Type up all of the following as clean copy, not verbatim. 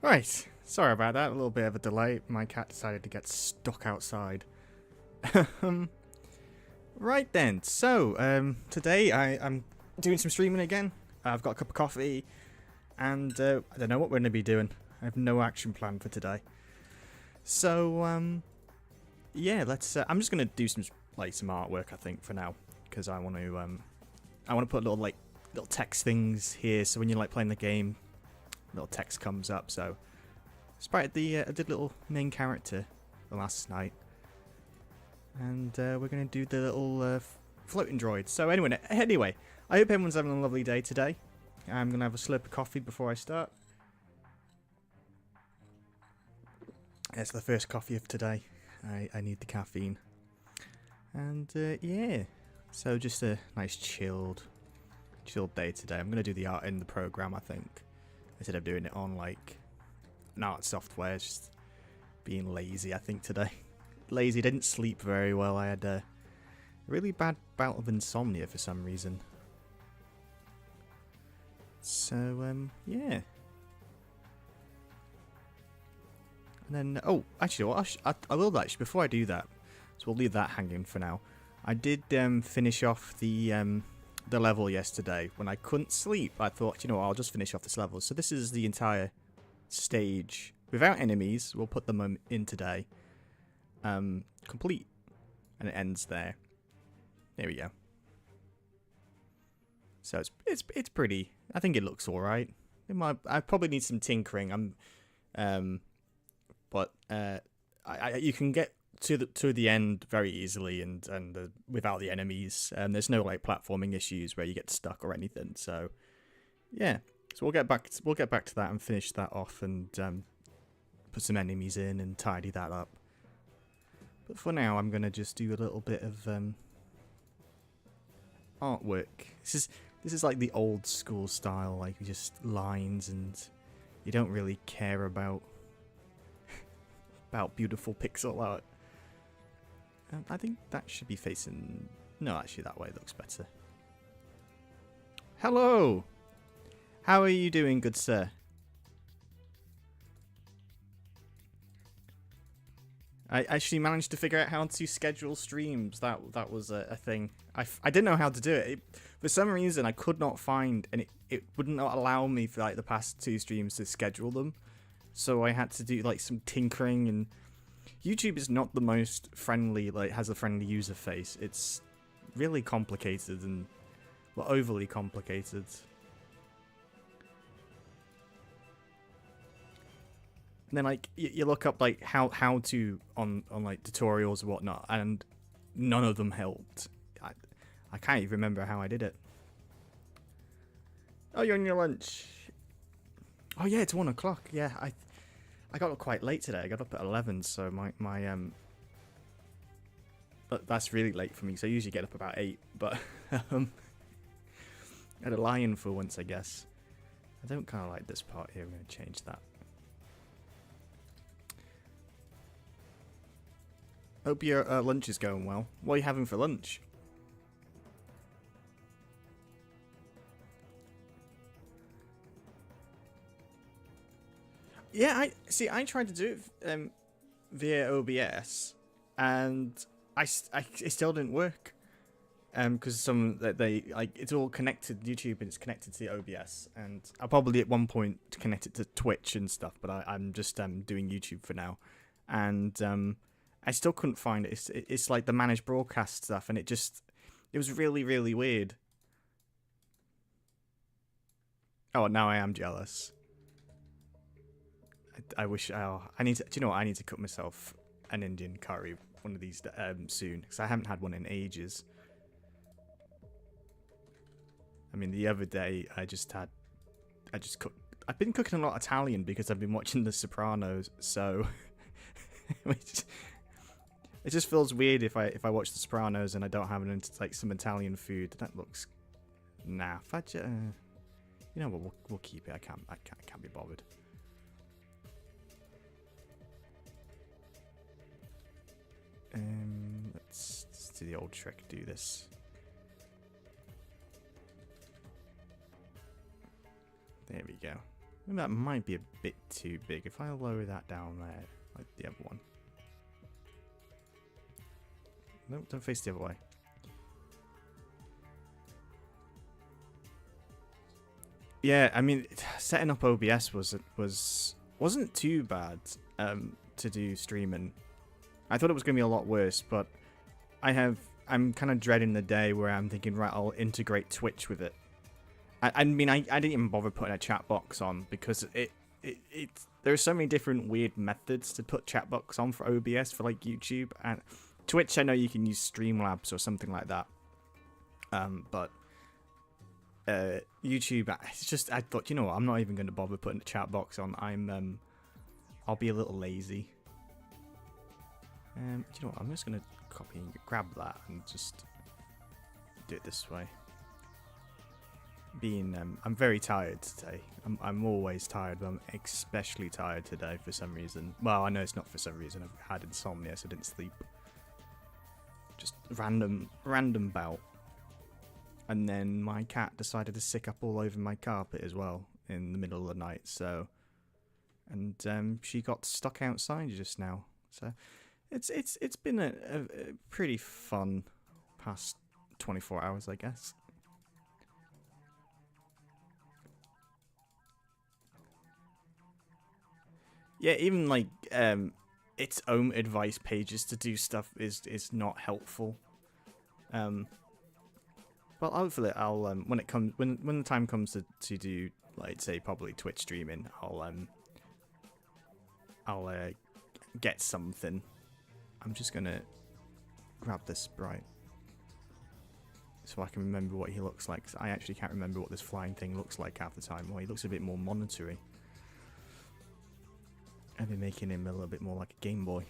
Right, sorry about that, a little bit of a delay. My cat decided to get stuck outside. Um, right then, so today I'm doing some streaming again. I've got a cup of coffee, and I don't know what we're going to be doing. I have no action plan for today. So, yeah, let's. I'm just going to do some artwork, I think, for now, because I want to put little text things here, so when you're playing the game, little text comes up. So, despite I did little main character last night, and we're gonna do the little floating droid. So anyway, I hope everyone's having a lovely day today. I'm gonna have a slurp of coffee before I start. It's the first coffee of today. I need the caffeine, and yeah. So just a nice chilled day today. I'm gonna do the art in the program, I think, instead of doing it on an art software. It's just being lazy, I think, today. Lazy, didn't sleep very well. I had a really bad bout of insomnia for some reason. So, yeah. And then, oh, actually, I will actually, before I do that, so we'll leave that hanging for now. I did finish off the level yesterday. When I couldn't sleep, I thought, you know what, I'll just finish off this level. So this is the entire stage without enemies. We'll put them in today. Complete, and it ends there. There we go. So it's pretty. I think it looks all right. I probably need some tinkering. But you can get to the end very easily and without the enemies. There's no platforming issues where you get stuck or anything. So yeah. So we'll get back to that and finish that off and put some enemies in and tidy that up. But for now, I'm gonna just do a little bit of artwork. This is like the old school style, just lines, and you don't really care about beautiful pixel art. I think that should be facing. No, actually, that way looks better. Hello. How are you doing, good sir? I actually managed to figure out how to schedule streams. That was a thing. I didn't know how to do it. For some reason, I could not find, and it would not allow me for the past 2 streams to schedule them. So I had to do some tinkering, and YouTube is not the most friendly, has a friendly user face. It's really complicated and overly complicated. And then you look up how to on tutorials and whatnot, and none of them helped. I can't even remember how I did it. Oh, you're on your lunch. Oh yeah, it's 1 o'clock. Yeah, I got up quite late today. I got up at 11, so but that's really late for me. So I usually get up about 8, but I had a lie-in for once, I guess. I don't kind of like this part here. I'm going to change that. Hope your lunch is going well. What are you having for lunch? Yeah, I tried to do it via OBS, and it still didn't work. Because it's all connected to YouTube and it's connected to the OBS, and I'll probably at one point connect it to Twitch and stuff. But I'm just doing YouTube for now, and I still couldn't find it. It's like the managed broadcast stuff, and it was really, really weird. Oh, now I am jealous. I wish. Oh, I need to. Do you know what? I need to cook myself an Indian curry one of these soon, because I haven't had one in ages. I mean, the other day I just cooked. I've been cooking a lot Italian because I've been watching The Sopranos, so it just feels weird if I watch The Sopranos and I don't have some Italian food. That looks naff. You know what? We'll keep it. I can't be bothered. Let's do the old trick. Do this. There we go. That might be a bit too big. If I lower that down there, like the other one. No, don't face the other way. Yeah, I mean, setting up OBS wasn't too bad to do streaming. I thought it was going to be a lot worse, but I'm kind of dreading the day where I'm thinking, right, I'll integrate Twitch with it. I mean, I didn't even bother putting a chat box on because there are so many different weird methods to put chat box on for OBS for like YouTube and Twitch. I know you can use Streamlabs or something like that, but YouTube, it's just I thought, you know what, I'm not even going to bother putting a chat box on. I'll be a little lazy. You know what, I'm just going to copy and grab that and just do it this way. I'm very tired today. I'm always tired, but I'm especially tired today for some reason. Well, I know it's not for some reason. I've had insomnia, so I didn't sleep. Just random bout. And then my cat decided to sick up all over my carpet as well in the middle of the night. So, and she got stuck outside just now. So, it's been a pretty fun past 24 hours, I guess. Yeah, even like its own advice pages to do stuff is not helpful. Well, hopefully I'll when the time comes to do, like, say, probably Twitch streaming, I'll get something. I'm just gonna grab this sprite so I can remember what he looks like. 'Cause I actually can't remember what this flying thing looks like half the time. Well, he looks a bit more monitory. I've been making him a little bit more like a Game Boy.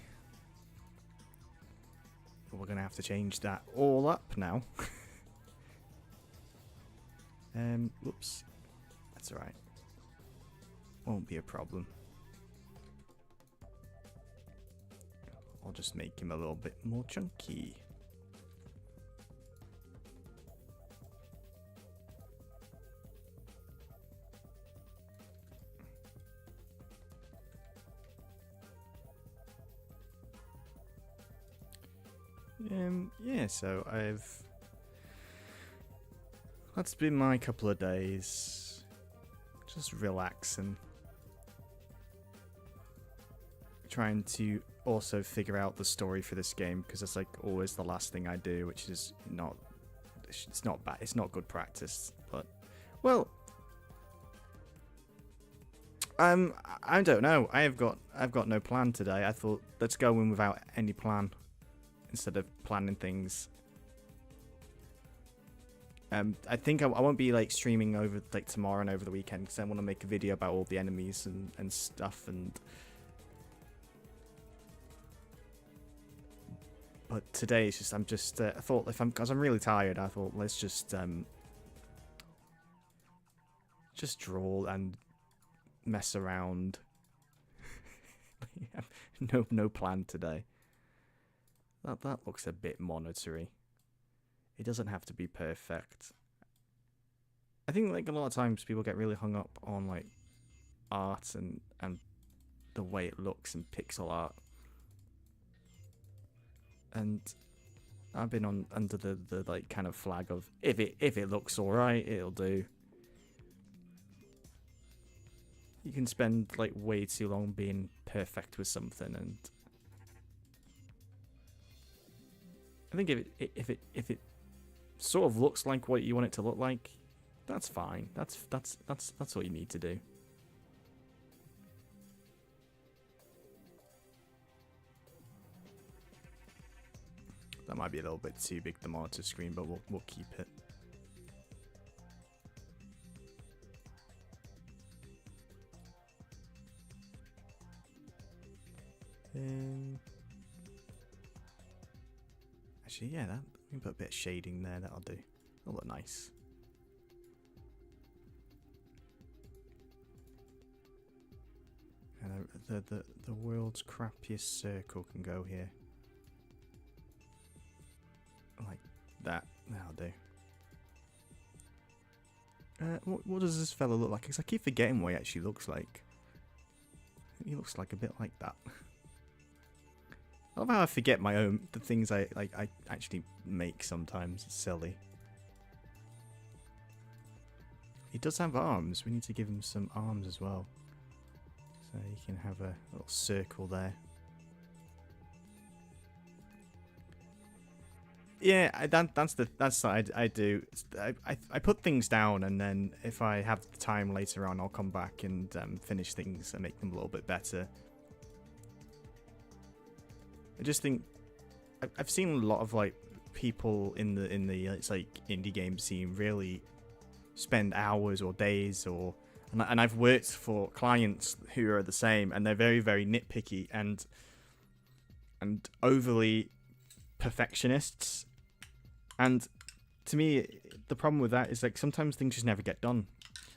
But we're gonna have to change that all up now. Whoops. That's alright. Won't be a problem. I'll just make him a little bit more chunky. Yeah, so that's been my couple of days. Just relaxing. Trying to also figure out the story for this game, because it's like always the last thing I do, which is it's not bad. It's not good practice, but, well, I don't know. I've got no plan today. I thought, let's go in without any plan instead of planning things. I think I won't be like streaming over like tomorrow and over the weekend, because I want to make a video about all the enemies and stuff. But today it's just I thought, because I'm really tired, I thought, let's just draw and mess around. No plan today. That looks a bit monitory. It doesn't have to be perfect. I think like a lot of times people get really hung up on like art and the way it looks and pixel art. And I've been under the like kind of flag of if it looks alright, it'll do. You can spend like way too long being perfect with something, and I think if it sort of looks like what you want it to look like, that's fine. That's what you need to do. That might be a little bit too big, the monitor screen, but we'll keep it. Actually, yeah, we can put a bit of shading there. That'll do. That'll look nice. And the world's crappiest circle can go here. Like that. That'll do. What does this fella look like? Because I keep forgetting what he actually looks like. He looks like a bit like that. I love how I forget the things I actually make sometimes. It's silly. He does have arms. We need to give him some arms as well. So he can have a little circle there. Yeah, that's what I do. I put things down, and then if I have the time later on, I'll come back and finish things and make them a little bit better. I just think I've seen a lot of like people in the it's like indie game scene really spend hours or days and I've worked for clients who are the same, and they're very, very nitpicky and overly perfectionists. And to me, the problem with that is like sometimes things just never get done.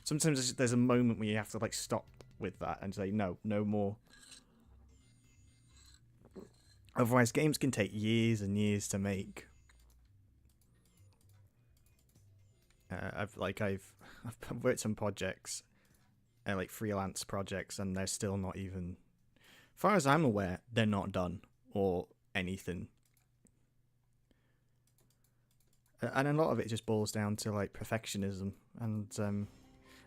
Sometimes there's a moment where you have to like stop with that and say no more. Otherwise, games can take years and years to make. I've worked on projects, like freelance projects, and they're still not even, as far as I'm aware, they're not done or anything. And a lot of it just boils down to like perfectionism, and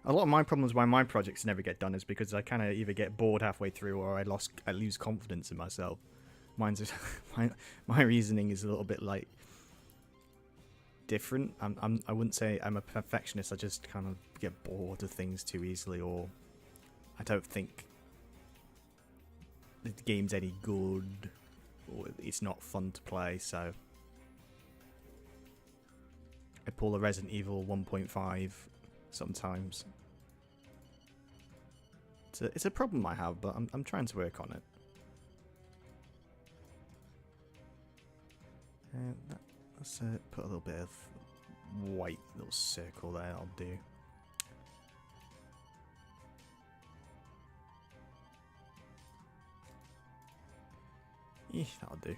a lot of my problems why my projects never get done is because I kind of either get bored halfway through or I lose confidence in myself. Mine's just, my reasoning is a little bit like different. I wouldn't say I'm a perfectionist. I just kind of get bored of things too easily, or I don't think the game's any good, or it's not fun to play. So I pull a Resident Evil 1.5 sometimes. It's a problem I have, but I'm trying to work on it. Let's put a little bit of white little circle there. I'll do. Yeah, that'll do.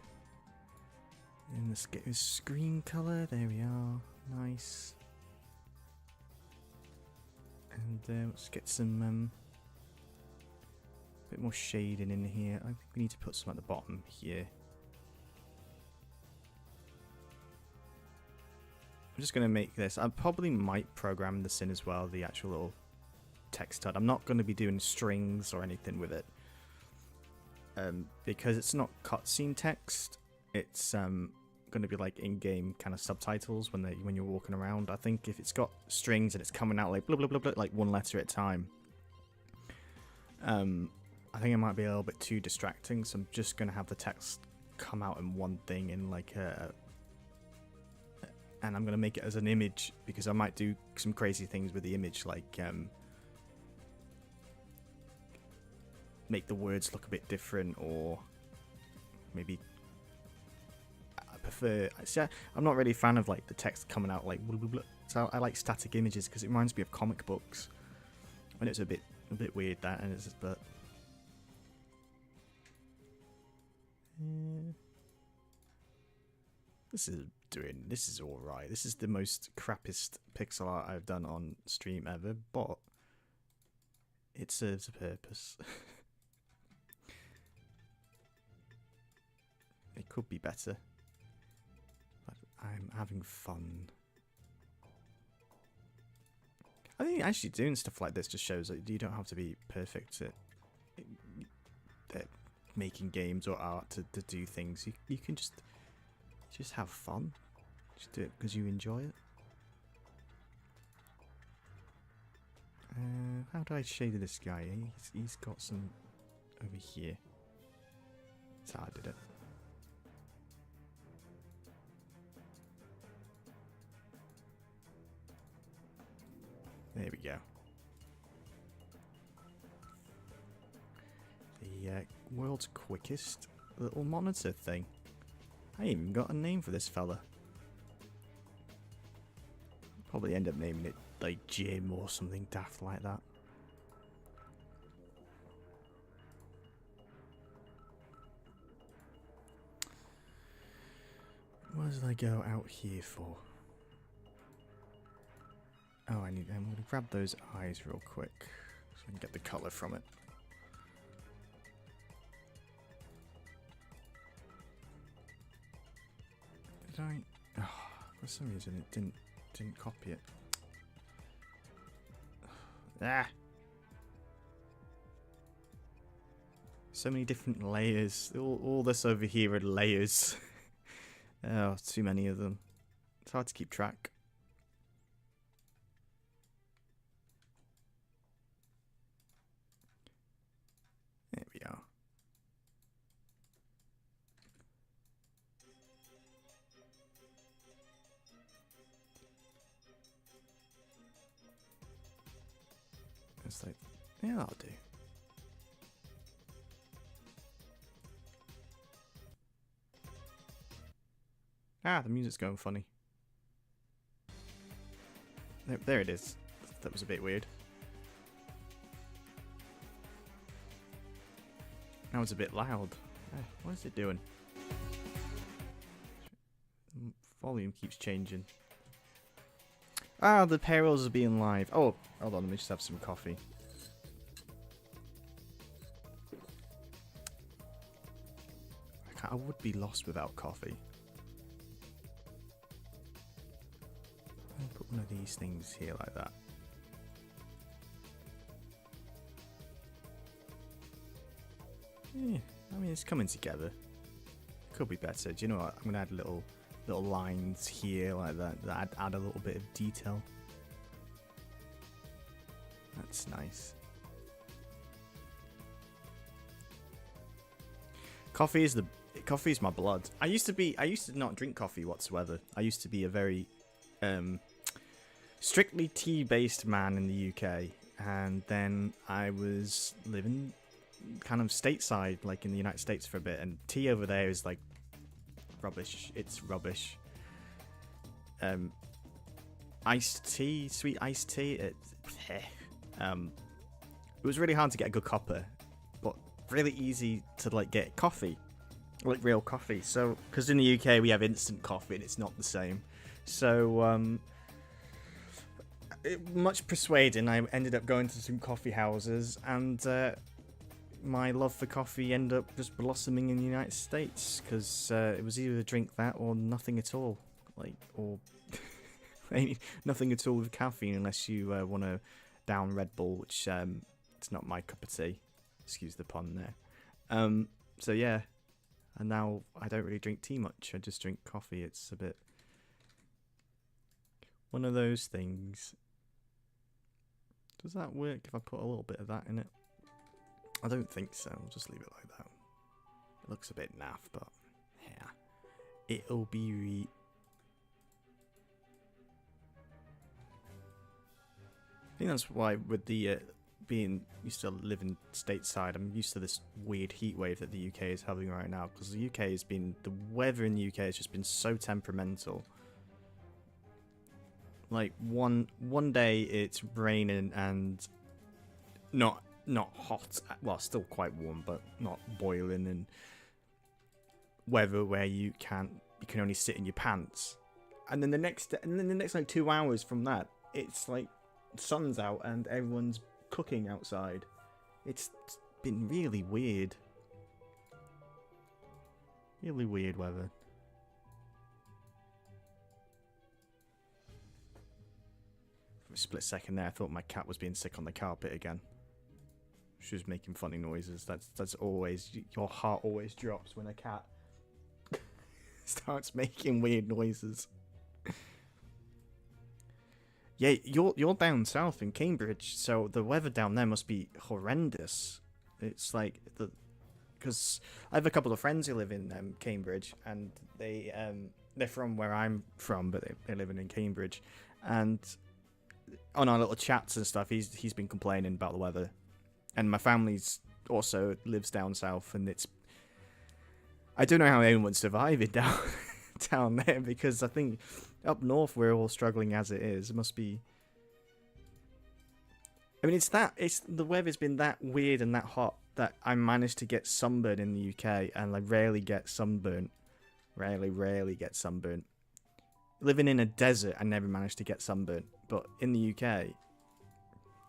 And let's get his screen color. There we are. Nice. And let's get some bit more shading in here. I think we need to put some at the bottom here. I'm just going to make this. I probably might program this in as well, the actual little text HUD. I'm not going to be doing strings or anything with it. Because it's not cutscene text. It's going to be like in-game kind of subtitles when you're walking around. I think if it's got strings and it's coming out like blah blah blah blah, like one letter at a time, I think it might be a little bit too distracting. So I'm just going to have the text come out in one thing in like a. And I'm going to make it as an image because I might do some crazy things with the image, like make the words look a bit different, or maybe I prefer. See, I'm not really a fan of like the text coming out like blah, blah, blah. So I like static images because it reminds me of comic books, and it's a bit weird that, and it's but. This is alright. This is the most crappiest pixel art I've done on stream ever, but it serves a purpose. It could be better, but I'm having fun. I think actually doing stuff like this just shows that you don't have to be perfect at making games or art to do things. You can just have fun. Just do it because you enjoy it. How do I shade this guy? He's got some over here. That's how I did it. There we go. The world's quickest little monitor thing. I ain't even got a name for this fella. Probably end up naming it like Jim or something daft like that. What did I go out here for? Oh, Oh, I'm going to grab those eyes real quick so I can get the colour from it. Did I? Oh, for some reason it didn't copy it. Ah! So many different layers. All this over here are layers. Oh, too many of them. It's hard to keep track. There we are. It's like, yeah, that'll do. Ah, the music's going funny. There it is. That was a bit weird. Now it's a bit loud. What is it doing? Volume keeps changing. Ah, the perils of being live. Oh, hold on, let me just have some coffee. I would be lost without coffee. I'll put one of these things here like that. Yeah, I mean, it's coming together. Could be better. Do you know what? I'm gonna add little lines here like that add a little bit of detail. That's nice. Coffee is my blood. I used to not drink coffee whatsoever. I used to be a very strictly tea-based man in the UK, and then I was living kind of stateside, like in the United States for a bit, and tea over there is like rubbish. It's rubbish. Iced tea, sweet iced tea. It was really hard to get a good cuppa, but really easy to like get coffee, like real coffee. So, because in the UK we have instant coffee and it's not the same. So, much persuading, I ended up going to some coffee houses, and my love for coffee ended up just blossoming in the United States, because it was either drink that or nothing at all, like, or nothing at all with caffeine unless you want to down Red Bull, which it's not my cup of tea. Excuse the pun there. So yeah, and now I don't really drink tea much. I just drink coffee. It's a bit one of those things. Does that work if I put a little bit of that in it? I don't think so. I'll just leave it like that. It looks a bit naff, but yeah, it'll be I think that's why with the being used to living stateside, I'm used to this weird heat wave that the UK is having right now, because the weather in the UK has just been so temperamental. Like one day it's raining and not hot, well, still quite warm, but not boiling, and weather where you can only sit in your pants, and then the next like 2 hours from that, it's like sun's out and everyone's cooking outside. It's been really weird weather. For a split second there, I thought my cat was being sick on the carpet again. She was making funny noises. That's always, your heart always drops when a cat starts making weird noises. Yeah, you're down south in Cambridge, so the weather down there must be horrendous. It's like because I have a couple of friends who live in Cambridge, and they're from where I'm from, but they're living in Cambridge, and on our little chats and stuff, he's been complaining about the weather, and my family's also lives down south, and I don't know how anyone's surviving down there, because I think up north we're all struggling as it is. It must be. I mean, the weather's been that weird and that hot that I managed to get sunburn in the UK, and I rarely get sunburn. Rarely get sunburn. Living in a desert, I never managed to get sunburn. But in the UK,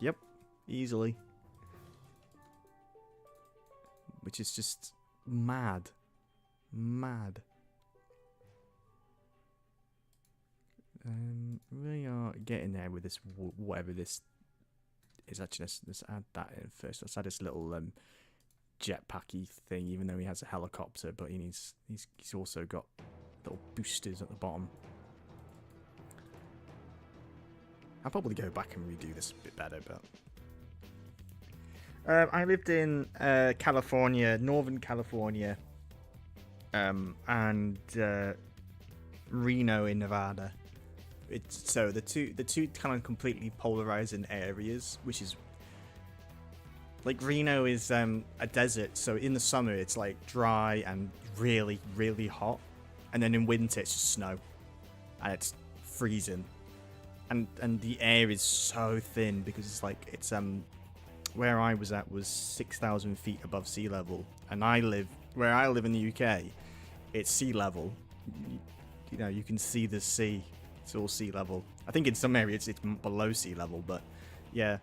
yep, easily. Which is just mad. Mad. We are getting there with this, whatever this is. Actually, let's add that in first. Let's add this little jetpacky thing, even though he has a helicopter, but he's also got little boosters at the bottom. I'll probably go back and redo this a bit better, but I lived in California, Northern California, and Reno in Nevada. So the two kind of completely polarizing areas, which is like Reno is a desert, so in the summer it's like dry and really, really hot, and then in winter it's just snow, and it's freezing, and the air is so thin because it's where I was at was 6,000 feet above sea level, and where I live in the UK, it's sea level. You know, you can see the sea. It's all sea level. I think in some areas it's below sea level, but yeah.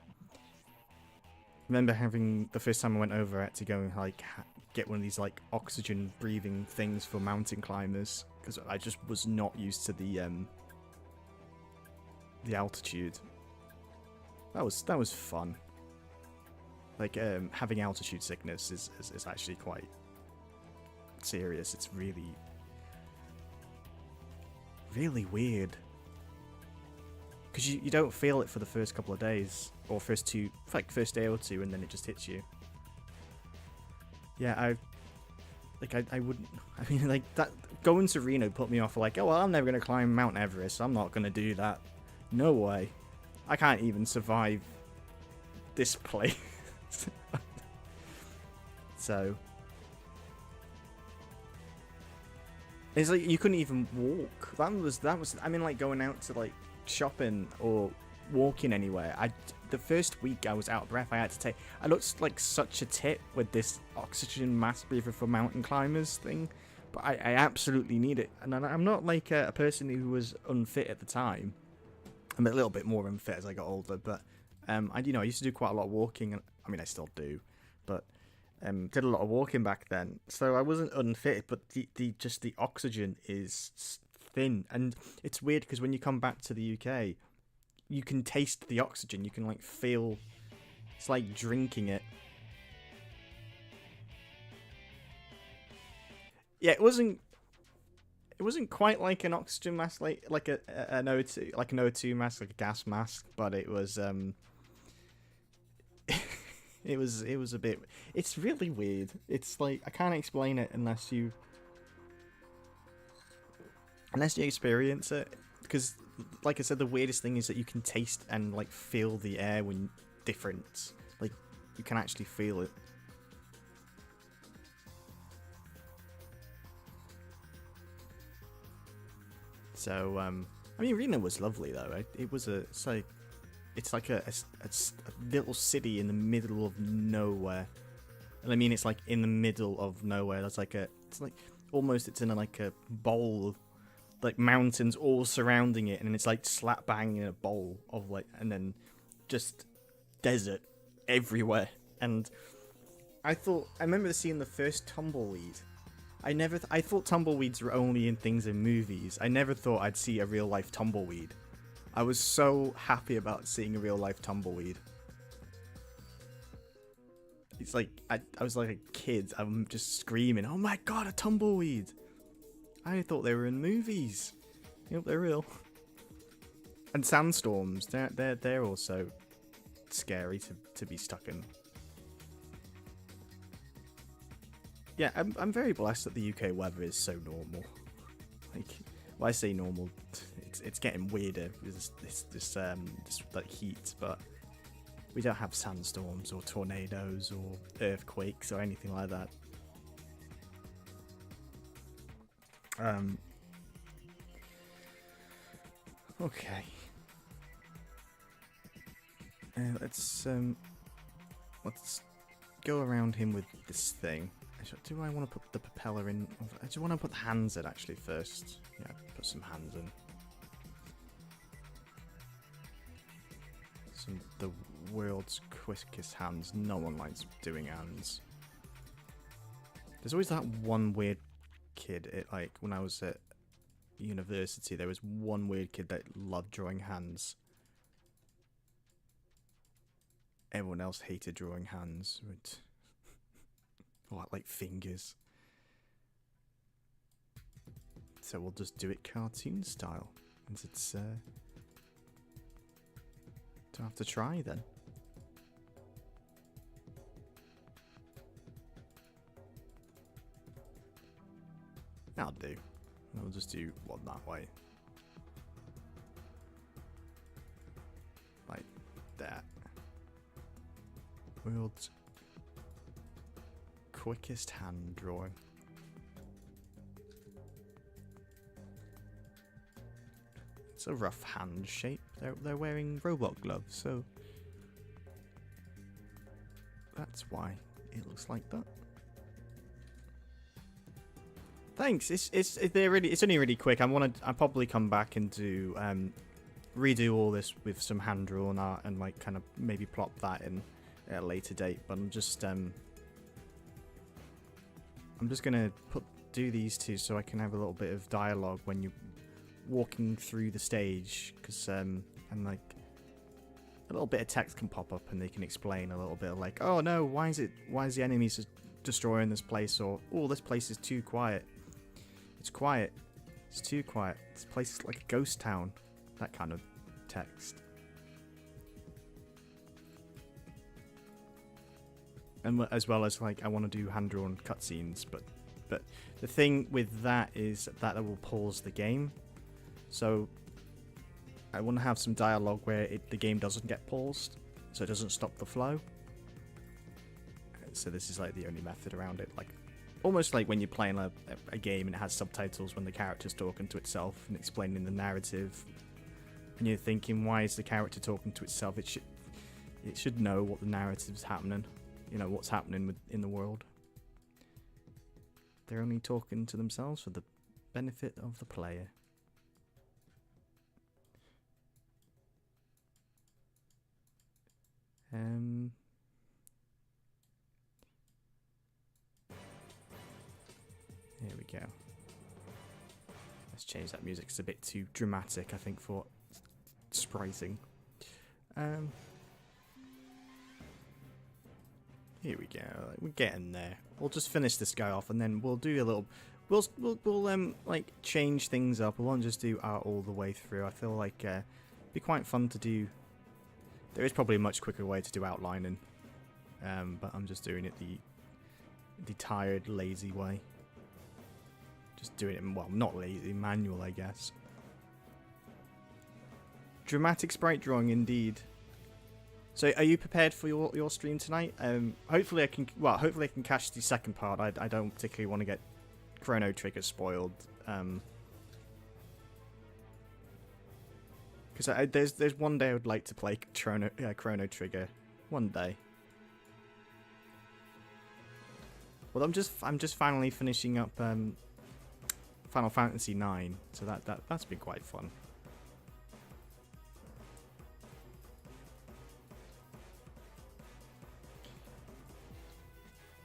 Remember having the first time I went over, I had to go and like get one of these like oxygen breathing things for mountain climbers because I just was not used to the altitude. That was fun. Like having altitude sickness is actually quite serious. It's really, really weird. Because you don't feel it for the first couple of days, or first day or two, and then it just hits you. Yeah, I wouldn't. I mean, like that going to Reno put me off. Like, oh well, I'm never gonna climb Mount Everest. So I'm not gonna do that. No way. I can't even survive this place. So it's like you couldn't even walk. That was. I mean, like going out to like shopping or walking anywhere. The first week I was out of breath. I looked like such a tit with this oxygen mask breather for mountain climbers thing, but I absolutely need it. And I'm not like a person who was unfit at the time. I'm a little bit more unfit as I got older, but I used to do quite a lot of walking, and I mean I still do, but did a lot of walking back then, so I wasn't unfit. But the oxygen is thin, and it's weird because when you come back to the UK, you can taste the oxygen. You can like feel. It's like drinking it. Yeah, it wasn't quite like an oxygen mask, like an O2, like an O2 mask, like a gas mask, but it was it was a bit. It's really weird. It's like I can't explain it unless you experience it, because like I said, the weirdest thing is that you can taste and like feel the air when different. Like you can actually feel it. So I mean, Reno was lovely though. It's like a little city in the middle of nowhere. And I mean, it's like in the middle of nowhere. It's like it's in like a bowl of like mountains all surrounding it, and it's like slap bang in a bowl of like, and then just desert everywhere. And I remember seeing the first tumbleweed. I thought tumbleweeds were only in things in movies. I never thought I'd see a real life tumbleweed. I was so happy about seeing a real life tumbleweed. It's like I was like a kid. I'm just screaming, "Oh my god, a tumbleweed!" I thought they were in movies. Yep, they're real. And sandstorms, they're also scary to be stuck in. Yeah, I'm very blessed that the UK weather is so normal. Like, well, I say normal, it's getting weirder with this like heat, but we don't have sandstorms or tornadoes or earthquakes or anything like that. Okay. Let's go around him with this thing. Do I want to put the propeller in? I just want to put the hands in actually first. Yeah, put some hands in. Some the world's quickest hands. No one likes doing hands. There's always that one weird kid. Like when I was at university, there was one weird kid that loved drawing hands. Everyone else hated drawing hands. Or like fingers. So we'll just do it cartoon style. Since it's don't have to try then. That'll do. We'll just do one that way. Like that. World's quickest hand drawing. It's a rough hand shape. They're wearing robot gloves, so that's why it looks like that. Thanks. It's only really quick. I'll probably come back and do redo all this with some hand drawn art and like kind of maybe plop that in at a later date. But I'm just gonna do these two so I can have a little bit of dialogue when you're walking through the stage, because and like a little bit of text can pop up and they can explain a little bit of like, oh no, why is the enemies destroying this place, or oh, this place is too quiet. It's quiet. It's too quiet. This place is like a ghost town. That kind of text. And as well as like I want to do hand-drawn cutscenes, but the thing with that is that it will pause the game. So I want to have some dialogue where the game doesn't get paused, so it doesn't stop the flow. So this is like the only method around it, like almost like when you're playing a game and it has subtitles when the character's talking to itself and explaining the narrative, and you're thinking, why is the character talking to itself? It should know what the narrative's happening, you know, what's happening in the world. They're only talking to themselves for the benefit of the player. Here we go. Let's change that music. It's a bit too dramatic, I think, for spriting. Here we go. We're getting there. We'll just finish this guy off, and then we'll do a little. We'll like change things up. We won't just do art all the way through. I feel like it'd be quite fun to do. There is probably a much quicker way to do outlining, but I'm just doing it the tired, lazy way. Just doing it, well, not lazy, manual, I guess. Dramatic sprite drawing, indeed. So, are you prepared for your stream tonight? Hopefully I can catch the second part. I don't particularly want to get Chrono Trigger spoiled. Because there's one day I would like to play Chrono Trigger. One day. Well, I'm just finally finishing up Final Fantasy IX, so that's been quite fun.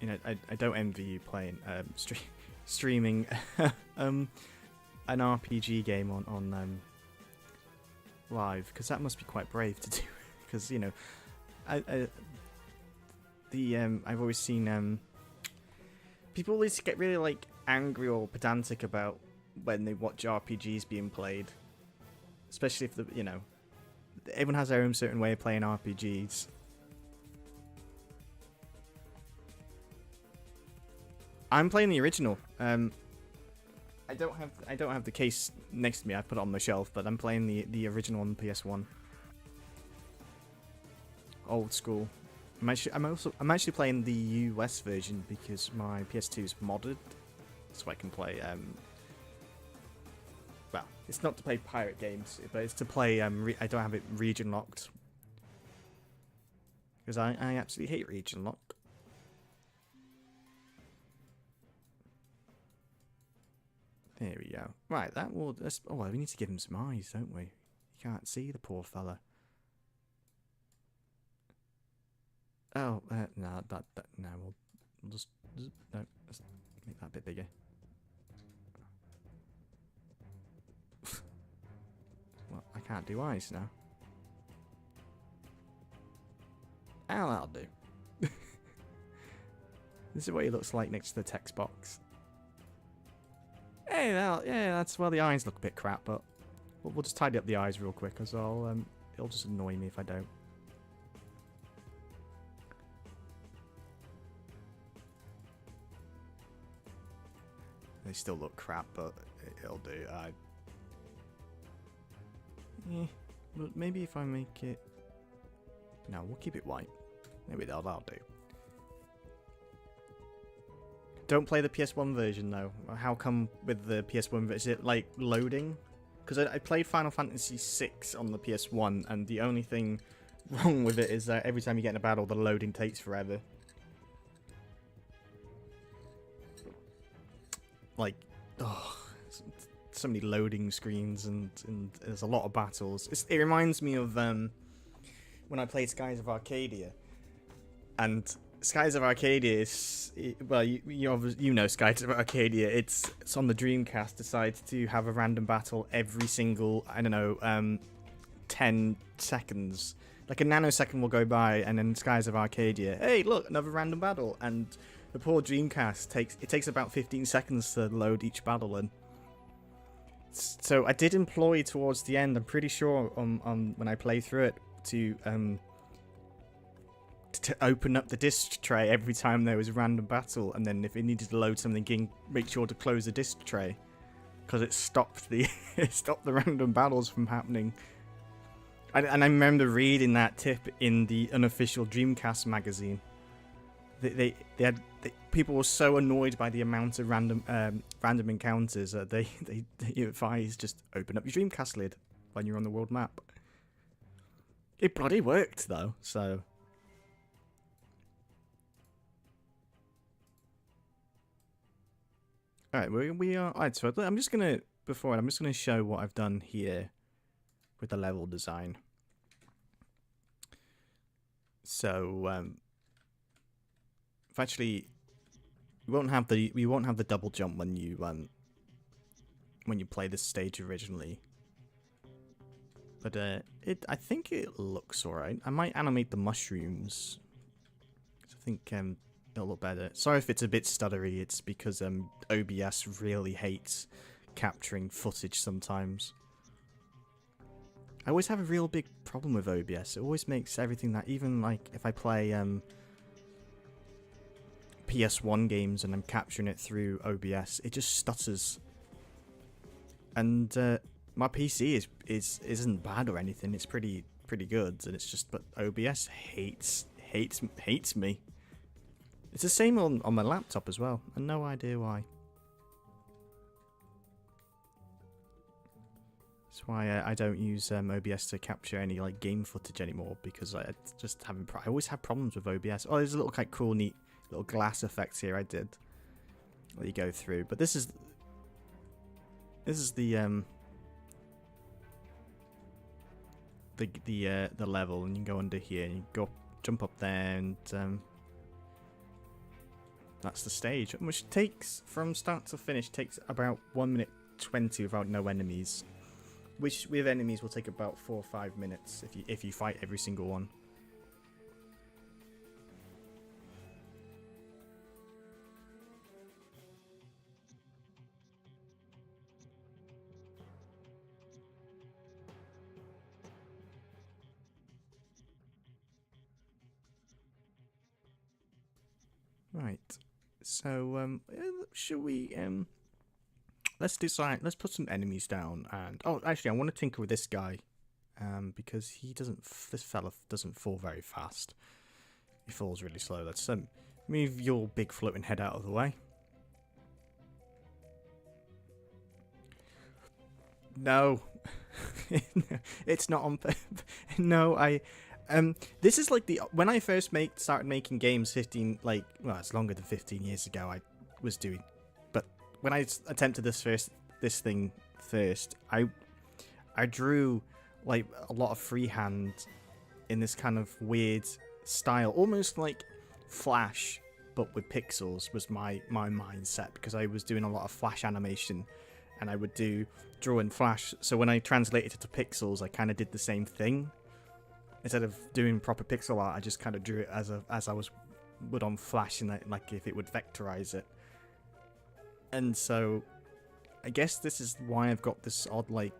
You know, I don't envy you playing streaming an RPG game on live, because that must be quite brave to do. Because you know, I've always seen people always get really like angry or pedantic about when they watch RPGs being played, especially if everyone has their own certain way of playing RPGs. I'm playing the original. I don't have the case next to me. I put it on the shelf, but I'm playing the original on PS1. Old school. I'm actually playing the US version because my PS2 is modded, so I can play. Well, it's not to play pirate games, but it's to play. I don't have it region locked because I absolutely hate region lock. There we go. Right, that will. Oh, we need to give him some eyes, don't we? You can't see the poor fella. Oh, no, no, we'll just no, let's make that a bit bigger. Well, I can't do eyes now. Oh, that'll do. This is what he looks like next to the text box. Hey, yeah, that's well, the eyes look a bit crap, but we'll just tidy up the eyes real quick, as it'll just annoy me if I don't. They still look crap, but it'll do. Yeah, but maybe if I make it... No, we'll keep it white. Maybe that'll do. Don't play the PS1 version, though. How come with the PS1 version? Is it, like, loading? Because I played Final Fantasy VI on the PS1, and the only thing wrong with it is that every time you get in a battle, the loading takes forever. Like, oh, so many loading screens, and there's a lot of battles. It reminds me of when I played Skies of Arcadia, and Skies of Arcadia is, well, you know Skies of Arcadia. It's on the Dreamcast. Decides to have a random battle every single, I don't know, 10 seconds. Like a nanosecond will go by, and then Skies of Arcadia, hey, look, another random battle, and the poor Dreamcast takes about 15 seconds to load each battle in. So I did employ towards the end, I'm pretty sure on when I play through it, to open up the disc tray every time there was a random battle, and then if it needed to load something in, make sure to close the disc tray, because it stopped the random battles from happening. And I remember reading that tip in the unofficial Dreamcast magazine. People were so annoyed by the amount of random encounters that they advised just open up your Dreamcast lid when you're on the world map. It bloody worked though, so. Alright, we are. Alright, so I'm just gonna show what I've done here with the level design. So, actually, we won't have the double jump when you play this stage originally. But I think it looks alright. I might animate the mushrooms. I think it'll look better. Sorry if it's a bit stuttery. It's because OBS really hates capturing footage sometimes. I always have a real big problem with OBS. It always makes everything that, even like if I play PS1 games and I'm capturing it through OBS, it just stutters. And my PC isn't bad or anything. It's pretty good, and it's just, but OBS hates me. It's the same on my laptop as well, and no idea why. That's why I don't use OBS to capture any like game footage anymore, because I always have problems with OBS. Oh, there's a little like cool, neat little glass effects here I did. That you go through, but this is the level, and you can go under here and you jump up there, and that's the stage, which takes, from start to finish, takes about 1 minute 20 without no enemies. Which with enemies will take about 4 or 5 minutes if you fight every single one. Right. So should we let's decide. Let's put some enemies down, and actually, I want to tinker with this guy, because this fella doesn't fall very fast. He falls really slow. Let's move your big floating head out of the way. No, it's not on. No, this is like when I first started making games 15, like, well, it's longer than 15 years ago. I was doing. When I attempted this thing first, I drew like a lot of freehand in this kind of weird style, almost like Flash, but with pixels, was my mindset, because I was doing a lot of Flash animation, and I would draw in Flash. So when I translated it to pixels, I kind of did the same thing. Instead of doing proper pixel art, I just kind of drew it as I would on Flash, and like if it would vectorize it. And so I guess this is why I've got this odd like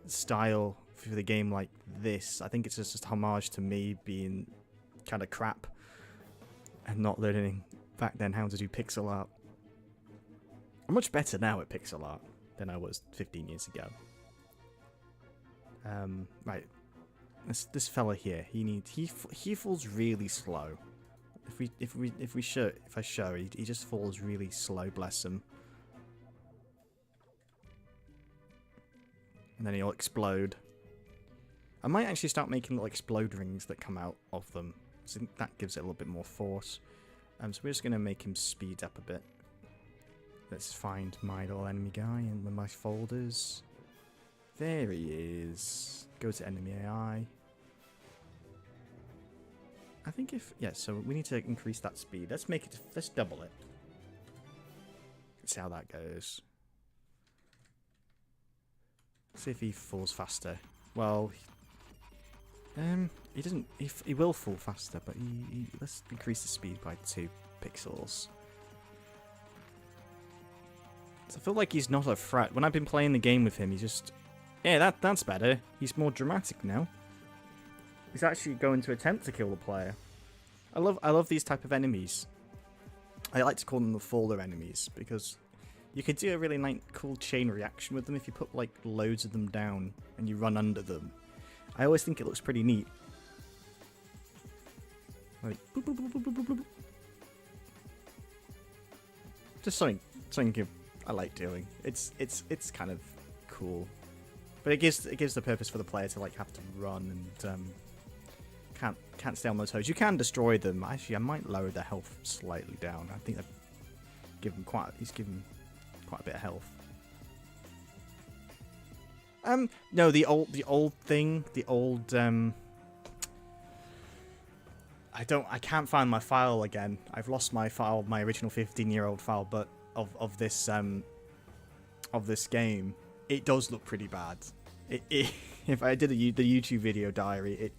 style for the game like this. I think it's just a homage to me being kind of crap and not learning back then how to do pixel art. I'm much better now at pixel art than I was 15 years ago. Right, this fella here, he falls really slow. If I show, he just falls really slow. Bless him. And then he'll explode. I might actually start making little explode rings that come out of them. So that gives it a little bit more force. So we're just going to make him speed up a bit. Let's find my little enemy guy in my folders. There he is. Go to enemy AI. I think so we need to increase that speed. Let's double it. Let's see how that goes. See if he falls faster. Well, he doesn't. He will fall faster, but let's increase the speed by 2 pixels. So I feel like he's not a threat. When I've been playing the game with him, he's just, yeah, that's better. He's more dramatic now. He's actually going to attempt to kill the player. I love these type of enemies. I like to call them the faller enemies, because you could do a really nice, cool chain reaction with them if you put like loads of them down and you run under them. I always think it looks pretty neat. Like, boop, boop, boop, boop, boop, boop. Just something I like doing. It's kind of cool, but it gives the purpose for the player to like have to run and can't stay on their toes. You can destroy them. Actually, I might lower their health slightly down. I think he's given quite a bit of health. No, the old thing, I can't find my file again. I've lost my file, my original 15-year-old file, but of this game, it does look pretty bad. If I did the YouTube video diary,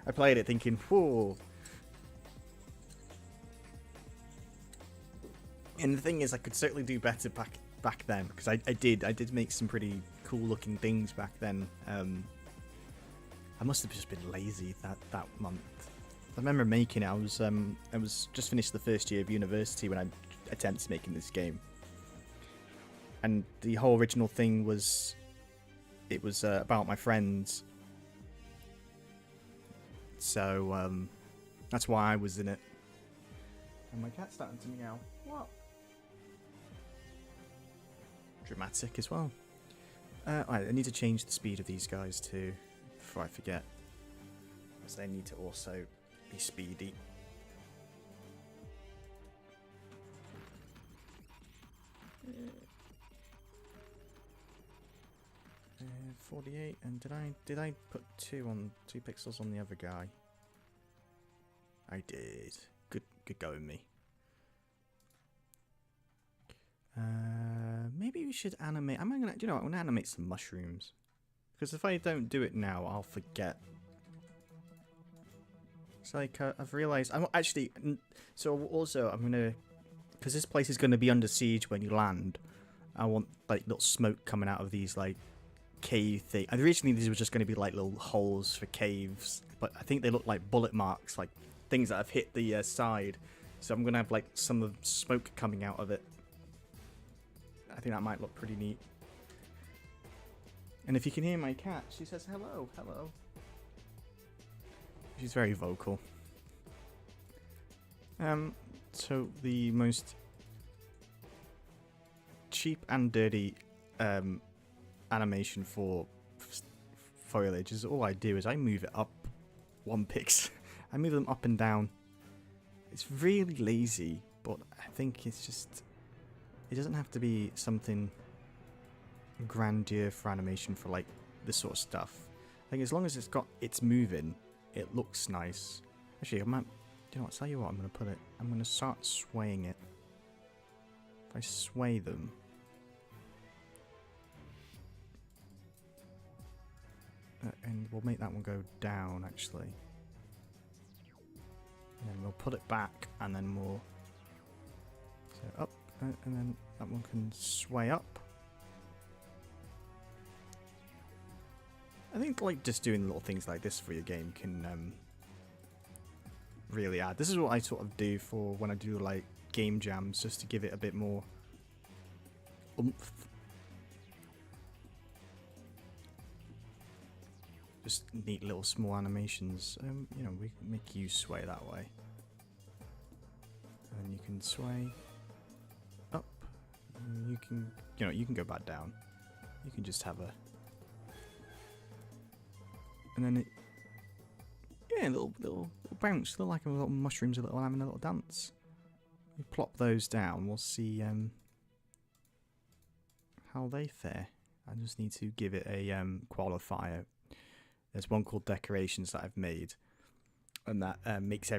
I played it thinking, whoa. And the thing is, I could certainly do better back then, because I did make some pretty cool looking things back then. I must have just been lazy that month. I remember making it. I was just finished the first year of university when I attempted making this game, and the whole original thing was about my friends. So that's why I was in it. And my cat's starting to meow. What? Dramatic as well. Right, I need to change the speed of these guys too, before I forget, because they need to also be speedy. 48, and did I put 2 pixels on the other guy? I did. Good going, me. Maybe we should animate. I'm gonna animate some mushrooms, because if I don't do it now, I'll forget. It's like I've realized. I'm actually. So also, I'm gonna, because this place is gonna be under siege when you land. I want like little smoke coming out of these like cave thing. Originally, these were just gonna be like little holes for caves, but I think they look like bullet marks, like things that have hit the side. So I'm gonna have like some of smoke coming out of it. I think that might look pretty neat. And if you can hear my cat, she says hello, hello. She's very vocal. So the most cheap and dirty animation for foliage is all I do is I move it up 1 pixel. I move them up and down. It's really lazy, but I think it's just, it doesn't have to be something grandeur for animation for like this sort of stuff. I think as long as it's moving, it looks nice. Actually, I might... You know what, tell you what, I'm going to put it... I'm going to start swaying it. If I sway them... and we'll make that one go down, actually. And then we'll put it back, and then we'll... So up, and then that one can sway up. I think like just doing little things like this for your game can really add. This is what I sort of do for when I do like game jams, just to give it a bit more oomph. Just neat little small animations. You know, we can make you sway that way. And you can sway up. And you can, you know, you can go back down. You can just have a... And then it... Yeah, little bounce. Look like a little mushrooms, a little having a little dance. We plop those down. We'll see how they fare. I just need to give it a qualifier. There's one called decorations that I've made, and that makes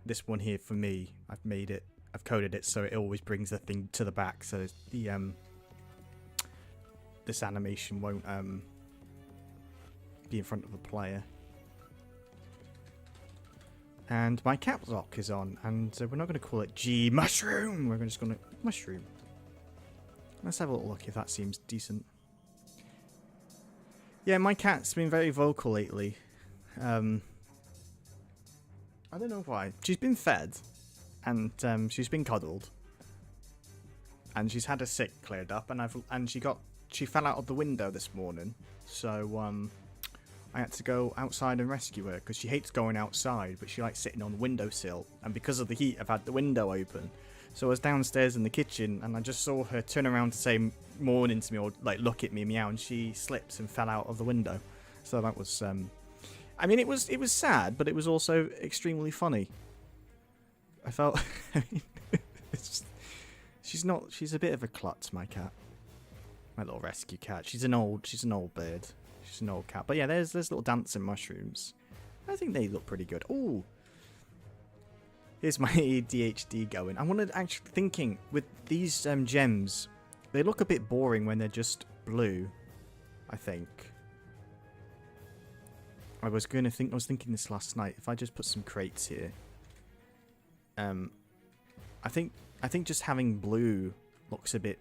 this one here for me. I've coded it so it always brings the thing to the back, so the this animation won't be in front of the player. And my caps lock is on, and we're not going to call it G mushroom. We're just going to mushroom. Let's have a little look if that seems decent. Yeah, my cat's been very vocal lately. I don't know why. She's been fed, and she's been cuddled, and she's had her sick cleared up, and she fell out of the window this morning. So I had to go outside and rescue her because she hates going outside, but she likes sitting on the windowsill. And because of the heat, I've had the window open. So I was downstairs in the kitchen, and I just saw her turn around to say morning to me, or like look at me, meow, and she slipped and fell out of the window. So that was, I mean, it was sad, but it was also extremely funny. I felt, I mean, it's just, she's a bit of a klutz, my cat, my little rescue cat. She's an old bird. She's an old cat. But yeah, there's little dancing mushrooms. I think they look pretty good. Ooh. Here's my ADHD going. I wanted actually thinking with these gems, they look a bit boring when they're just blue, I think. I was thinking this last night. If I just put some crates here, I think just having blue looks a bit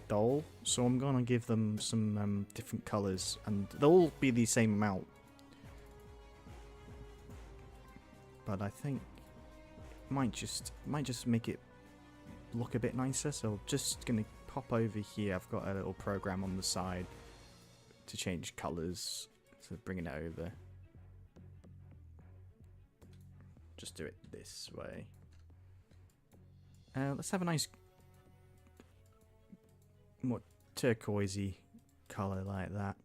dull. So I'm gonna give them some different colours, and they'll all be the same amount. But I think might just make it look a bit nicer. So just gonna pop over here. I've got a little program on the side to change colours, so bringing it over. Just do it this way. Let's have a nice more turquoisey colour like that.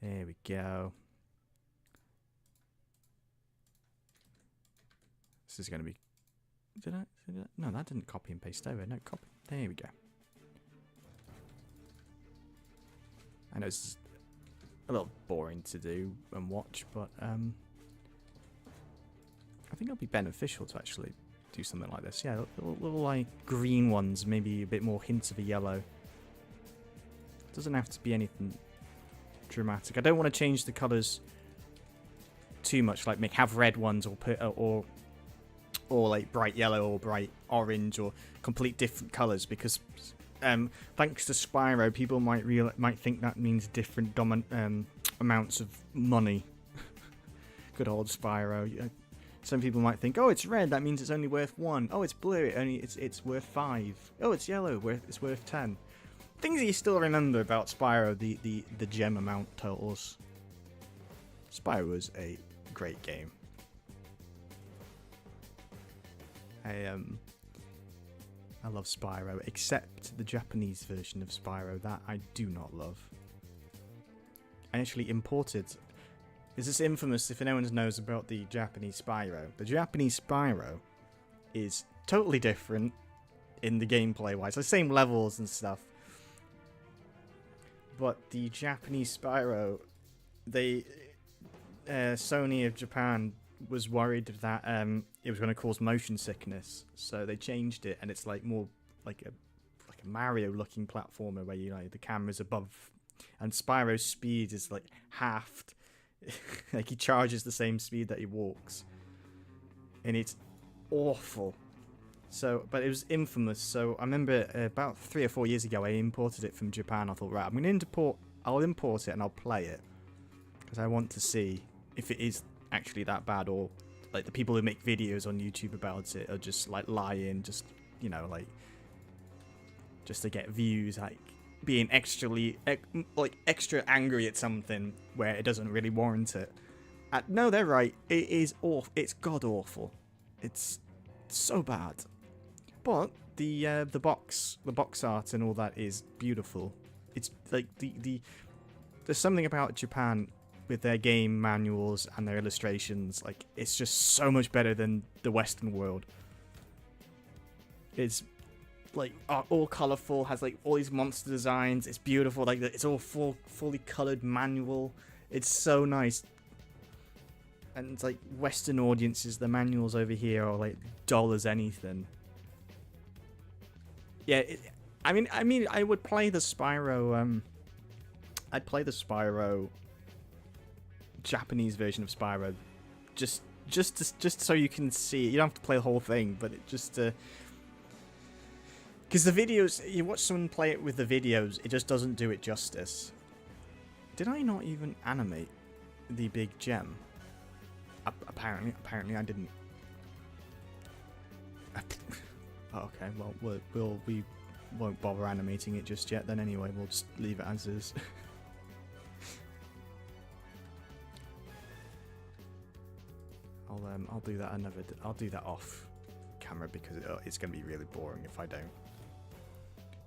There we go. This is going to be... Did I? No, that didn't copy and paste over. No, copy. There we go. I know it's a little boring to do and watch, but I think it'll be beneficial to actually do something like this. Yeah, little like green ones, maybe a bit more hints of a yellow. It doesn't have to be anything dramatic. I don't want to change the colours too much, like have red ones or like bright yellow or bright orange or complete different colours, because thanks to Spyro, people might think that means different amounts of money. Good old Spyro. Some people might think, oh, it's red, that means it's only worth 1. Oh, it's blue, it's worth 5. Oh, it's yellow, it's worth 10. Things that you still remember about Spyro, the gem amount totals. Spyro was a great game. I love Spyro, except the Japanese version of Spyro that I do not love. I actually imported... This is infamous if anyone knows about the Japanese Spyro. The Japanese Spyro is totally different in the gameplay wise. The same levels and stuff. But the Japanese Spyro, Sony of Japan was worried that it was going to cause motion sickness, so they changed it, and it's like more like a Mario-looking platformer where you know the camera's above, and Spyro's speed is like halved. Like he charges the same speed that he walks, and it's awful. So, but it was infamous. So I remember about 3 or 4 years ago, I imported it from Japan. I thought, right, I'll import it and I'll play it because I want to see if it is actually that bad, or like the people who make videos on YouTube about it are just like lying, just you know, like just to get views, like being extra angry at something where it doesn't really warrant it. No, they're right. It is awful. It's god awful. It's so bad. But the box art and all that is beautiful. It's like there's something about Japan with their game manuals and their illustrations. Like it's just so much better than the Western world. It's like all colorful, has like all these monster designs. It's beautiful. Like it's all fully colored manual. It's so nice. And it's like Western audiences, the manuals over here are like dull as anything. Yeah, I mean, I would play the Spyro. I'd play the Spyro Japanese version of Spyro, just so you can see it. You don't have to play the whole thing, but it just because the videos, you watch someone play it with the videos, it just doesn't do it justice. Did I not even animate the big gem? Apparently I didn't. Oh, okay, well, we won't bother animating it just yet. Then anyway, we'll just leave it as is. I'll do that I'll do that off camera because it's going to be really boring if I don't.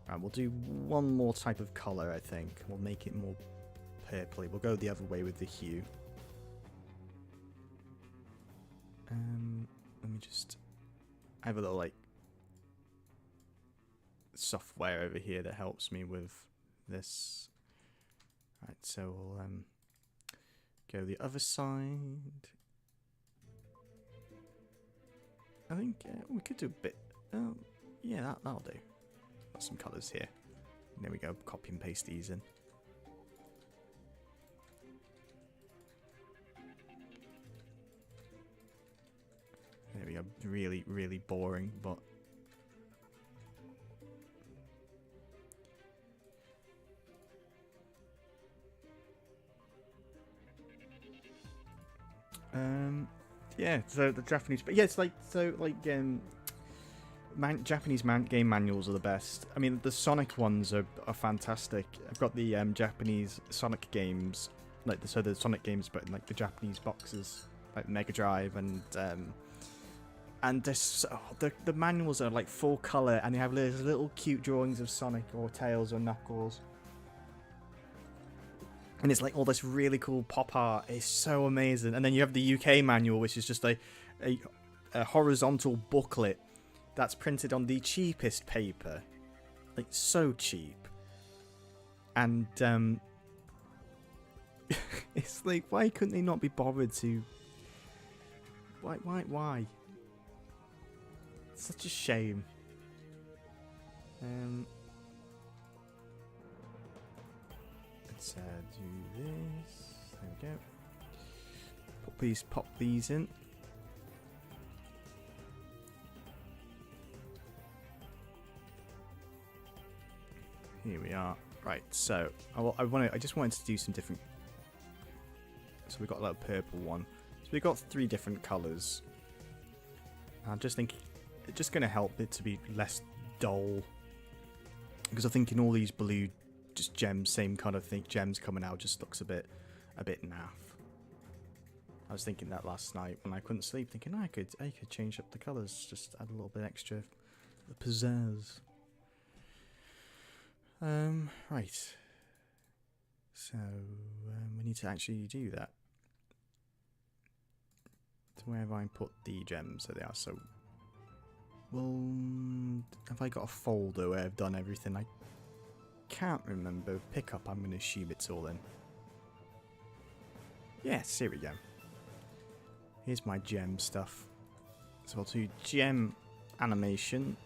Right, we'll do one more type of color. I think we'll make it more purpley. We'll go the other way with the hue. Let me just. I have a little like software over here that helps me with this. Right, so we'll go the other side. I think we could do a bit. Yeah, that'll do. Got some colours here. There we go. Copy and paste these in. There we go. Really, really boring, but yeah. So the Japanese, but yeah, it's like Japanese game manuals are the best. I mean, the Sonic ones are fantastic. I've got the Japanese Sonic games, like the Sonic games, but in like the Japanese boxes, like Mega Drive and the manuals are like full color, and they have little cute drawings of Sonic or Tails or Knuckles. And it's like all this really cool pop art. It's so amazing. And then you have the UK manual, which is just a horizontal booklet that's printed on the cheapest paper. Like, so cheap. And, it's like, why couldn't they not be bothered to... Why? It's such a shame. Let's do this. There we go. Pop these in. Here we are. Right, so I just wanted to do some different. So we've got a little purple one. So we've got 3 different colours. I'm just thinking, it's just going to help it to be less dull. Because I think in all these blue, just gems, same kind of thing, gems coming out just looks a bit naff. I was thinking that last night when I couldn't sleep, thinking I could change up the colours, just add a little bit extra pizzazz. Right. So we need to actually do that. So where have I put the gems? So they are so. Well, have I got a folder where I've done everything? I can't remember. Pick up. I'm going to assume it's all in. Yes, here we go. Here's my gem stuff. So I'll do gem animation.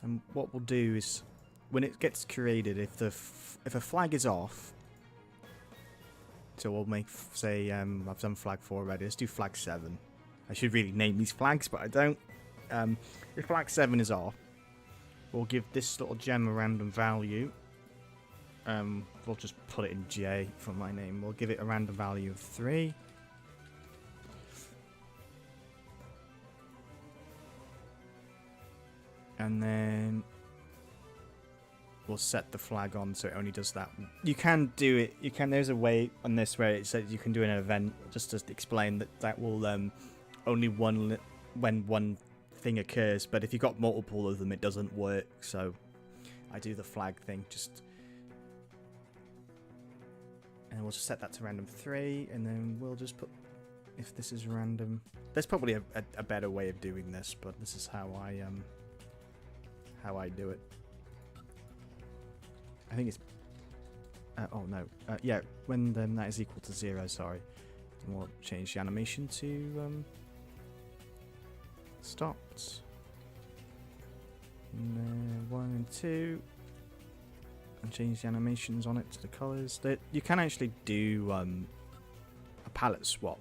And what we'll do is, when it gets created, if a flag is off, so we'll make, say, I've done flag 4 already. Let's do flag 7. I should really name these flags, but I don't. If flag 7 is off, we'll give this little gem a random value. We'll just put it in J for my name. We'll give it a random value of 3. And then we'll set the flag on so it only does that. You can do it. There's a way on this where it says you can do an event just to explain that will only when one thing occurs. But if you've got multiple of them, it doesn't work. So I do the flag thing just. And we'll just set that to random 3, and then we'll just put, if this is random, there's probably a better way of doing this, but this is how I do it. I think it's, oh no, yeah, when that is equal to 0, sorry. And we'll change the animation to stopped. And then 1 and 2. And change the animations on it to the colours. You can actually do a palette swap.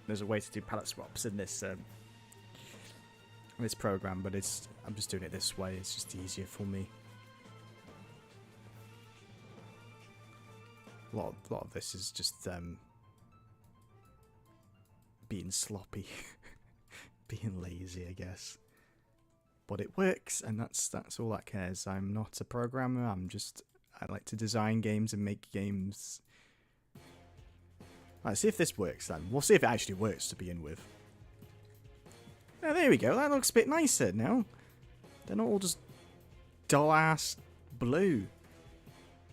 There's a way to do palette swaps in this program, but I'm just doing it this way. It's just easier for me. A lot of this is just being sloppy, being lazy, I guess. But it works, and that's all that cares. I'm not a programmer. I like to design games and make games. Let's see if this works then. We'll see if it actually works to begin with. Oh, there we go. That looks a bit nicer now. They're not all just dull-ass blue.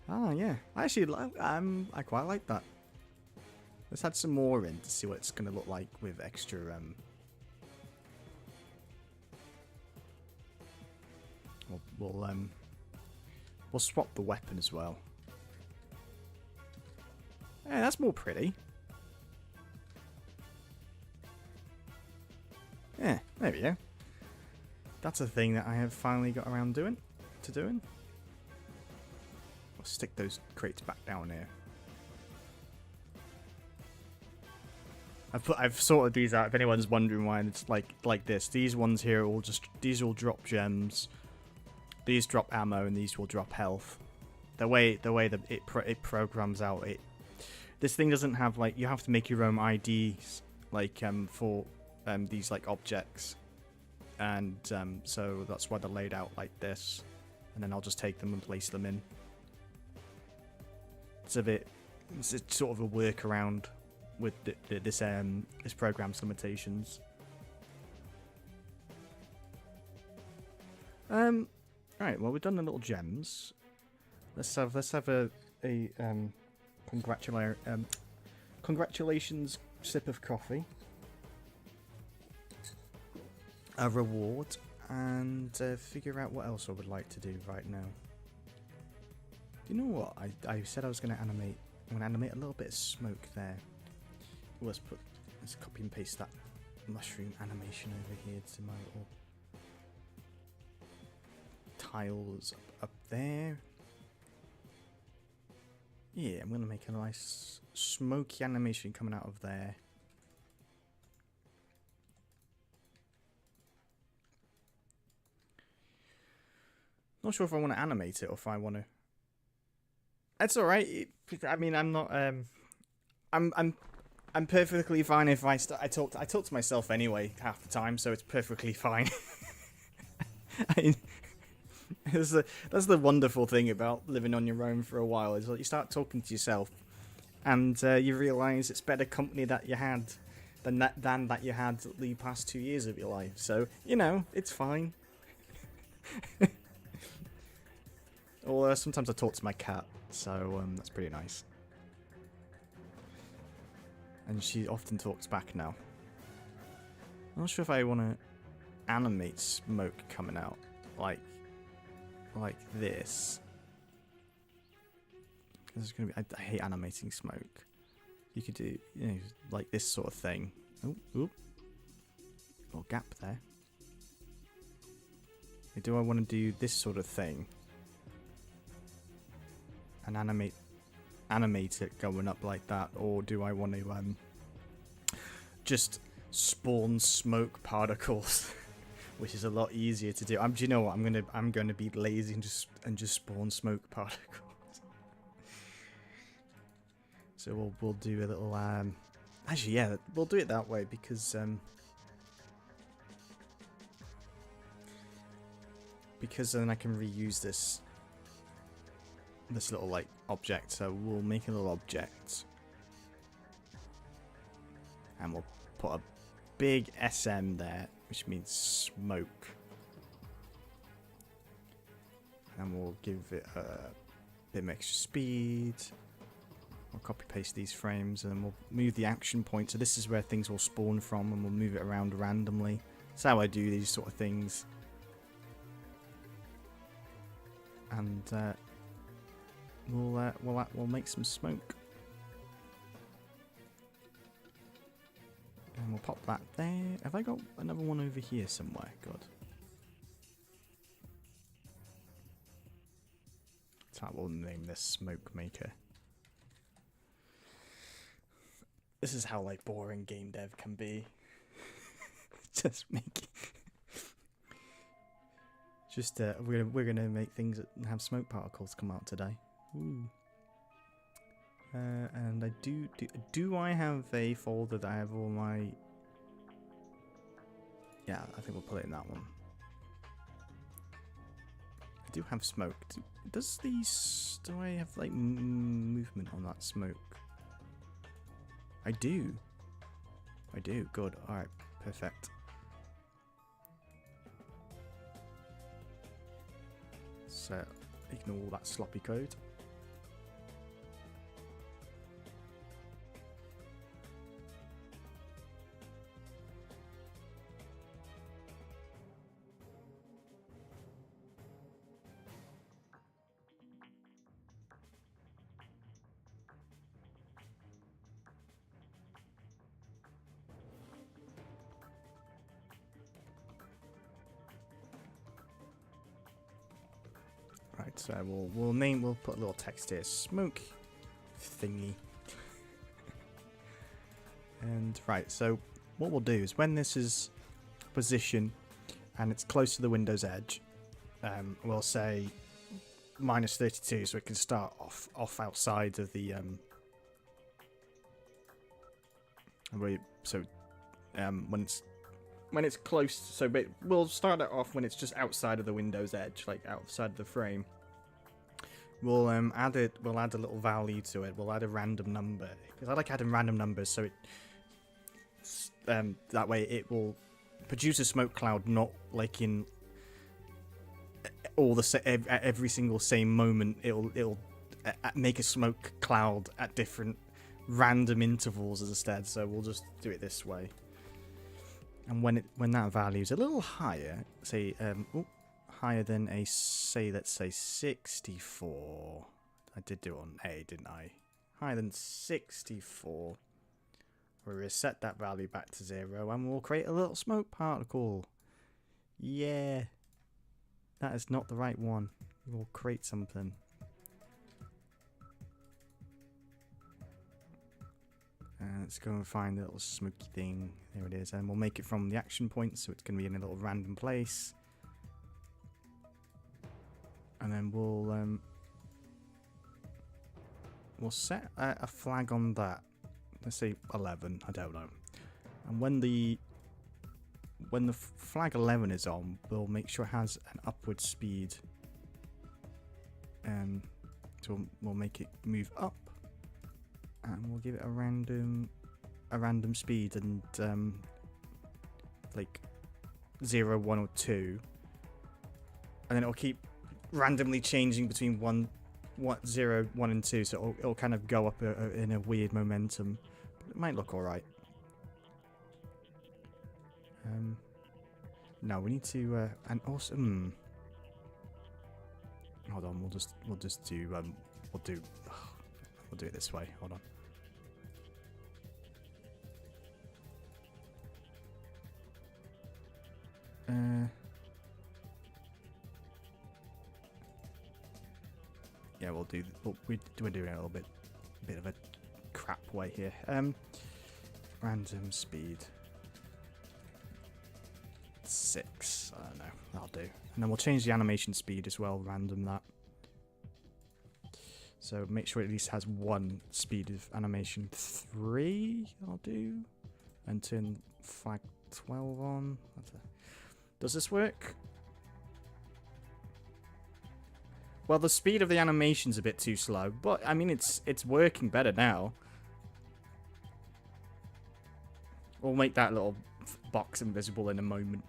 Ah, yeah. I quite like that. Let's add some more in to see what it's going to look like with extra. We'll swap the weapon as well. Yeah, that's more pretty. Yeah, there we go. That's a thing that I have finally got around doing. We'll stick those crates back down here. I've sorted these out. If anyone's wondering why it's like this, these ones here will drop gems. These drop ammo, and these will drop health. The way that it programs out it. This thing doesn't have you have to make your own IDs for these objects, and so that's why they're laid out like this. And then I'll just take them and place them in. It's sort of a workaround with this program's limitations. Right, well, we've done the little gems. Let's have a congratulations sip of coffee, a reward, and figure out what else I would like to do right now. You know what? I said I was going to animate. I'm going to animate a little bit of smoke there. Let's copy and paste that mushroom animation over here to my little tiles up there. Yeah, I'm going to make a nice smoky animation coming out of there. Not sure if I want to animate it or if I want to. That's all right. I mean, I'm not. I'm perfectly fine if I talk to myself anyway half the time, so it's perfectly fine. That's the wonderful thing about living on your own for a while, is that you start talking to yourself, and you realise it's better company that you had than that you had the past 2 years of your life. So it's fine. Or sometimes I talk to my cat, so that's pretty nice. And she often talks back now. I'm not sure if I want to animate smoke coming out like this. This is gonna be. I hate animating smoke. You could do, you know, like this sort of thing. Oh, little gap there. Do I want to do this sort of thing and animate it going up like that, or do I want to just spawn smoke particles, which is a lot easier to do? Do you know what? I'm gonna be lazy and just spawn smoke particles. So we'll do a little actually, yeah, we'll do it that way because then I can reuse this little like object. So we'll make a little object and we'll put a big SM there, which means smoke, and we'll give it a bit of extra speed. We'll copy paste these frames and then we'll move the action point. So this is where things will spawn from, and we'll move it around randomly. That's how I do these sort of things. And we'll make some smoke, and we'll pop that there. Have I got another one over here somewhere? God. That's how we'll name this smoke maker. This is how like boring game dev can be. Just make. Just we're gonna make things that have smoke particles come out today. Ooh. And I do I have a folder that I have all my? Yeah, I think we'll put it in that one. I do have smoke. Do I have like movement on that smoke? I do. Good. All right. Perfect. So ignore all that sloppy code. Right, so we'll put a little text here, smoke thingy. And right, so what we'll do is when this is position and it's close to the Windows edge, we'll say -32, so it can start off outside of the when it's close, so we'll start it off when it's just outside of the Windows edge, like outside of the frame. We'll add a little value to it. We'll add a random number, because I like adding random numbers, so that way it will produce a smoke cloud, not like in every single same moment. It'll make a smoke cloud at different random intervals instead. So we'll just do it this way. And when that value is a little higher, say higher than let's say 64. I did do it on A, didn't I? Higher than 64. We'll reset that value back to 0, and we'll create a little smoke particle. Yeah, that is not the right one. We'll create something. Let's go and find the little smoky thing. There it is. And we'll make it from the action point, so it's going to be in a little random place. And then we'll set a flag on that. Let's say 11. I don't know. And when the flag 11 is on, we'll make sure it has an upward speed. So we'll make it move up. And we'll give it a random speed, and like 0, 1, or 2, and then it'll keep randomly changing between 0, 1, and 2. So it'll kind of go up in a weird momentum. But it might look all right. No, we need to and also hold on. We'll do it this way. Hold on. Yeah, we'll do. We're doing a little bit of a crap way here. Random speed 6. I don't know. That'll do. And then we'll change the animation speed as well. Random that. So make sure it at least has 1 speed of animation. 3. I'll do. And turn flag 12 on. Does this work? Well, the speed of the animation's a bit too slow, but I mean it's working better now. We'll make that little box invisible in a moment.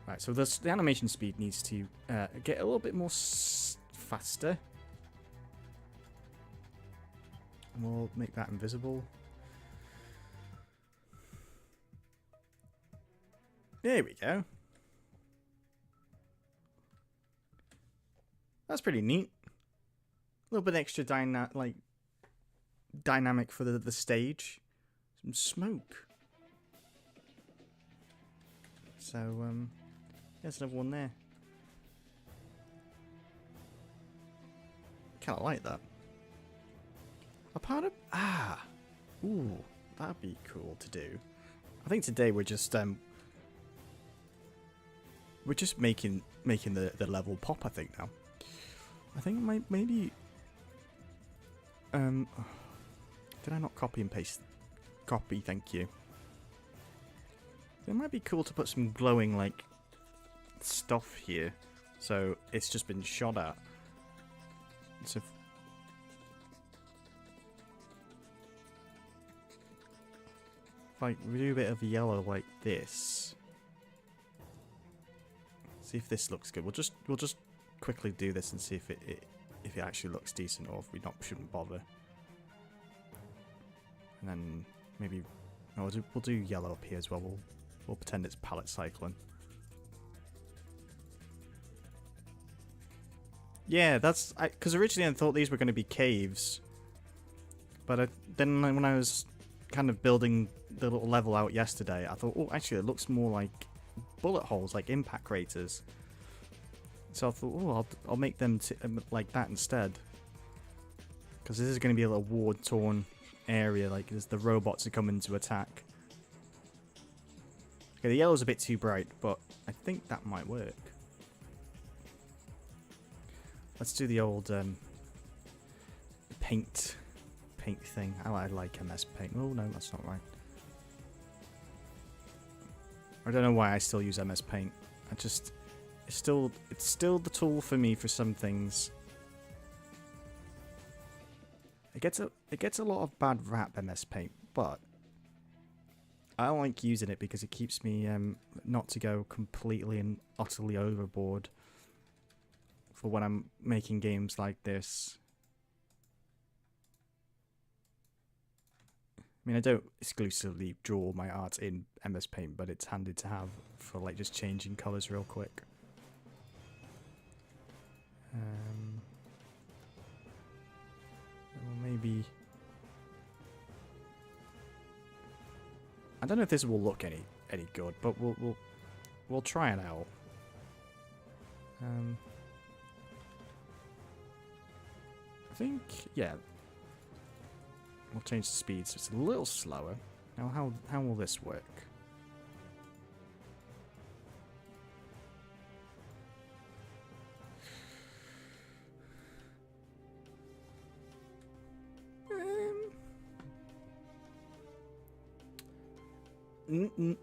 Right, so the animation speed needs to get a little bit more faster. And we'll make that invisible. There we go. That's pretty neat. A little bit extra dynamic for the stage. Some smoke. So there's another one there. Kind of like that. A part of ooh, that'd be cool to do. I think today we're just making the level pop. I think now. I think maybe did I not copy and paste? Copy, thank you. It might be cool to put some glowing like stuff here, so it's just been shot at. So like we do a bit of yellow like this. See if this looks good. We'll just quickly do this and see if it actually looks decent, or if we shouldn't bother. And then maybe we'll do yellow up here as well. We'll pretend it's palette cycling. Yeah, that's because originally I thought these were going to be caves, but then when I was kind of building the little level out yesterday, I thought, oh, actually it looks more like bullet holes, like impact craters. So I thought, oh, I'll make them like that instead. Because this is going to be a little war-torn area, like as the robots are coming to attack. Okay, the yellow's a bit too bright, but I think that might work. Let's do the old paint thing. I like MS Paint. Oh no, that's not right. I don't know why I still use MS Paint. It's still the tool for me for some things. It gets a lot of bad rap, MS Paint, but I like using it because it keeps me not to go completely and utterly overboard for when I'm making games like this. I mean, I don't exclusively draw my art in MS Paint, but it's handy to have for like just changing colours real quick. Well, maybe I don't know if this will look any good, but we'll try it out. I think, yeah. We'll change the speed so it's a little slower. Now, how will this work?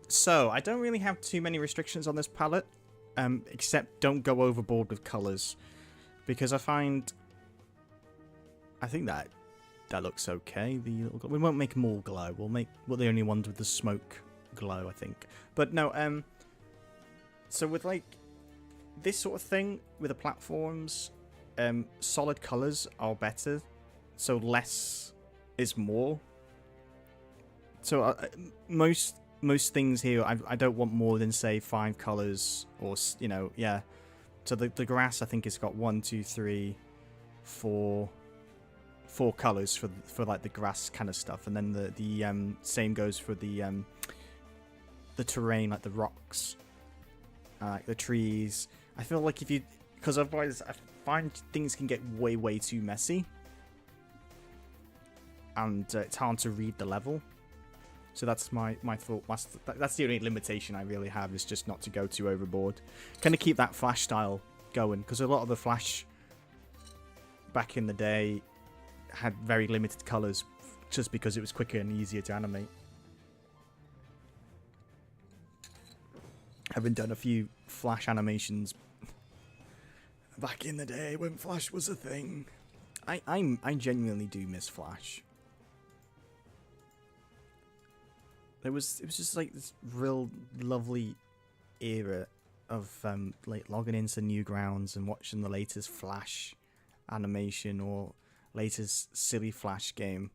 So, I don't really have too many restrictions on this palette, except don't go overboard with colours, because I think that looks okay. We won't make them all glow. We're the only ones with the smoke glow, I think. But no, so with like this sort of thing with the platforms, solid colours are better, so less is more. So most things here, I don't want more than say 5 colours, or yeah. So the grass, I think it's got 1, 2, 3, 4 colours for like the grass kind of stuff, and then the same goes for the terrain, like the rocks. like the trees. I feel like because otherwise I find things can get way too messy, and it's hard to read the level. So that's my thought. That's the only limitation I really have, is just not to go too overboard. Kind of keep that Flash style going, because a lot of the Flash back in the day had very limited colors, just because it was quicker and easier to animate. Having done a few Flash animations back in the day when Flash was a thing, I genuinely do miss Flash. It was just like this real lovely era of like logging into Newgrounds and watching the latest Flash animation or latest silly Flash game.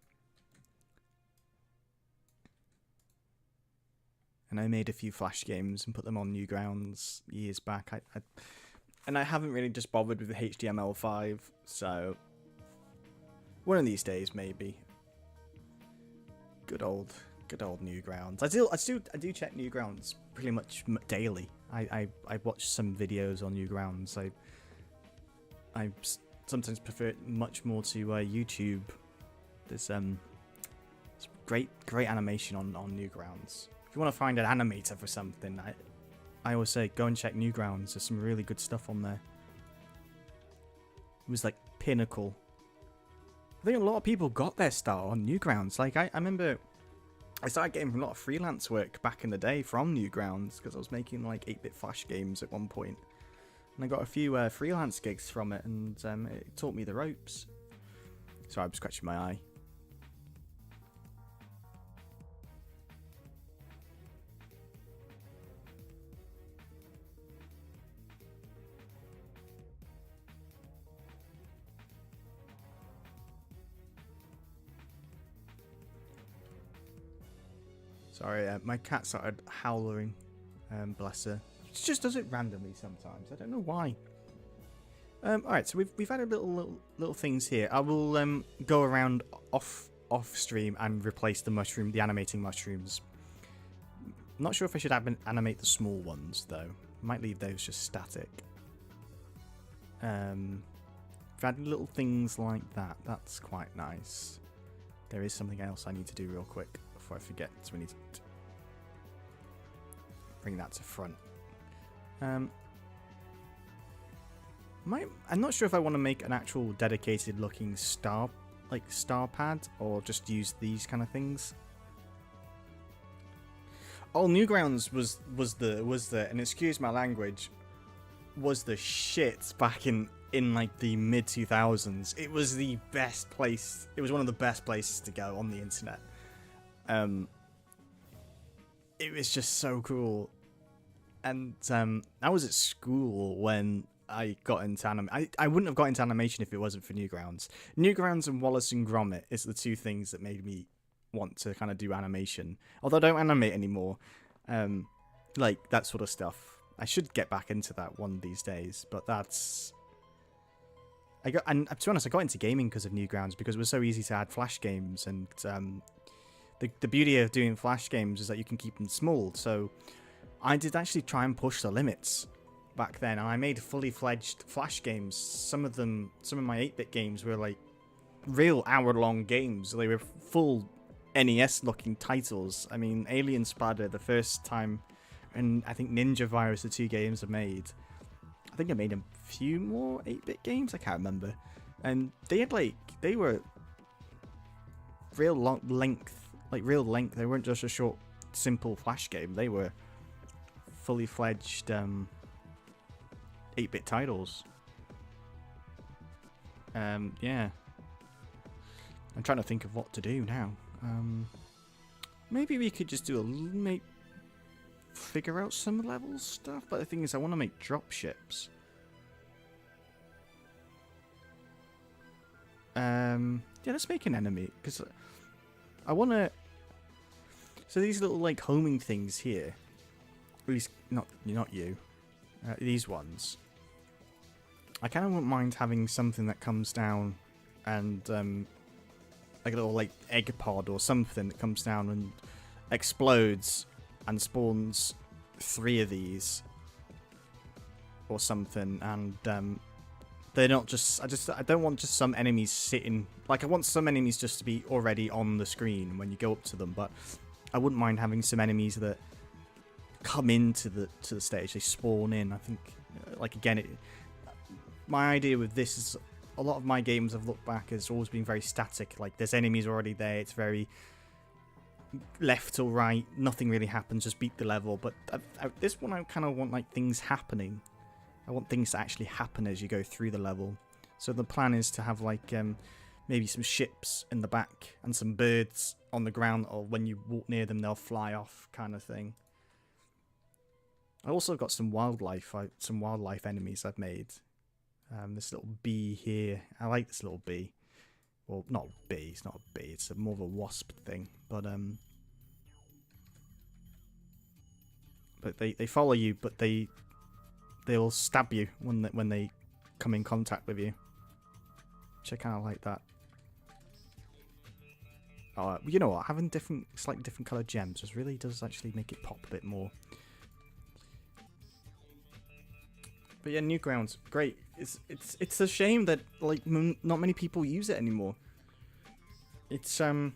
And I made a few Flash games and put them on Newgrounds years back. I haven't really just bothered with the HTML5, so one of these days maybe. Good old Newgrounds. I do check Newgrounds pretty much daily. I watch some videos on Newgrounds. I sometimes prefer it much more to YouTube. There's great animation on Newgrounds. If you want to find an animator for something, I always say go and check Newgrounds. There's some really good stuff on there. It was like pinnacle. I think a lot of people got their start on Newgrounds. Like I remember I started getting a lot of freelance work back in the day from Newgrounds, because I was making like 8-bit Flash games at one point. And I got a few freelance gigs from it, and it taught me the ropes. So I'm scratching my eye. Sorry, my cat started howling. Bless her. She just does it randomly sometimes. I don't know why. Alright, so we've had a little things here. I will go around off stream and replace the animating mushrooms. I'm not sure if I should animate the small ones though. Might leave those just static. We've had little things like that. That's quite nice. There is something else I need to do real quick before I forget, so we need to bring that to front. I'm not sure if I want to make an actual dedicated looking star pad, or just use these kind of things. Oh, Newgrounds was the and excuse my language, was the shit back in like the mid 2000s. It was the best place. It was one of the best places to go on the internet. It was just so cool. And I was at school when I got into animation. I wouldn't have got into animation if it wasn't for Newgrounds. Newgrounds and Wallace and Gromit is the two things that made me want to kind of do animation. Although I don't animate anymore. Like that sort of stuff. I should get back into that one of these days, but that's... And to be honest, I got into gaming because of Newgrounds, because it was so easy to add Flash games, and the beauty of doing Flash games is that you can keep them small. So I did actually try and push the limits back then, and I made fully fledged Flash games. Some of my 8-bit games were like real hour-long games. They were full NES-looking titles. I mean, Alien Spider, the first time, and I think Ninja Virus, the two games I made. I think I made a few more 8-bit games, I can't remember. And they were real length. They weren't just a short, simple Flash game. They were fully fledged 8-bit titles. Yeah. I'm trying to think of what to do now. Maybe we could just do figure out some level stuff, but the thing is I want to make drop ships. Yeah, let's make an enemy, because I want to... So these little like homing things here, at least not you, these ones, I kind of wouldn't mind having something that comes down and like a little like egg pod or something that comes down and explodes and spawns 3 of these, or something, and they're not just. I don't want just some enemies sitting. Like, I want some enemies just to be already on the screen when you go up to them, but I wouldn't mind having some enemies that come into the stage. They spawn in. I think, like, again, my idea with this is a lot of my games I've looked back has always been very static. Like, there's enemies already there. It's very left or right. Nothing really happens. Just beat the level. But this one, I kind of want like things happening. I want things to actually happen as you go through the level. So the plan is to have like maybe some ships in the back and some birds on the ground, or when you walk near them, they'll fly off, kind of thing. I also got some wildlife enemies I've made. This little bee here. I like this little bee. Well, not a bee. It's not a bee. It's more of a wasp thing. But they follow you, but they'll stab you when they come in contact with you. Which I kind of like that. You know what? Having slightly different coloured gems really does actually make it pop a bit more. But yeah, Newgrounds, great. It's a shame that like not many people use it anymore. It's a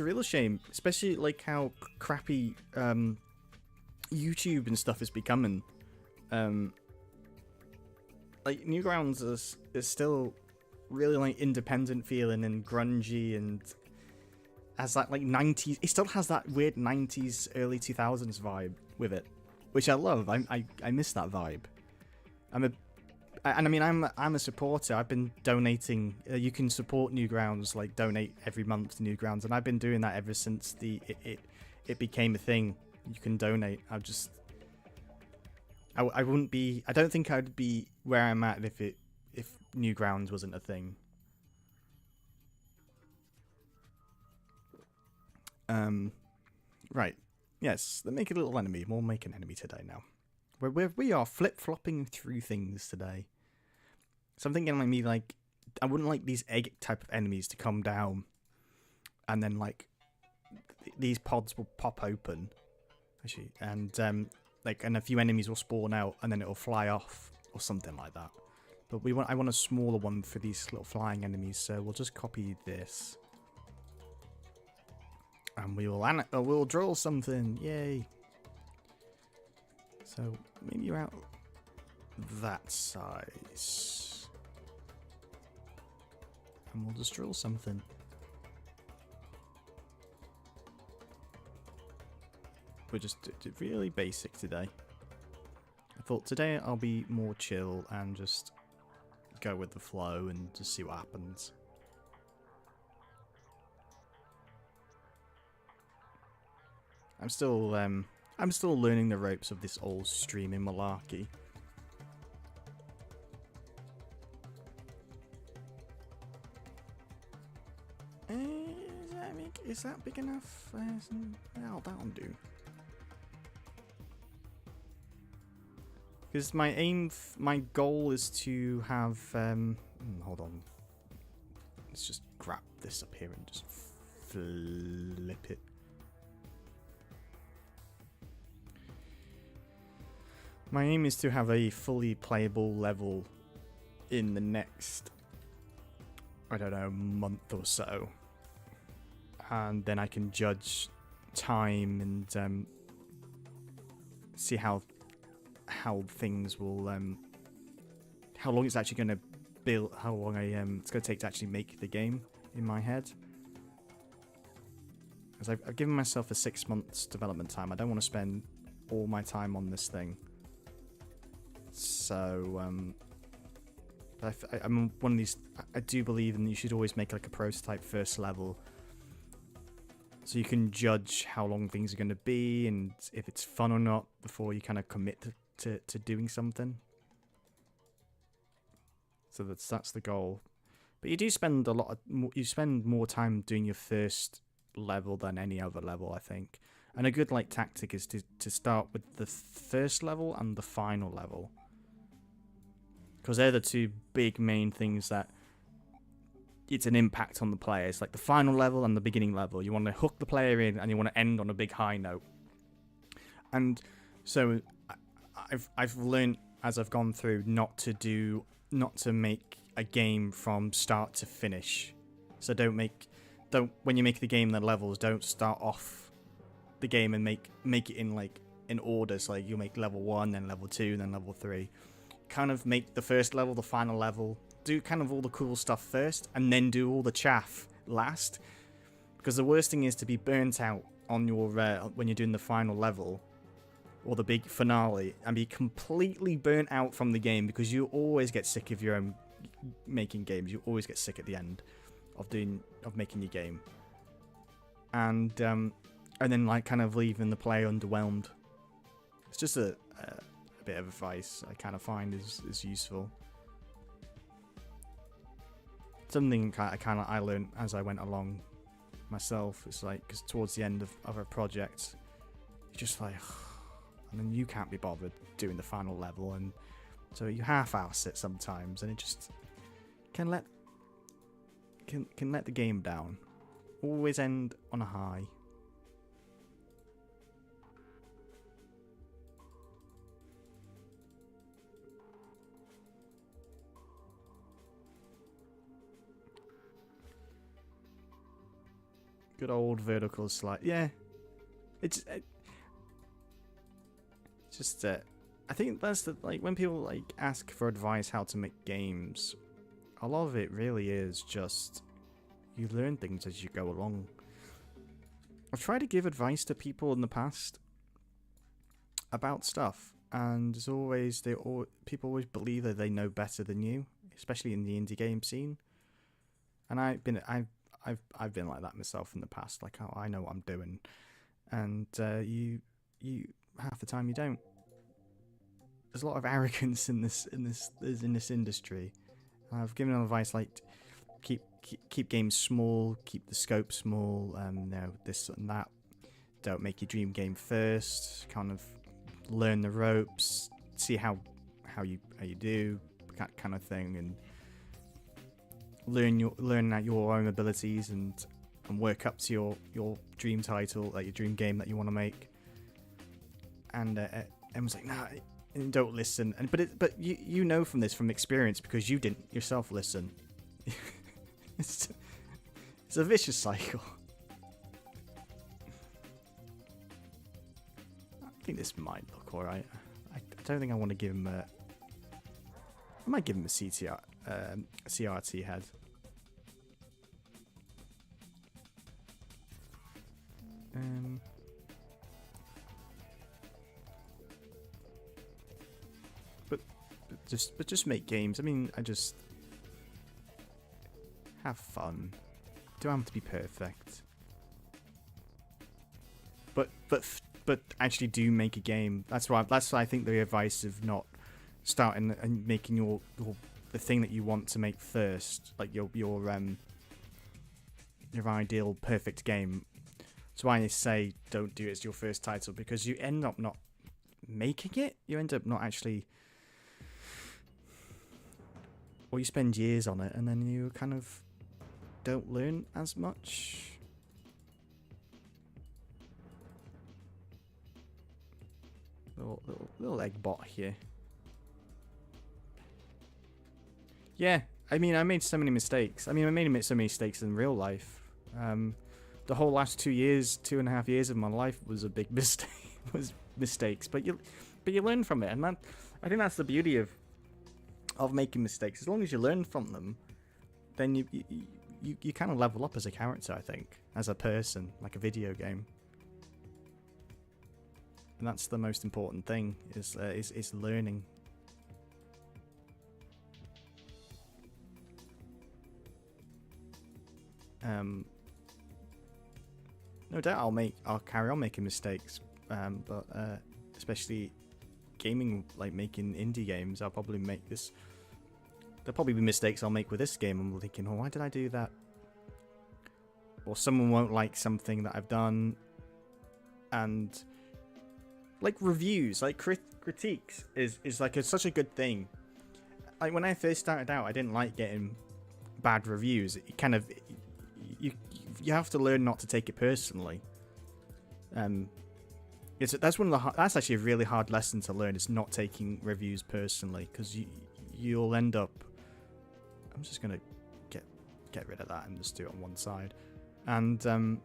real shame, especially like how crappy YouTube and stuff is becoming. Like Newgrounds is still really like independent feeling and grungy, and has that like 90s. It still has that weird 90s, early 2000s vibe with it, which I love. I miss that vibe. I'm a supporter. I've been donating. You can support Newgrounds, like donate every month to Newgrounds, and I've been doing that ever since it became a thing. You can donate. I wouldn't be. I don't think I'd be where I'm at if Newgrounds wasn't a thing. Right. Yes, let's make a little enemy. We'll make an enemy today now. We are flip-flopping through things today. So I'm thinking like I wouldn't like these egg type of enemies to come down, and then like these pods will pop open, actually, and and a few enemies will spawn out, and then it'll fly off or something like that. But I want a smaller one for these little flying enemies, so we'll just copy this. And we'll draw something. Yay. So maybe you're out that size. And we'll just draw something. We're just really basic today. I thought today I'll be more chill and just go with the flow and just see what happens. I'm still learning the ropes of this old streaming malarkey. Is that big enough? That'll do. Because my goal is to have. Hold on. Let's just grab this up here and just flip it. My aim is to have a fully playable level in the next, I don't know, month or so. And then I can judge time and see how things will, how long it's actually going to build, how long it's going to take to actually make the game in my head. Because I've given myself a 6 months development time. I don't want to spend all my time on this thing. So, I'm one of these. I do believe in you should always make like a prototype first level, so you can judge how long things are going to be and if it's fun or not before you kind of commit to doing something. So that's the goal. But you do spend you spend more time doing your first level than any other level, I think. And a good like tactic is to start with the first level and the final level. Because they're the two big main things that it's an impact on the players, like the final level and the beginning level. You want to hook the player in and you want to end on a big high note. And so I've learned as I've gone through not to make a game from start to finish. So don't when you make the game the levels, don't start off the game and make it in order. So like you'll make level 1, then level 2, then level 3. Kind of make the first level the final level. Do kind of all the cool stuff first, and then do all the chaff last. Because the worst thing is to be burnt out on your when you're doing the final level or the big finale and be completely burnt out from the game, because you always get sick of your own making games. You always get sick at the end of making your game, and then like kind of leaving the player underwhelmed. It's just a bit of advice I kind of find is useful. Something I learned as I went along myself. It's like, because towards the end of a project, you're just like, and then you can't be bothered doing the final level, and so you half-ass it sometimes, and it just can let the game down. Always end on a high. Good old vertical slide. Yeah, it's just I think that's the, like, when people like ask for advice how to make games, a lot of it really is just you learn things as you go along. I've tried to give advice to people in the past about stuff, and as always, people always believe that they know better than you, especially in the indie game scene. And I've been like that myself in the past. Like, oh, I know what I'm doing, and you half the time you don't. There's a lot of arrogance in this industry. I've given advice like keep games small, keep the scope small, this and that. Don't make your dream game first. Kind of learn the ropes, see how you do, that kind of thing, and learn out your own abilities and work up to your dream title, like your dream game that you want to make. And Emma's like, nah, don't listen. But you know from experience, because you didn't yourself listen. It's a vicious cycle. I think this might look alright. I don't think I want to give him I might give him a CRT head. But just make games. I mean, I just have fun. Don't have to be perfect. But actually do make a game. That's why I think the advice of not starting and making the thing that you want to make first, like your ideal perfect game. That's why I say don't do it as your first title, because you end up not making it. You end up not actually, or you spend years on it and then you kind of don't learn as much. Little egg bot here. Yeah, I mean, I made so many mistakes. I mean, I made so many mistakes in real life. The whole last 2.5 years of my life was a big mistake. Was mistakes, but you learn from it, and I think that's the beauty of making mistakes. As long as you learn from them, then you kind of level up as a character. I think, as a person, like a video game. And that's the most important thing, is learning. No doubt I'll carry on making mistakes, but especially gaming, like making indie games, I'll probably make this. There'll probably be mistakes I'll make with this game. I'm thinking, oh, why did I do that? Or someone won't like something that I've done, and like reviews, like critiques is like such a good thing. Like when I first started out, I didn't like getting bad reviews. It kind of you have to learn not to take it personally. that's one of the that's actually a really hard lesson to learn. Is not taking reviews personally, because you'll end up. I'm just gonna get rid of that and just do it on one side, and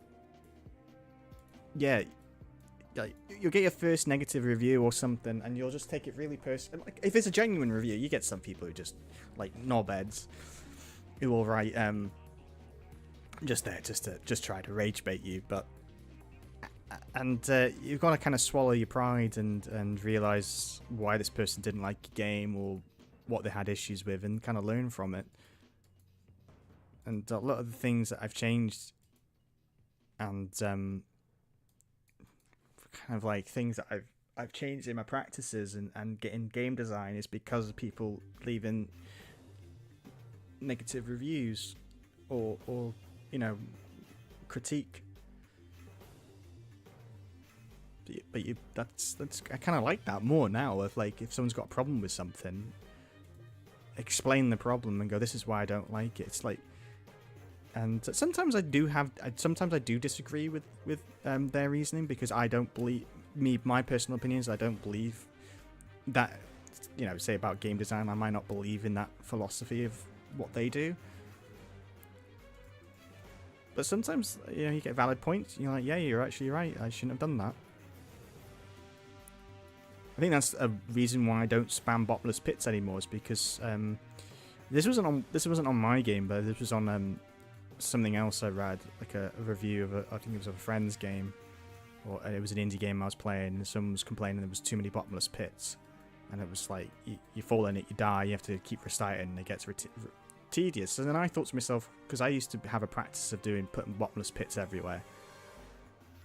yeah, like you'll get your first negative review or something, and you'll just take it really personally. Like, if it's a genuine review, you get some people who just like knobheads who will write just try to rage bait you, but. And you've got to kind of swallow your pride and realize why this person didn't like your game or what they had issues with, and kind of learn from it. And a lot of the things that I've changed, and kind of like things that I've changed in my practices and getting game design, is because of people leaving negative reviews or critique. But that's I kind of like that more now. Of like, if someone's got a problem with something, explain the problem and go, this is why I don't like it. It's like, and sometimes I do disagree with their reasoning, because I don't believe my personal opinions. I don't believe that, say about game design, I might not believe in that philosophy of what they do. But sometimes you get valid points. You're like, yeah, you're actually right. I shouldn't have done that. I think that's a reason why I don't spam bottomless pits anymore, is because this wasn't on my game, but this was on something else I read, like a review of I think it was of a friend's game, or it was an indie game I was playing, and someone was complaining there was too many bottomless pits, and it was like you fall in it, you die, you have to keep restarting, and it gets tedious. So then I thought to myself, because I used to have a practice of putting bottomless pits everywhere.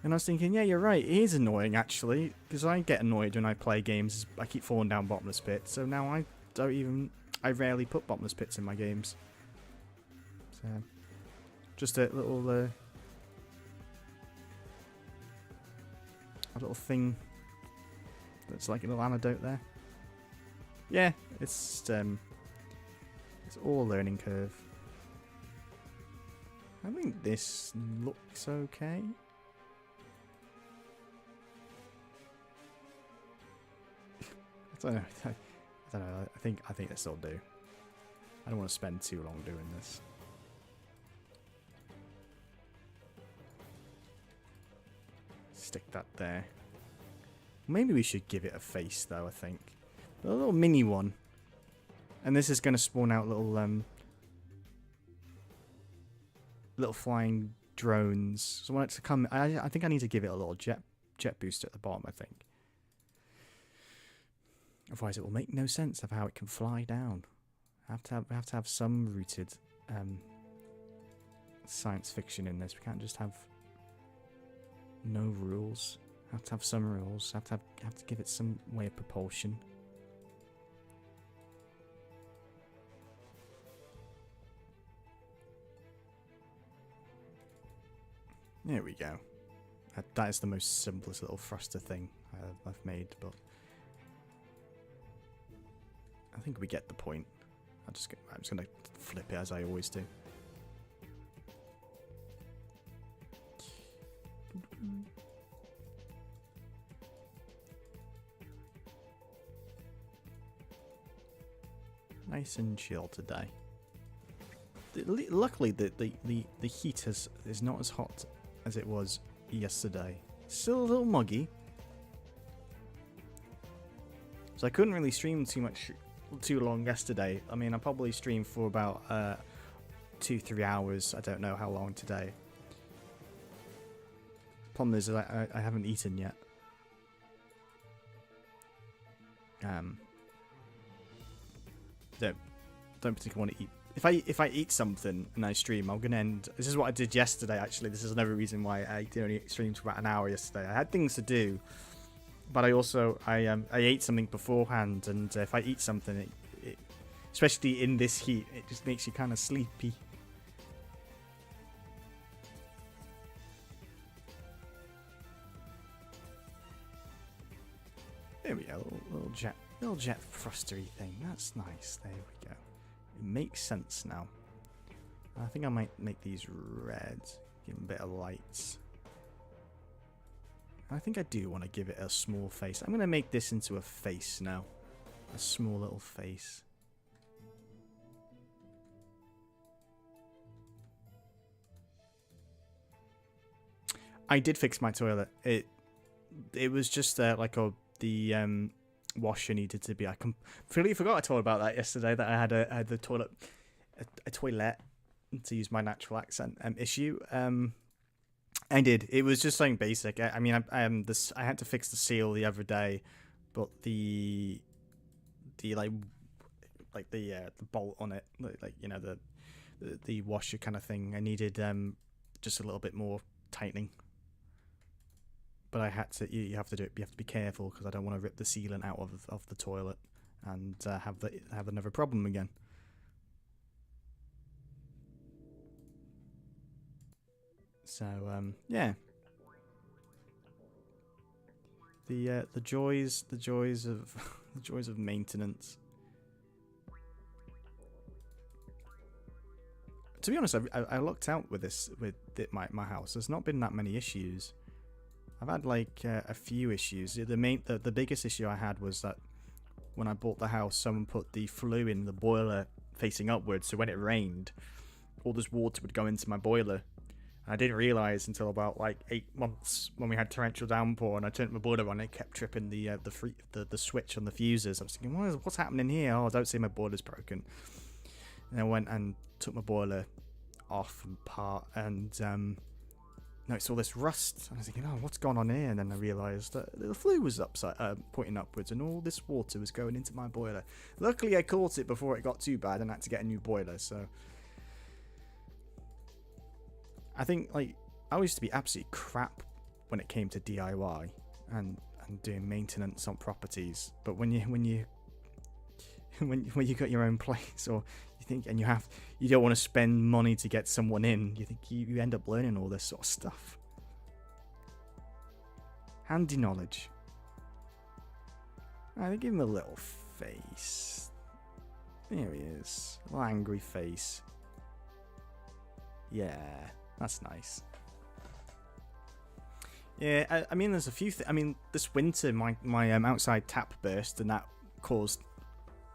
And I was thinking, yeah, you're right, it is annoying actually, because I get annoyed when I play games, I keep falling down bottomless pits, so now I rarely put bottomless pits in my games. So, just a little thing that's like a little anecdote there. Yeah, it's all a learning curve. I think this looks okay. I don't know. I think this will do. I don't want to spend too long doing this. Stick that there. Maybe we should give it a face, though. I think a little mini one, and this is going to spawn out little flying drones. So I want it to come. I think I need to give it a little jet booster at the bottom. I think. Otherwise, it will make no sense of how it can fly down. We have to have some rooted science fiction in this. We can't just have no rules. We have to have some rules. Have to give it some way of propulsion. There we go. That is the most simplest little thruster thing I've made, but. I think we get the point. I'm just going to flip it as I always do. Nice and chill today. Luckily, the heat is not as hot as it was yesterday. Still a little muggy. So I couldn't really stream too long yesterday. I mean, I probably streamed for about 2-3 hours. I don't know how long today. Problem is, I haven't eaten yet. Don't particularly want to eat. If I eat something and I stream, I'm gonna end. This is what I did yesterday. Actually, this is another reason why I only streamed for about an hour yesterday. I had things to do. But I also I ate something beforehand, and if I eat something, it, especially in this heat, it just makes you kind of sleepy. There we go, little jet thrustery thing. That's nice. There we go. It makes sense now. I think I might make these red, give them a bit of lights. I think I do want to give it a small face. I'm going to make this into a face now. A small little face. I did fix my toilet. It was just like the washer needed to be. I completely forgot I told about that yesterday. That I had the toilet, a toilet, to use my natural accent issue. I did. It was just something basic. I mean, I had to fix the seal the other day, but the bolt on it, like you know the washer kind of thing. I needed just a little bit more tightening. But I had to. You have to do it. You have to be careful because I don't want to rip the sealant out of the toilet and have another problem again. So yeah. The joys of the joys of maintenance. To be honest, I looked out with my house. There's not been that many issues. I've had like a few issues. The biggest issue I had was that when I bought the house, someone put the flue in the boiler facing upwards, so when it rained, all this water would go into my boiler. I didn't realise until about like 8 months when we had torrential downpour, and I turned my boiler on. It kept tripping the switch on the fuses. I was thinking, what's happening here? Oh, don't say my boiler's broken. And I went and took my boiler off and apart, and noticed all this rust. And I was thinking, oh, what's gone on here? And then I realised that the flue was pointing upwards, and all this water was going into my boiler. Luckily, I caught it before it got too bad, and I had to get a new boiler. So I think like I used to be absolutely crap when it came to DIY and doing maintenance on properties. But when you got your own place, or you think, and you don't want to spend money to get someone in, you think you end up learning all this sort of stuff. Handy knowledge. I give him a little face. There he is, a little angry face. Yeah, that's nice. Yeah, I mean, there's a few things. I mean, this winter, my outside tap burst, and that caused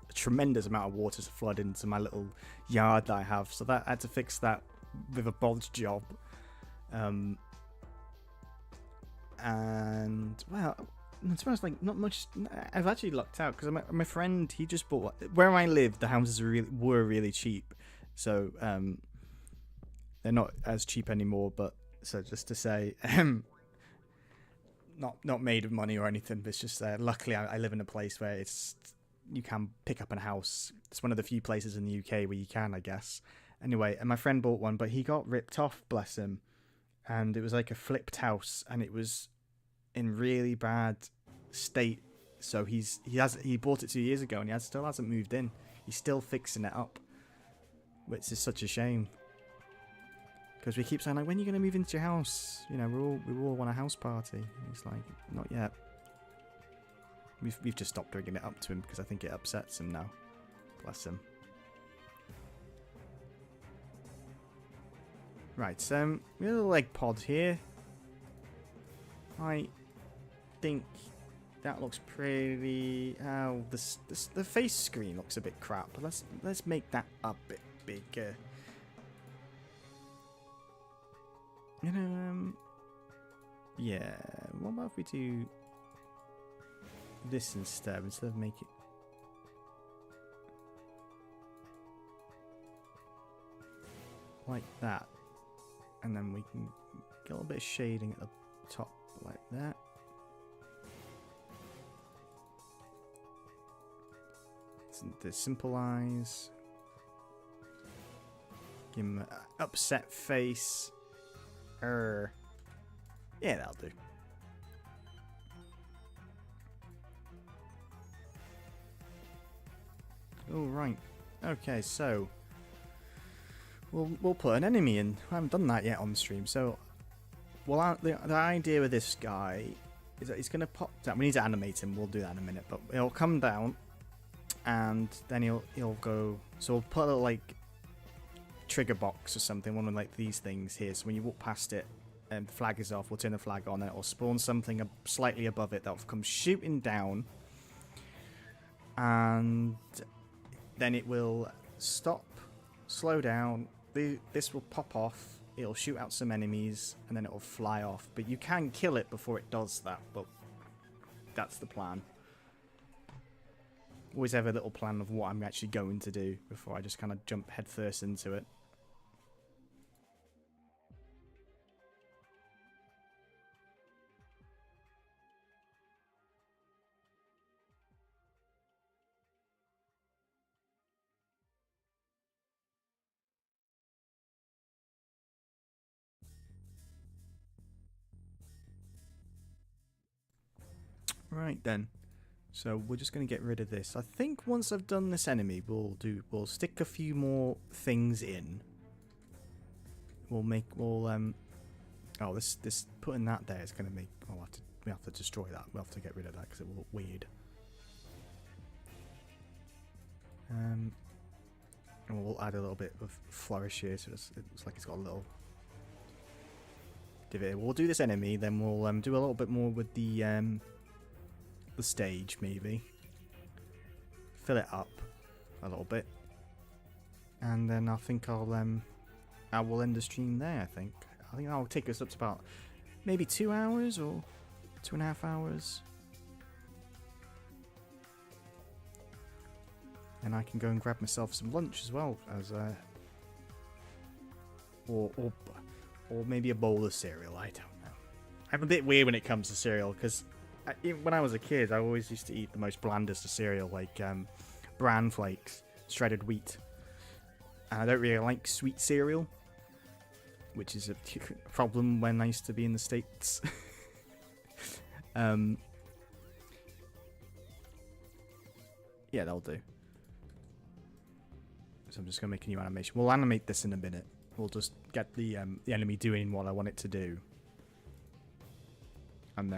a tremendous amount of water to flood into my little yard that I have. So I had to fix that with a bodge job. And well, to be honest, like not much. I've actually lucked out because my friend, he just bought where I live. The houses were really cheap, so they're not as cheap anymore. But so just to say, not made of money or anything. But it's just luckily I live in a place where you can pick up a house. It's one of the few places in the UK where you can, I guess. Anyway, and my friend bought one, but he got ripped off, bless him. And it was like a flipped house, and it was in really bad state. So he bought it 2 years ago, and he still hasn't moved in. He's still fixing it up, which is such a shame. Because we keep saying, like, when are you going to move into your house? You know, we all want a house party. And he's like, not yet. We've just stopped bringing it up to him because I think it upsets him now. Bless him. Right, we have a little leg pod here. I think that looks pretty. Oh, the face screen looks a bit crap. But let's make that a bit bigger. You know, yeah. What about if we do this instead of make it like that, and then we can get a little bit of shading at the top like that. The simple eyes, give him an upset face. Yeah, that'll do. All right. Okay, so we'll put an enemy in. I haven't done that yet on the stream. So, well, the idea with this guy is that he's going to pop down. We need to animate him. We'll do that in a minute. But he'll come down, and then he'll go. So we'll put a like trigger box or something, one of like these things here. So when you walk past it, the flag is off, we'll turn the flag on, and it'll spawn something slightly above it that'll come shooting down. And then it will stop, slow down, this will pop off, it'll shoot out some enemies, and then it'll fly off. But you can kill it before it does that, but that's the plan. Always have a little plan of what I'm actually going to do before I just kind of jump headfirst into it. Right then. So we're just going to get rid of this. I think once I've done this enemy, we'll stick a few more things in. Oh, this putting that there is going to make. We have to destroy that. We'll have to get rid of that because it will look weird. And we'll add a little bit of flourish here, so it looks like it's got a little divot. We'll do this enemy, then we'll do a little bit more with the stage, maybe fill it up a little bit, and then I think I will end the stream there. I think that'll take us up to about maybe 2 hours or 2.5 hours, and I can go and grab myself some lunch as well, as or maybe a bowl of cereal. I don't know. I'm a bit weird when it comes to cereal, because when I was a kid, I always used to eat the most blandest of cereal, like bran flakes, shredded wheat. And I don't really like sweet cereal, which is a problem when I used to be in the States. Yeah, that'll do. So I'm just going to make a new animation. We'll animate this in a minute. We'll just get the enemy doing what I want it to do. And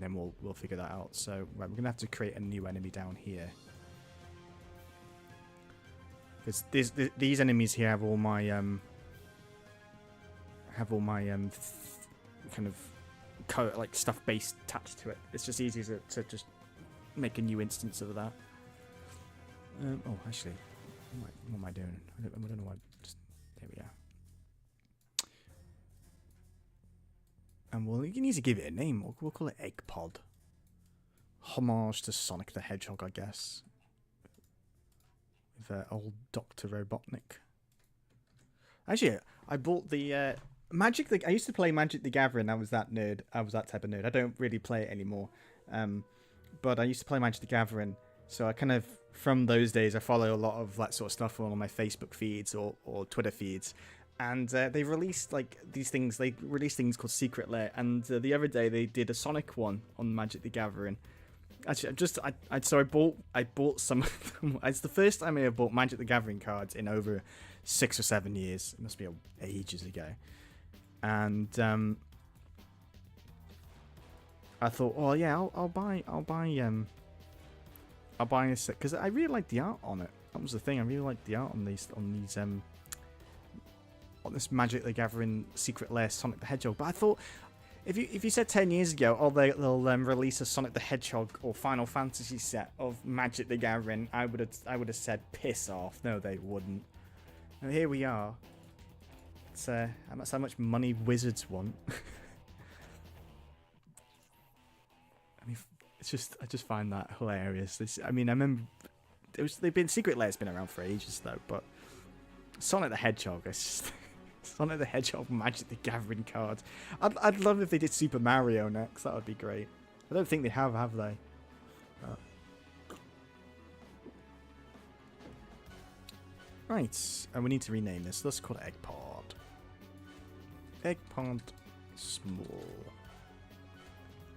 then we'll figure that out. So right, we're gonna have to create a new enemy down here, because these enemies here have all my kind of like stuff base attached to it. It's just easier to just make a new instance of that. Oh, actually, what am I doing? I don't know what. There we are. And you need to give it a name. We'll call it Egg Pod. Homage to Sonic the Hedgehog, I guess. With old Dr. Robotnik. Actually, I bought the Magic. I used to play Magic the Gathering. I was that nerd. I was that type of nerd. I don't really play it anymore. But I used to play Magic the Gathering. So I kind of, from those days, I follow a lot of that sort of stuff on my Facebook feeds or Twitter feeds. And they released like these things. They released things called Secret Lair. And the other day they did a Sonic one on Magic the Gathering. Actually, I bought some of them. It's the first time I ever bought Magic the Gathering cards in over 6 or 7 years. It must be ages ago. And I thought, oh yeah, I'll buy a set, because I really like the art on it. That was the thing. I really like the art on these on this Magic the Gathering Secret Lair Sonic the Hedgehog. But I thought, if you said 10 years ago, oh, they'll release a Sonic the Hedgehog or Final Fantasy set of Magic the Gathering, I would have said piss off. No, they wouldn't. And here we are. It's that's how much money Wizards want. I mean, I just find that hilarious. I remember Secret Lair's been around for ages though, but Sonic the Hedgehog, it's just Sonic the Hedgehog Magic the Gathering cards. I'd love if they did Super Mario next. That would be great. I don't think they have they? Right, and we need to rename this. Let's call it Egg Pod. Egg Pod Small.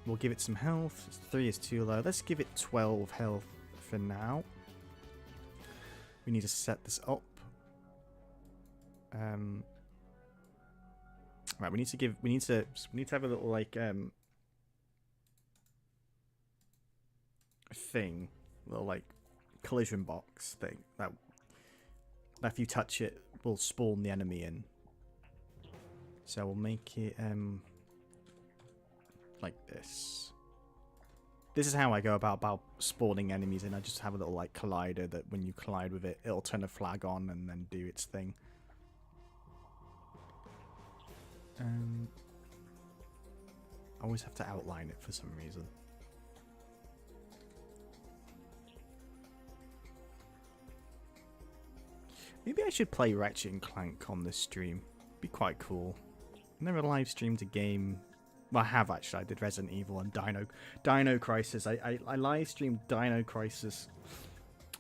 We'll give it some health. 3 is too low. Let's give it 12 health for now. We need to set this up. Right, we need to have a little like thing, little like collision box thing that if you touch it will spawn the enemy in. So we'll make it like this. This is how I go about spawning enemies, and I just have a little like collider that when you collide with it, it'll turn a flag on and then do its thing. I always have to outline it for some reason. Maybe I should play Ratchet and Clank on this stream. Be quite cool. I've never live streamed a game. Well, I have actually. I did Resident Evil and Dino Crisis. I live streamed Dino Crisis,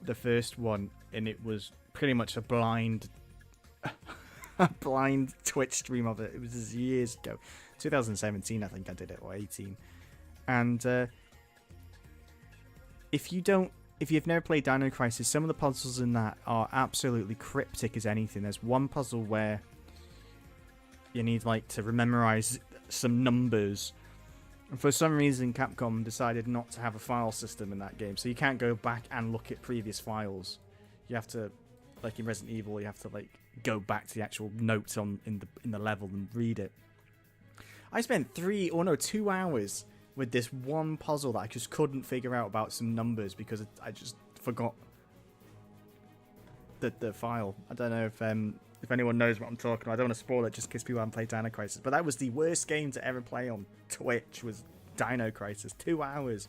the first one, and it was pretty much a blind Twitch stream of it. It was years ago, 2017, I think I did it, or 18. And if you've never played Dino Crisis, some of the puzzles in that are absolutely cryptic as anything. There's one puzzle where you need like to memorize some numbers, and for some reason Capcom decided not to have a file system in that game, so you can't go back and look at previous files. You have to, like in Resident Evil, you have to like go back to the actual notes in the level and read it. I spent 2 hours with this one puzzle that I just couldn't figure out about some numbers because I just forgot the file. I don't know if anyone knows what I'm talking about. I don't want to spoil it just in case people haven't played Dino Crisis. But that was the worst game to ever play on Twitch, was Dino Crisis. 2 hours.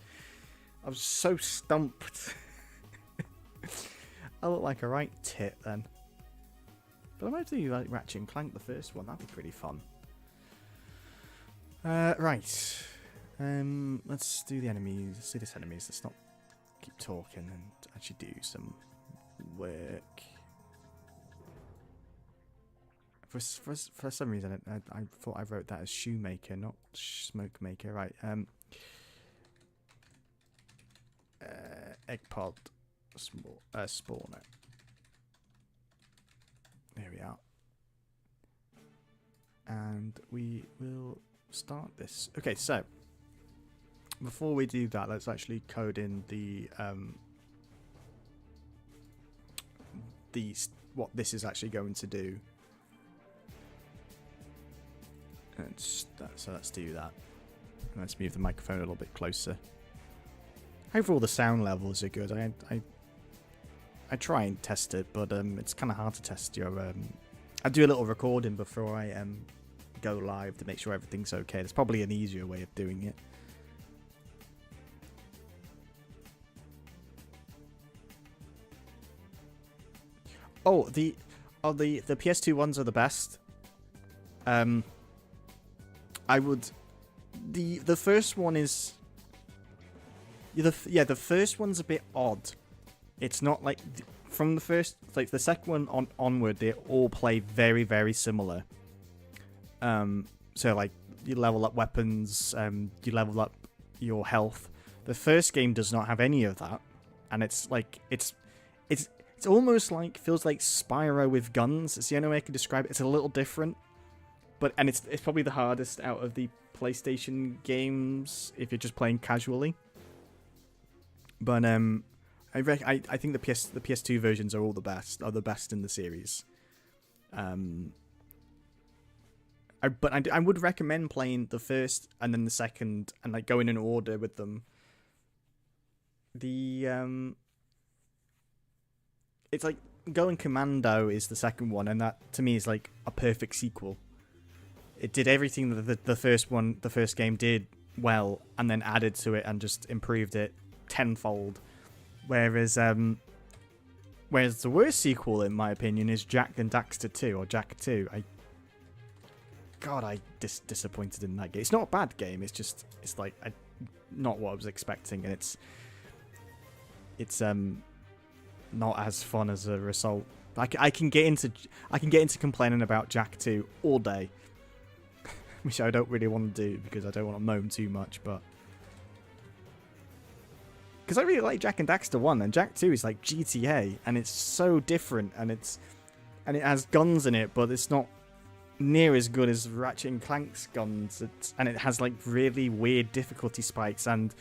I was so stumped. I look like a right tit then. But I might do like Ratchet and Clank, the first one. That'd be pretty fun. Right. Let's do the enemies. Let's do this enemies. Let's not keep talking and actually do some work. For some reason, I thought I wrote that as shoemaker, not smoke maker. Right. Egg pod spawner. There we are. And we will start this. Okay, so before we do that, let's actually code in what this is actually going to do. So let's do that. And let's move the microphone a little bit closer. Overall, the sound levels are good. I try and test it, but it's kind of hard to test your. I do a little recording before I go live to make sure everything's okay. There's probably an easier way of doing it. Oh, the PS2 ones are the best. I would. The first one is. The first one's a bit odd. It's not like from the first, like the second one onward, they all play very, very similar. So like you level up weapons, you level up your health. The first game does not have any of that, and it's like it's almost like feels like Spyro with guns. It's the only way I can describe it. It's a little different, and it's probably the hardest out of the PlayStation games if you're just playing casually. But I think the PS2 versions are the best in the series. I would recommend playing the first and then the second and like going in order with them. It's like Going Commando is the second one, and that to me is like a perfect sequel. It did everything that the first game did well, and then added to it and just improved it tenfold. Whereas the worst sequel, in my opinion, is Jak and Daxter 2 or Jak 2. I disappointed in that game. It's not a bad game. It's like not what I was expecting, and it's not as fun as a result. I can get into complaining about Jak 2 all day, which I don't really want to do because I don't want to moan too much, but. Because I really like Jak and Daxter 1, and Jak 2 is like GTA, and it's so different, and it has guns in it, but it's not near as good as Ratchet and Clank's guns, and it has like really weird difficulty spikes and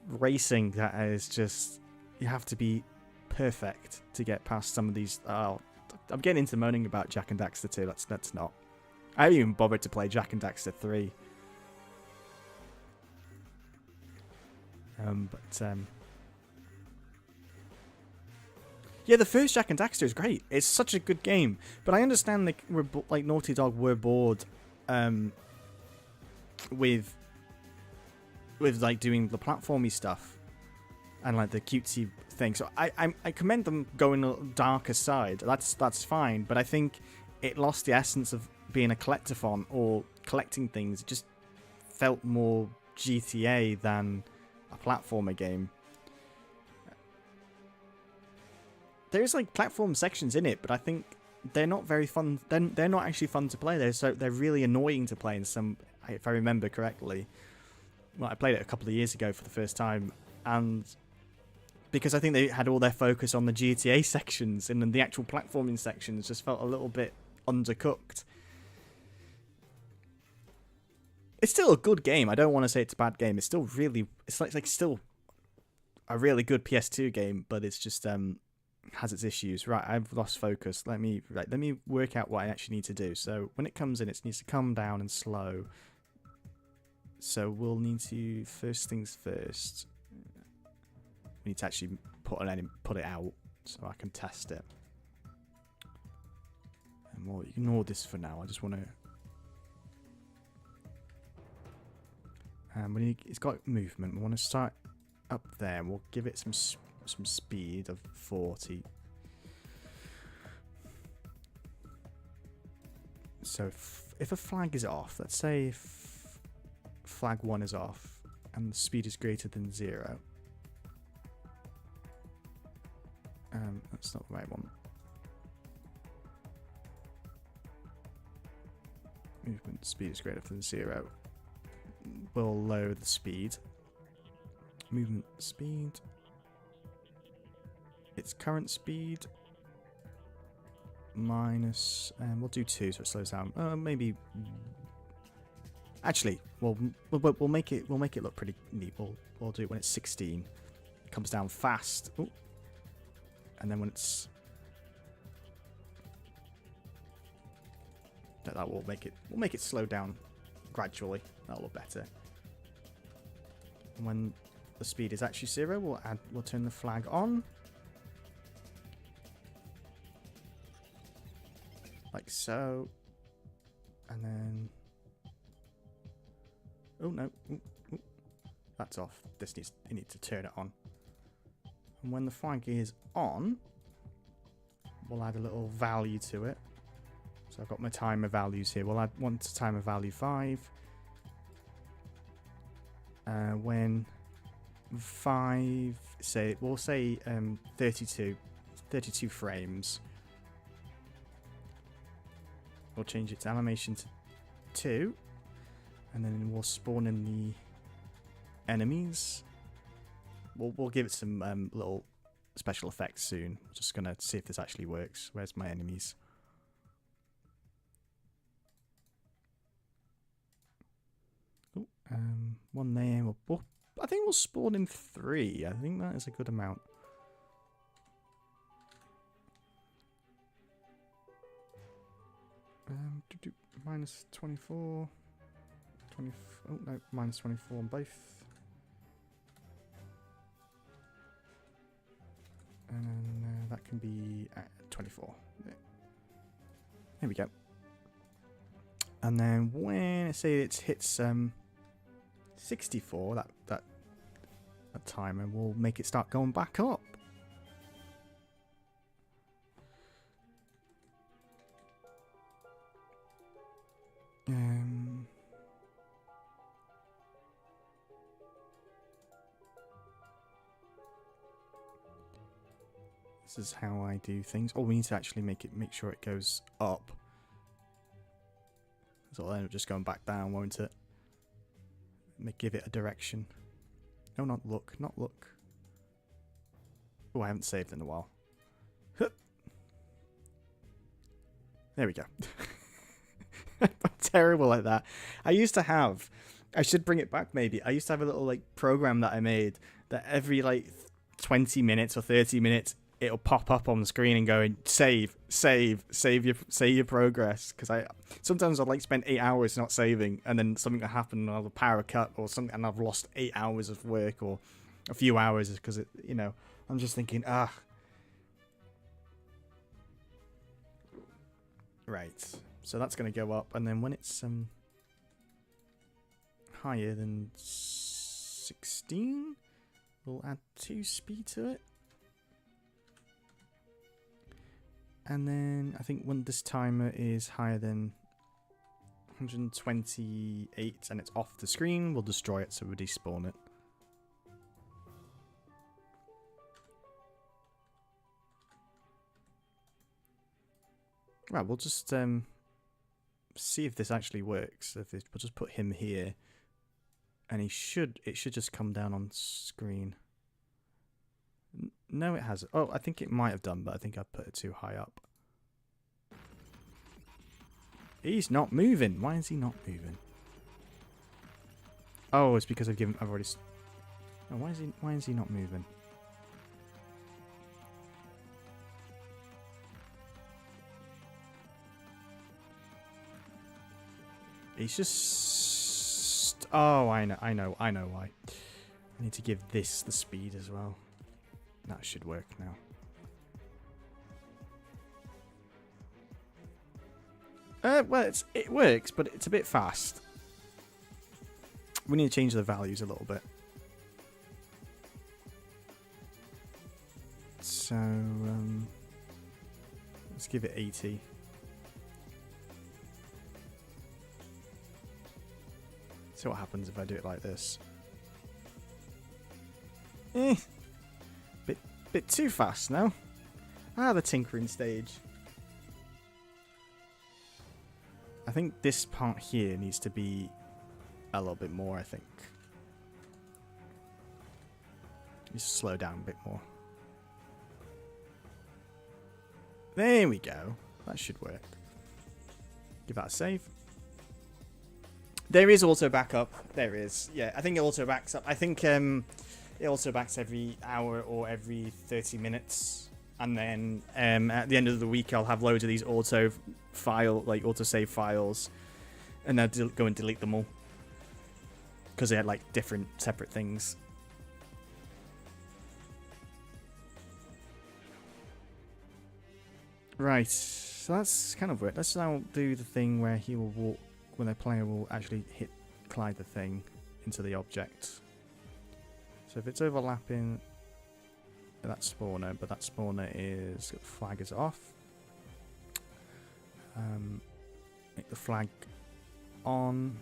racing that is just, you have to be perfect to get past some of these. I'm getting into moaning about Jak and Daxter 2. Let's not. I haven't even bothered to play Jak and Daxter 3. Yeah, the first Jak and Daxter is great. It's such a good game, but I understand like Naughty Dog were bored with like doing the platformy stuff and like the cutesy thing. So I commend them going a darker side. That's fine, but I think it lost the essence of being a collectathon or collecting things. It just felt more GTA than a platformer game. There's like platform sections in it, but I think they're not very fun. They're not actually fun to play. They're really annoying to play in some, if I remember correctly. Well, I played it a couple of years ago for the first time, and because I think they had all their focus on the GTA sections, and then the actual platforming sections just felt a little bit undercooked. It's still a good game. I don't want to say it's a bad game. It's still really, it's like still a really good PS2 game, but it's just has its issues. Right, I've lost focus. Let me work out what I actually need to do. So when it comes in, it needs to come down and slow. So we'll need to, first things first, we need to actually put it out so I can test it. And we'll ignore this for now. I just want to. It's got movement. We want to start up there. We'll give it some speed of 40. So if a flag is off, let's say if flag 1 is off and the speed is greater than 0. That's not the right one. Movement speed is greater than 0. We'll lower the speed. Movement speed. Its current speed minus, we'll do 2 so it slows down. Maybe. Actually, we'll make it look pretty neat. We'll do it when it's 16. It comes down fast. Ooh. And then when it's that will make it slow down gradually. That'll look better. And when the speed is actually 0, we'll turn the flag on. Like so. And then oh no. Ooh. That's off. You need to turn it on. And when the flag is on, we'll add a little value to it. So I've got my timer values here. We'll add one to timer value 5. When 5, we'll say 32 frames. We'll change it to animation to 2, and then we'll spawn in the enemies. We'll give it some little special effects soon. Just gonna see if this actually works. Where's my enemies? Oh, one there. I think we'll spawn in 3. I think that is a good amount. Minus 24. 20. Oh no, minus 24 on both. And that can be 24. There we go. And then when I say it hits 64, that timer will make it start going back up. This is how I do things. Oh, we need to actually make sure it goes up. So it'll end up just going back down, won't it? Give it a direction. No, not look. Oh, I haven't saved in a while. There we go. I'm terrible at that. I should bring it back maybe. I used to have a little like program that I made that every like 20 minutes or 30 minutes it'll pop up on the screen and go, save your progress. Because sometimes I'll like spend 8 hours not saving, and then something will happen, and I'll have a power cut or something, and I've lost 8 hours of work or a few hours because I'm just thinking, right. So that's going to go up, and then when it's higher than 16, we'll add 2 speed to it. And then I think when this timer is higher than 128 and it's off the screen, we'll destroy it, so we'll despawn it. Right, we'll just see if this actually works. We'll just put him here, and it should just come down on screen. No, it hasn't. Oh, I think it might have done, but I think I put it too high up. He's not moving. Why is he not moving? Oh, it's because I've already. Oh, why is he not moving? He's just. Oh, I know why. I need to give this the speed as well. That should work now. Well, it works, but it's a bit fast. We need to change the values a little bit. So, let's give it 80. See what happens if I do it like this. Bit too fast now. The tinkering stage. I think this part here needs to be a little bit more, I think. Just slow down a bit more. There we go. That should work. Give that a save. There is auto backup. There is. Yeah, I think it auto backs up. I think it also backs every hour or every 30 minutes. And then at the end of the week, I'll have loads of these auto save files, and I'll go and delete them all because they had like different separate things. Right, so that's kind of weird. Let's now do the thing where he will walk, when the player will actually collide the thing into the object. So if it's overlapping that spawner, but that spawner is flag is off. Make the flag on.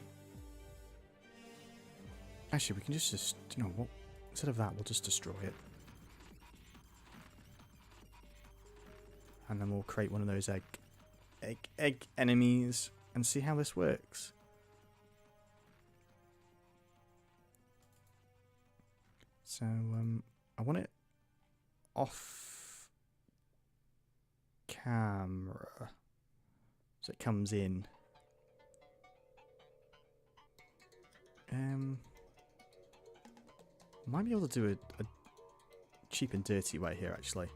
Actually, we can just you know what? Instead of that, we'll just destroy it, and then we'll create one of those egg enemies and see how this works. So I want it off camera so it comes in. Might be able to do a cheap and dirty way here, actually.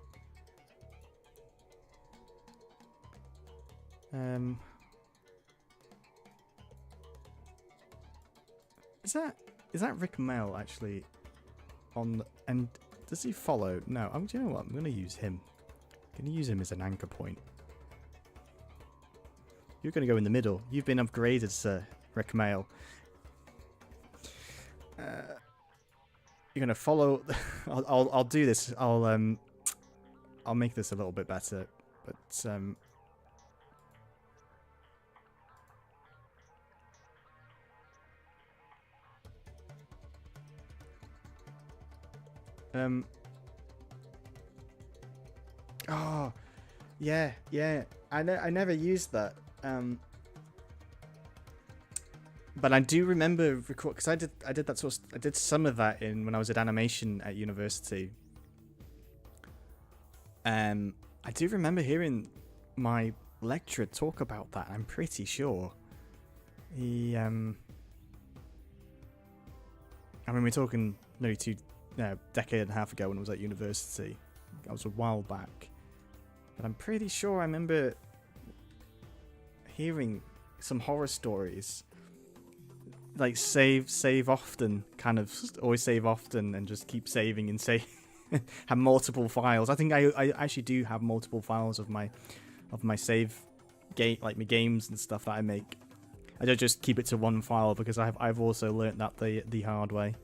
Is that Rick Mail actually on? And does he follow? No. Do you know what? I'm going to use him. I'm going to use him as an anchor point. You're going to go in the middle. You've been upgraded, sir, Rick Mail. You're going to follow. I'll do this. I'll make this a little bit better, but oh, yeah. I never used that. But I do remember record because I did that sort of, I did some of that when I was at animation at university. I do remember hearing my lecturer talk about that. I'm pretty sure he I mean, we're talking nearly decade and a half ago when I was at university. That was a while back. But I'm pretty sure I remember hearing some horror stories. Like save often, kind of always save often and just keep saving and save. Have multiple files. I think I actually do have multiple files of my save game, like my games and stuff that I make. I don't just keep it to one file because I've also learnt that the hard way.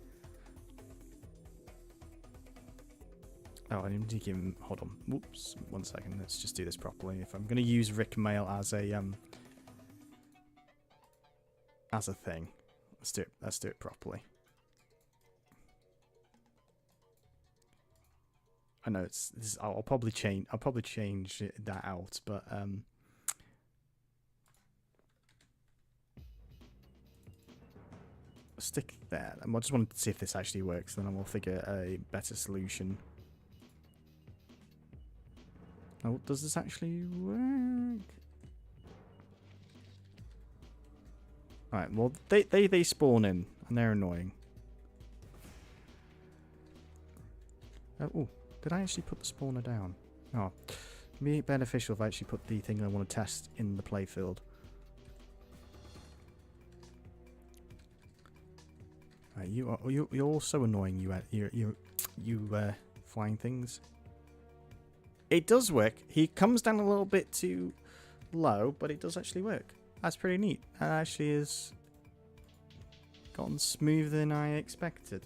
Oh, I need to give him. Hold on. Whoops. 1 second. Let's just do this properly. If I'm going to use Rick Mail as a thing, let's do it properly. I know I'll probably change that out, but stick there. I just wanted to see if this actually works, then we'll figure a better solution. Oh, does this actually work? Alright, well they spawn in and they're annoying. Oh, did I actually put the spawner down? Oh, it'd be beneficial if I actually put the thing I want to test in the playfield. Right, you're all so annoying. You flying things. It does work. He comes down a little bit too low, but it does actually work. That's pretty neat. That actually has gotten smoother than I expected.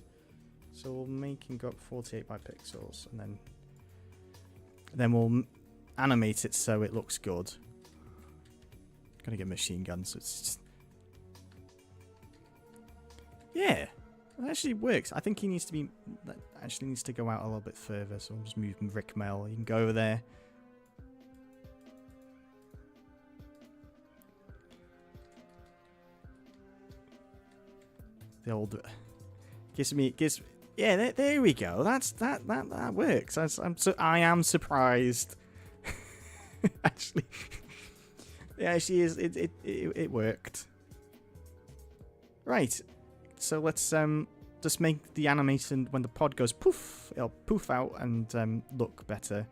So we'll make him go up 48 by pixels, and then we'll animate it so it looks good. Gotta get a machine gun, so it's just... Yeah, it actually works. I think he needs to be... actually needs to go out a little bit further, so I'll just move him Rick Mail. You can go over there. The old... Gives... Yeah, there we go. That works. I am surprised. Actually, yeah, actually is. It worked. Right. So let's just make the animation when the pod goes poof. It'll poof out and look better.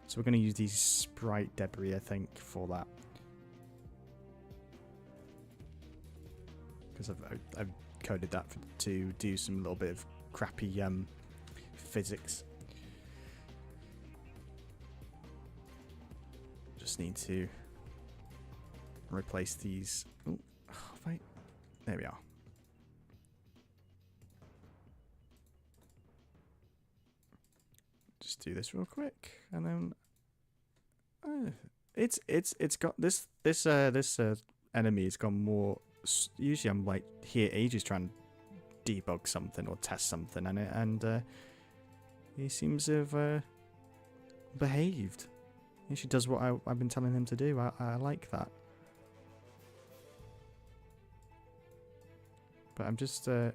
So we're going to use these sprite debris, I think, for that. Because I've coded that to do some little bit of crappy physics. Just need to replace these. Oh, wait. There we are. Just do this real quick, and then it's got this enemy has gone more. Usually I'm like here ages trying to debug something or test something, and he seems to have behaved. He actually does what I've been telling him to do. I like that. But I'm just I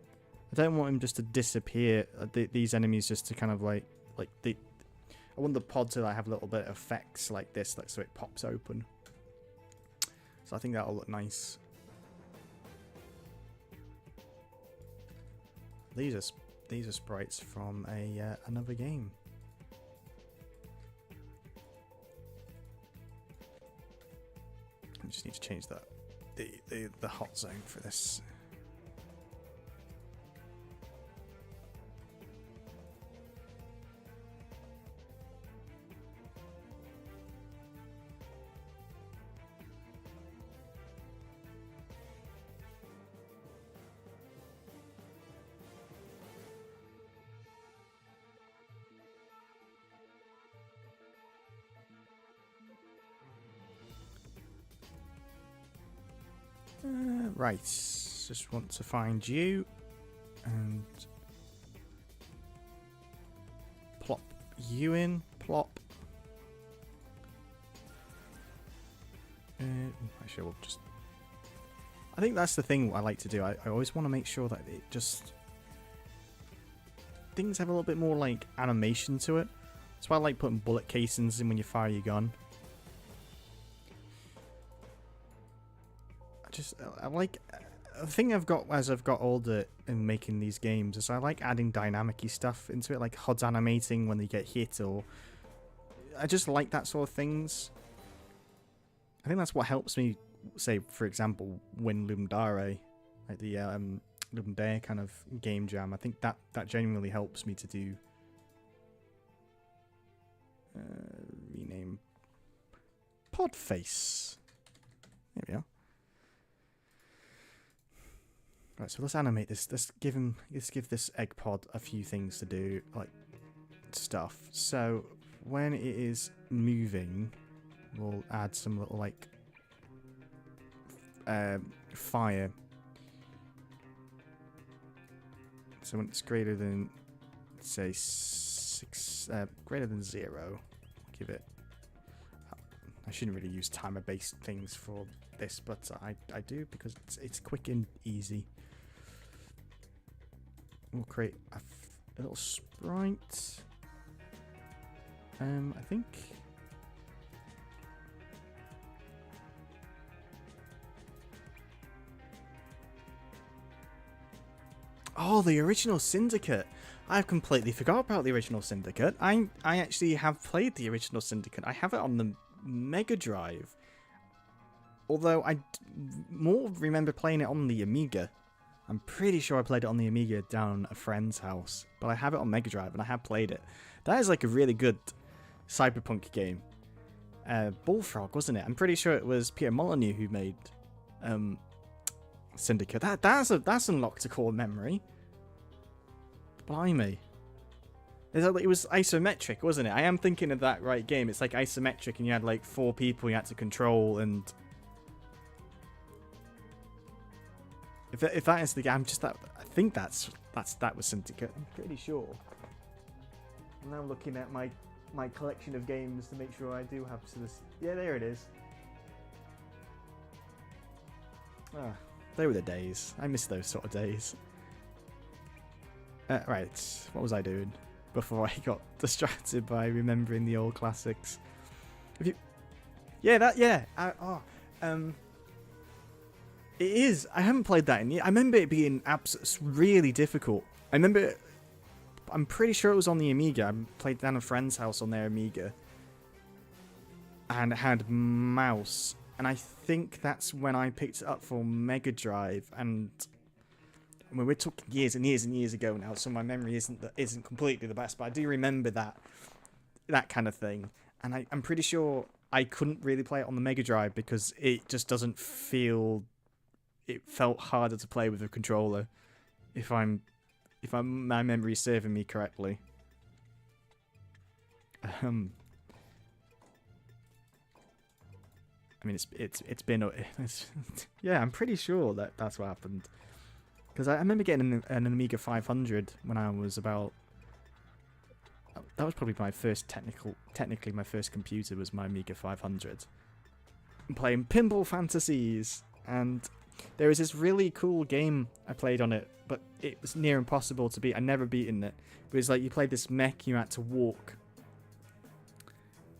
don't want him just to disappear. These enemies just to kind of I want the pod to have a little bit of effects like this, so it pops open. So I think that'll look nice. These are sprites from another game. I just need to change that the hot zone for this. Right, just want to find you and plop you in, plop. Actually, we'll just... I think that's the thing I like to do. I always want to make sure that it just... Things have a little bit more like animation to it. That's why I like putting bullet casings in when you fire your gun. I like the thing I've got as I've got older in making these games is I like adding dynamic-y stuff into it, like HUDs animating when they get hit, or I just like that sort of things. I think that's what helps me, say, for example, win Lum Dare, like the Lum Dare kind of game jam. I think that genuinely helps me to do rename Podface. There we are. Right, so let's animate this. Let's give this egg pod a few things to do, like stuff. So when it is moving, we'll add some little like fire. So when it's greater than, say, 6, greater than 0, give it. I shouldn't really use timer-based things for this, but I do because it's quick and easy. We'll create a little sprite. I think. Oh, the original Syndicate. I've completely forgot about the original Syndicate. I actually have played the original Syndicate. I have it on the Mega Drive. Although I more remember playing it on the Amiga. I'm pretty sure I played it on the Amiga down a friend's house. But I have it on Mega Drive and I have played it. That is like a really good cyberpunk game. Bullfrog, wasn't it? I'm pretty sure it was Peter Molyneux who made Syndicate. That's unlocked a core memory. Blimey. It was isometric, wasn't it? I am thinking of that right game. It's like isometric and you had like 4 people you had to control, and if that is the game, I think that was Syndicate. I'm pretty sure. I'm now looking at my collection of games to make sure I do have this. Yeah, there it is. Ah, they were the days. I miss those sort of days. Right, what was I doing before I got distracted by remembering the old classics? It is. I haven't played that in years. I remember it being really difficult. I'm pretty sure it was on the Amiga. I played down a friend's house on their Amiga. And it had mouse. And I think that's when I picked it up for Mega Drive. And I mean, we're talking years and years and years ago now, so my memory isn't completely the best. But I do remember that kind of thing. And I'm pretty sure I couldn't really play it on the Mega Drive because it just doesn't feel. It felt harder to play with a controller, if my memory is serving me correctly. I mean, it's been yeah, I'm pretty sure that's what happened, because I remember getting an Amiga 500 when I was about. That was probably my first technically my first computer was my Amiga 500. I'm playing Pinball Fantasies, and there was this really cool game I played on it, but it was near impossible to beat. I'd never beaten it. It was like you played this mech, you had to walk.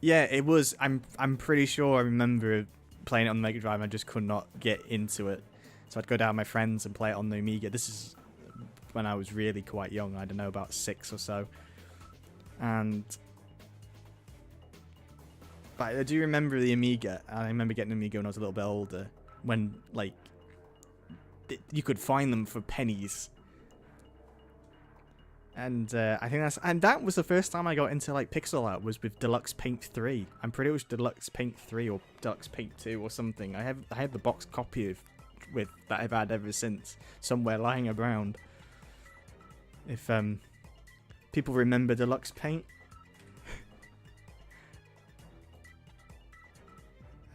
Yeah, it was. I'm pretty sure I remember playing it on the Mega Drive and I just could not get into it. So I'd go down with my friends and play it on the Amiga. This is when I was really quite young. I don't know, about 6 or so. But I do remember the Amiga. I remember getting an Amiga when I was a little bit older. When, like, you could find them for pennies. And I think that was the first time I got into like pixel art, was with Deluxe Paint 3. I'm pretty sure Deluxe Paint 3 or Deluxe Paint 2 or something. I had the box copy that I've had ever since, somewhere lying around. If people remember Deluxe Paint.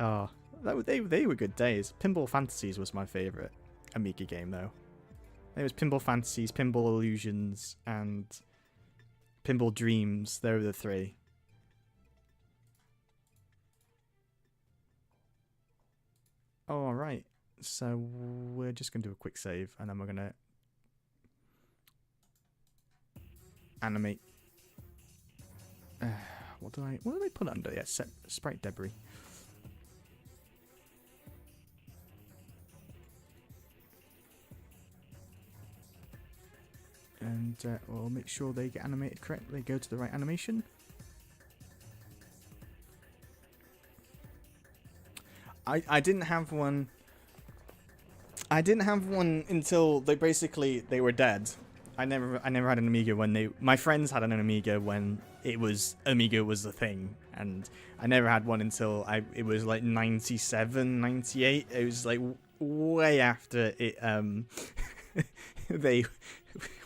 Oh, they were good days. Pinball Fantasies was my favourite Amiga game though. It was Pinball Fantasies, Pinball Illusions, and Pinball Dreams. They were the 3. Alright, so we're just going to do a quick save, and then we're going to animate. What do I put under? Yeah, set sprite debris. And we'll make sure they get animated correctly. Go to the right animation. I didn't have one. I didn't have one until they were dead. I never had an Amiga when my friends had an Amiga when Amiga was the thing, and I never had one until it was like 97, 98. It was like way after it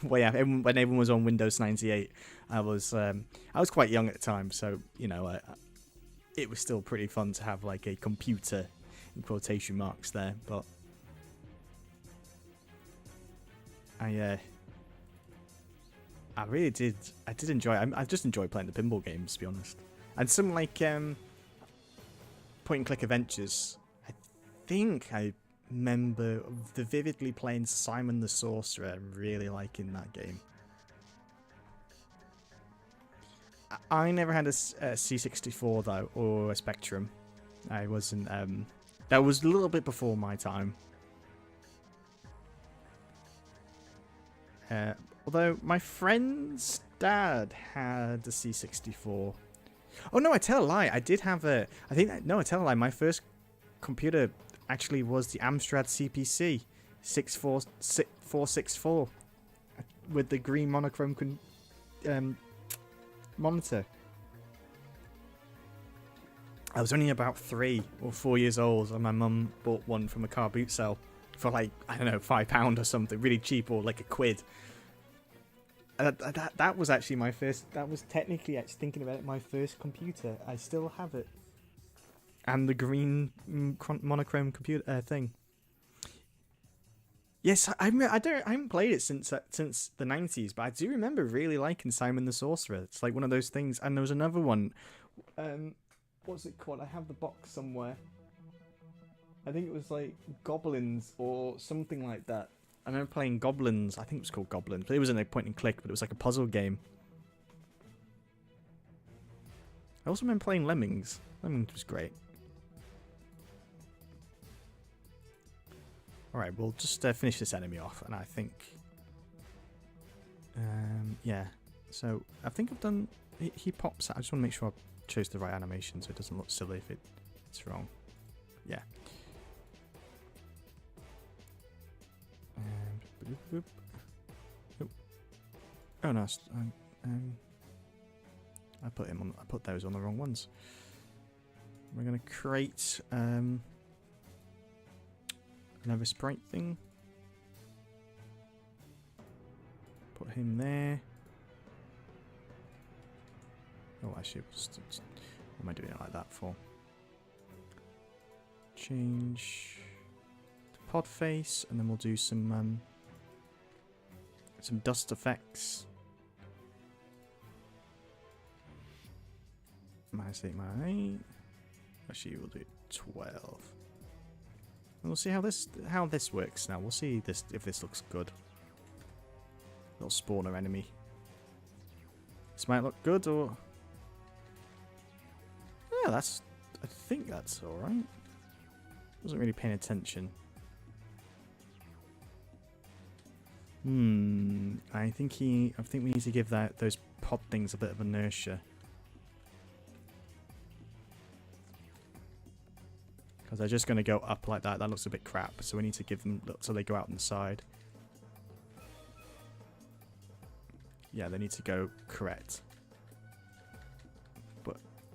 way after when everyone was on Windows 98. I was quite young at the time, so you know it was still pretty fun to have like a computer in quotation marks there, but I really did. I did enjoy it. I just enjoy playing the pinball games, to be honest. And some like point-and-click adventures. I think I remember vividly playing Simon the Sorcerer and really liking that game. I never had a C64 though, or a Spectrum. I wasn't. That was a little bit before my time. Although my friend's dad had a C64. Oh no, I tell a lie. I did have a. I tell a lie. My first computer actually was the Amstrad CPC 464 with the green monochrome monitor. I was only about 3 or 4 years old, and my mum bought one from a car boot sale for like, I don't know, £5 or something, really cheap, or like £1. That was actually my first. That was technically, actually thinking about it, my first computer. I still have it, and the green monochrome computer thing. Yes, I haven't played it since the 90s, but I do remember really liking Simon the Sorcerer. It's like one of those things. And there was another one. What's it called? I have the box somewhere. I think it was like Goblins or something like that. I remember playing Goblins. I think it was called Goblins. But it wasn't a point and click, but it was like a puzzle game. I also remember playing Lemmings. Lemmings was great. Alright, we'll just finish this enemy off, and I think... yeah. So, I think I've done... He pops out. I just want to make sure I chose the right animation so it doesn't look silly if it's wrong. Yeah. Oh no, I put those on the wrong ones. We're gonna create another sprite thing. Put him there. Oh, actually, what am I doing it like that for? Change the pod face, and then we'll do some dust effects. -8, -8. Actually, we'll do 12. And we'll see how this works now. We'll see if this looks good. Little spawner enemy. This might look good, or yeah, I think that's all right. Wasn't really paying attention. I think we need to give those pod things a bit of inertia. Because they're just going to go up like that. That looks a bit crap. So we need to give them so they go out on the side. Yeah, they need to go correct.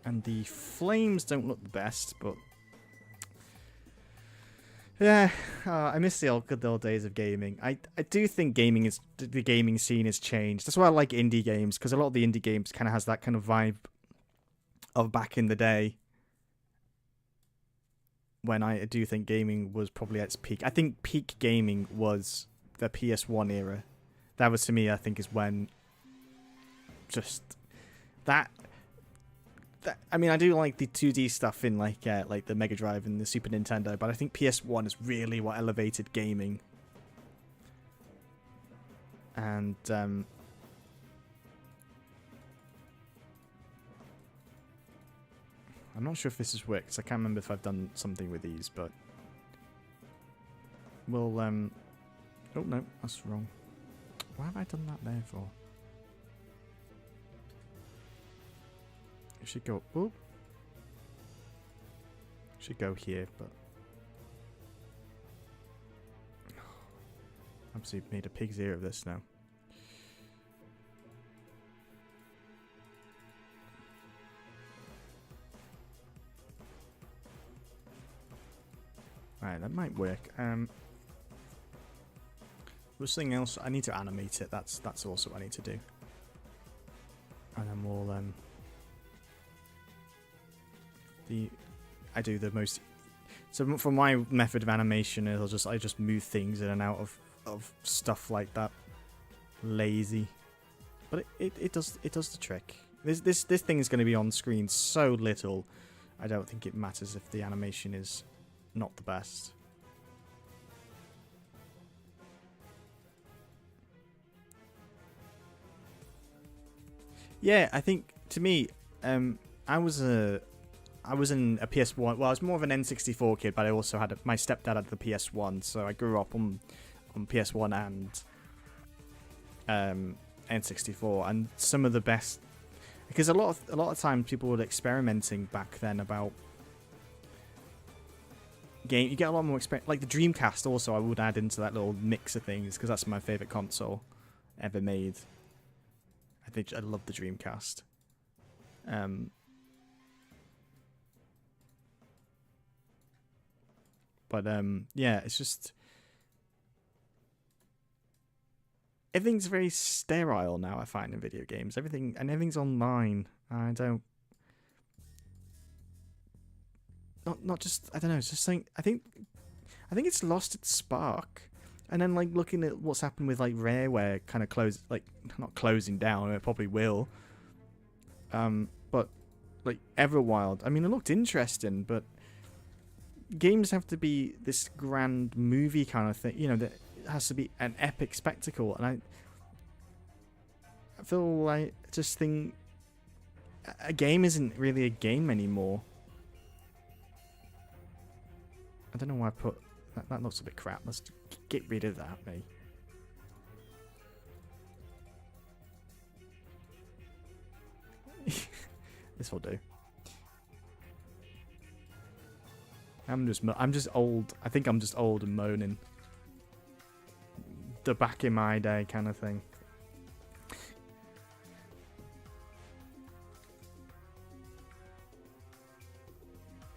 And the flames don't look the best, but yeah, I miss the good old days of gaming. I do think the gaming scene has changed. That's why I like indie games, because a lot of the indie games kind of has that kind of vibe of back in the day, when I do think gaming was probably at its peak. I think peak gaming was the PS1 era. That was, to me, I think, is when just that. I mean, I do like the 2D stuff in like the Mega Drive and the Super Nintendo, but I think PS1 is really what elevated gaming. And I'm not sure if this has worked, 'cause I can't remember if I've done something with these, but we'll oh no, that's wrong. Why have I done that there for? It should go. Oh, should go here, but absolutely made a pig's ear of this now. Alright, that might work. There's something else. I need to animate it. That's also what I need to do. And then we'll I do the most. So for my method of animation, I just move things in and out of stuff like that. Lazy, but it does the trick. This thing is going to be on screen so little. I don't think it matters if the animation is not the best. Yeah, I think to me, I was in a PS1. Well, I was more of an N64 kid, but I also had my stepdad had the PS1, so I grew up on PS1 and N64, and some of the best, because a lot of times people were experimenting back then about game. You get a lot more experience, like the Dreamcast. Also, I would add into that little mix of things because that's my favorite console ever made. I love the Dreamcast. But yeah, it's just everything's very sterile now. I find in video games, everything's online. I don't. Not just, I don't know. It's just saying. I think it's lost its spark. And then, like, looking at what's happened with, like, Rareware kind of not closing down, it probably will. But, like, Everwild, I mean, it looked interesting, but games have to be this grand movie kind of thing, you know, that it has to be an epic spectacle. And I feel like, just think, a game isn't really a game anymore. I don't know why I put... That looks a bit crap. Let's get rid of that, mate. This will do. I'm just old. I think I'm just old and moaning. The back in my day kind of thing.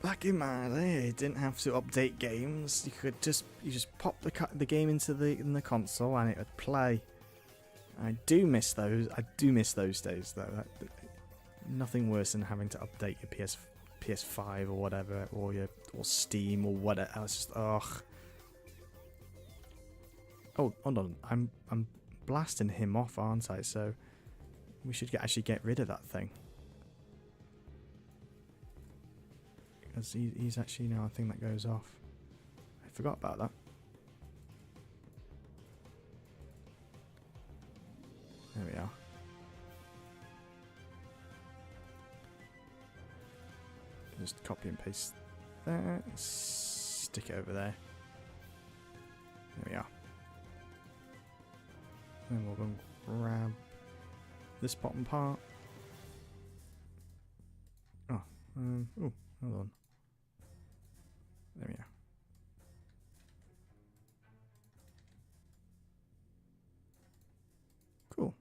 Back in my day, you didn't have to update games. You just pop the game into the console and it would play. I do miss those. I do miss those days though. Nothing worse than having to update your PS5 or whatever, or Steam or whatever. It's just ugh. Oh, hold on. I'm blasting him off, aren't I? So we should actually get rid of that thing. Because he's actually now a thing that goes off. I forgot about that. There we are. Just copy and paste that. Stick it over there. There we are. Then we'll go and grab this bottom part. Oh, hold on. There we are. Cool.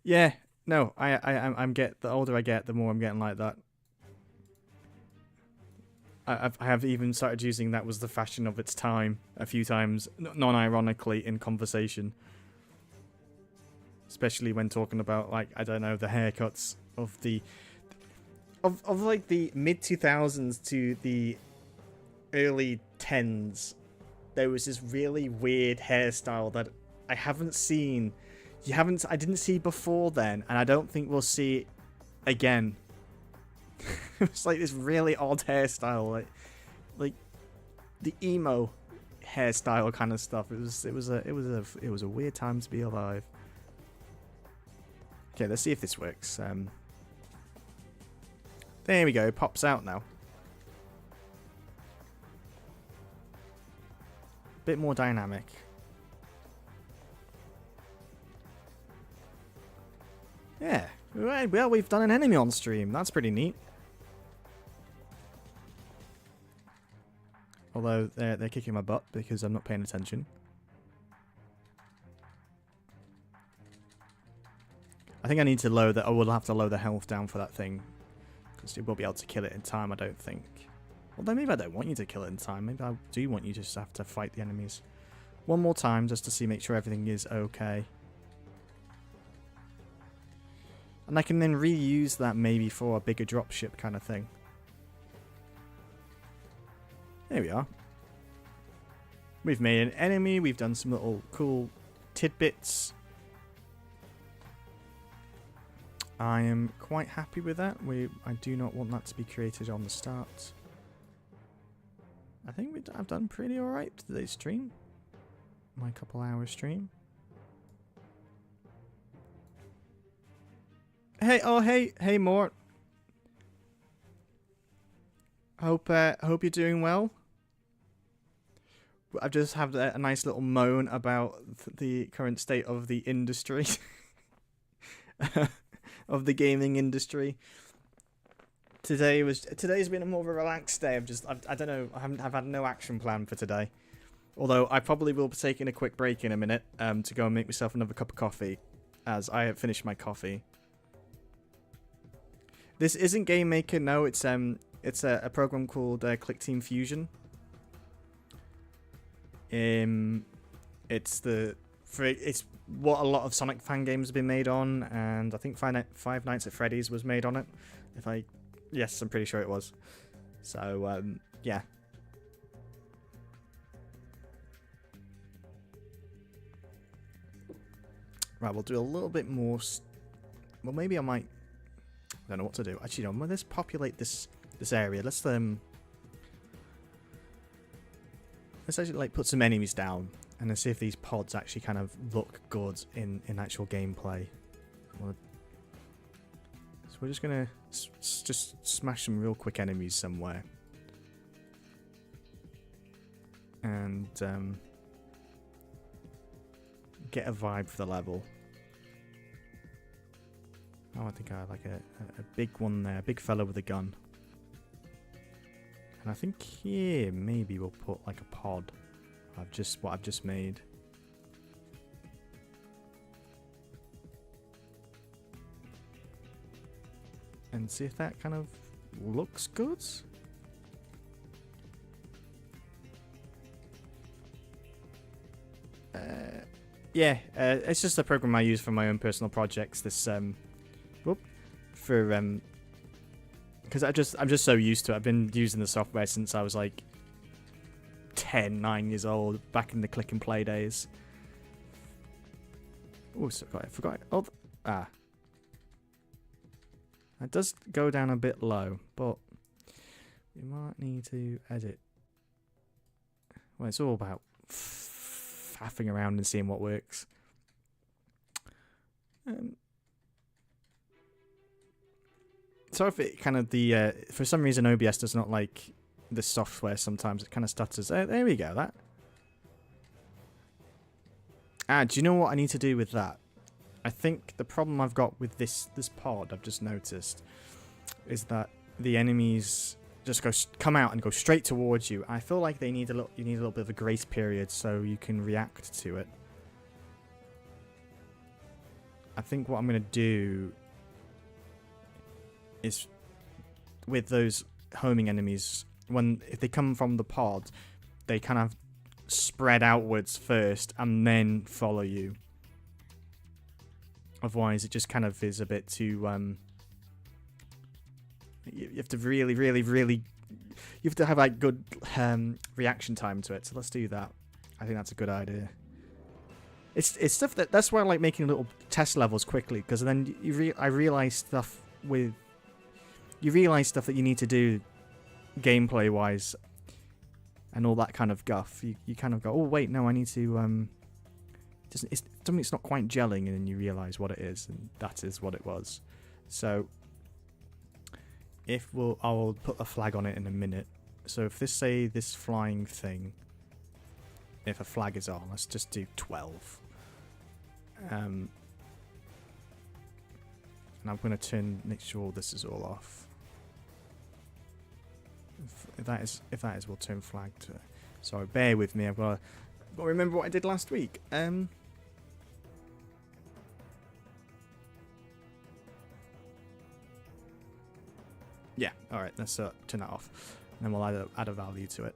Yeah, no, I'm the older I get, the more I'm getting like that. I have even started using that was the fashion of its time a few times, non-ironically, in conversation. Especially when talking about, like, I don't know, the haircuts of like the mid 2000s to the early 10s. There was this really weird hairstyle that I haven't seen. I didn't see before then, and I don't think we'll see it again. It's like this really odd hairstyle, like the emo hairstyle kind of stuff. It was a weird time to be alive. Okay, let's see if this works. There we go. It pops out now. bit more dynamic. Yeah, right, well, we've done an enemy on stream. That's pretty neat. Although they're kicking my butt because I'm not paying attention. I think I need to lower the... I will have to lower the health down for that thing. Because you won't be able to kill it in time, I don't think. Although maybe I don't want you to kill it in time. Maybe I do want you to just have to fight the enemies. One more time just to make sure everything is okay. And I can then reuse that maybe for a bigger dropship kind of thing. There we are. We've made an enemy. We've done some little cool tidbits. I am quite happy with that. I do not want that to be created on the start. I think I've done pretty alright today's stream. My couple hour stream. Hey, oh hey Mort. Hope you're doing well. I've just had a nice little moan about the current state of the industry. Of the gaming industry. Today's been a more of a relaxed day. I don't know. I've had no action plan for today. Although I probably will be taking a quick break in a minute to go and make myself another cup of coffee, as I have finished my coffee. This isn't Game Maker. No, it's a program called Click Team Fusion. It's what a lot of Sonic fan games have been made on, and I think Five Nights at Freddy's was made on it. Yes, I'm pretty sure it was. So yeah. Right, we'll do a little bit more. Well, maybe I might. I don't know what to do. Actually, no. Let's populate this area. Let's actually put some enemies down. And then see if these pods actually kind of look good in actual gameplay. So we're just going to just smash some real quick enemies somewhere. And get a vibe for the level. Oh, I think I like a big one there. A big fella with a gun. And I think here maybe we'll put like a pod. What I've just made. And see if that kind of looks good. Yeah, it's just a program I use for my own personal projects. This because I'm just so used to it. I've been using the software since I was like 9 years old, back in the click and play days. Oh, I forgot. Oh, it does go down a bit low, but we might need to edit. Well, it's all about faffing around and seeing what works. So if it kind of for some reason OBS does not like this software, sometimes it kind of stutters. There we go. Do you know what I need to do with that? I think the problem I've got with this pod, I've just noticed, is that the enemies just come out and go straight towards you. I feel like you need a little bit of a grace period so you can react to it. I think what I'm going to do is with those homing enemies, if they come from the pod, they kind of spread outwards first and then follow you. Otherwise, it just kind of is a bit too. You have to really, you have to have like good reaction time to it. So let's do that. I think that's a good idea. It's stuff that's why I like making little test levels quickly, because then I realize stuff that you need to do gameplay wise and all that kind of guff. You kind of go, oh wait, no, I need to it's not quite gelling, and then you realize what it is, and that is what it was. So I'll put a flag on it in a minute. So if this flying thing if a flag is on. Let's just do 12. And I'm going to make sure this is all off. If that is, we'll turn flag to. Sorry, bear with me. I've got to remember what I did last week. Yeah. All right. Let's turn that off, and then we'll add a value to it.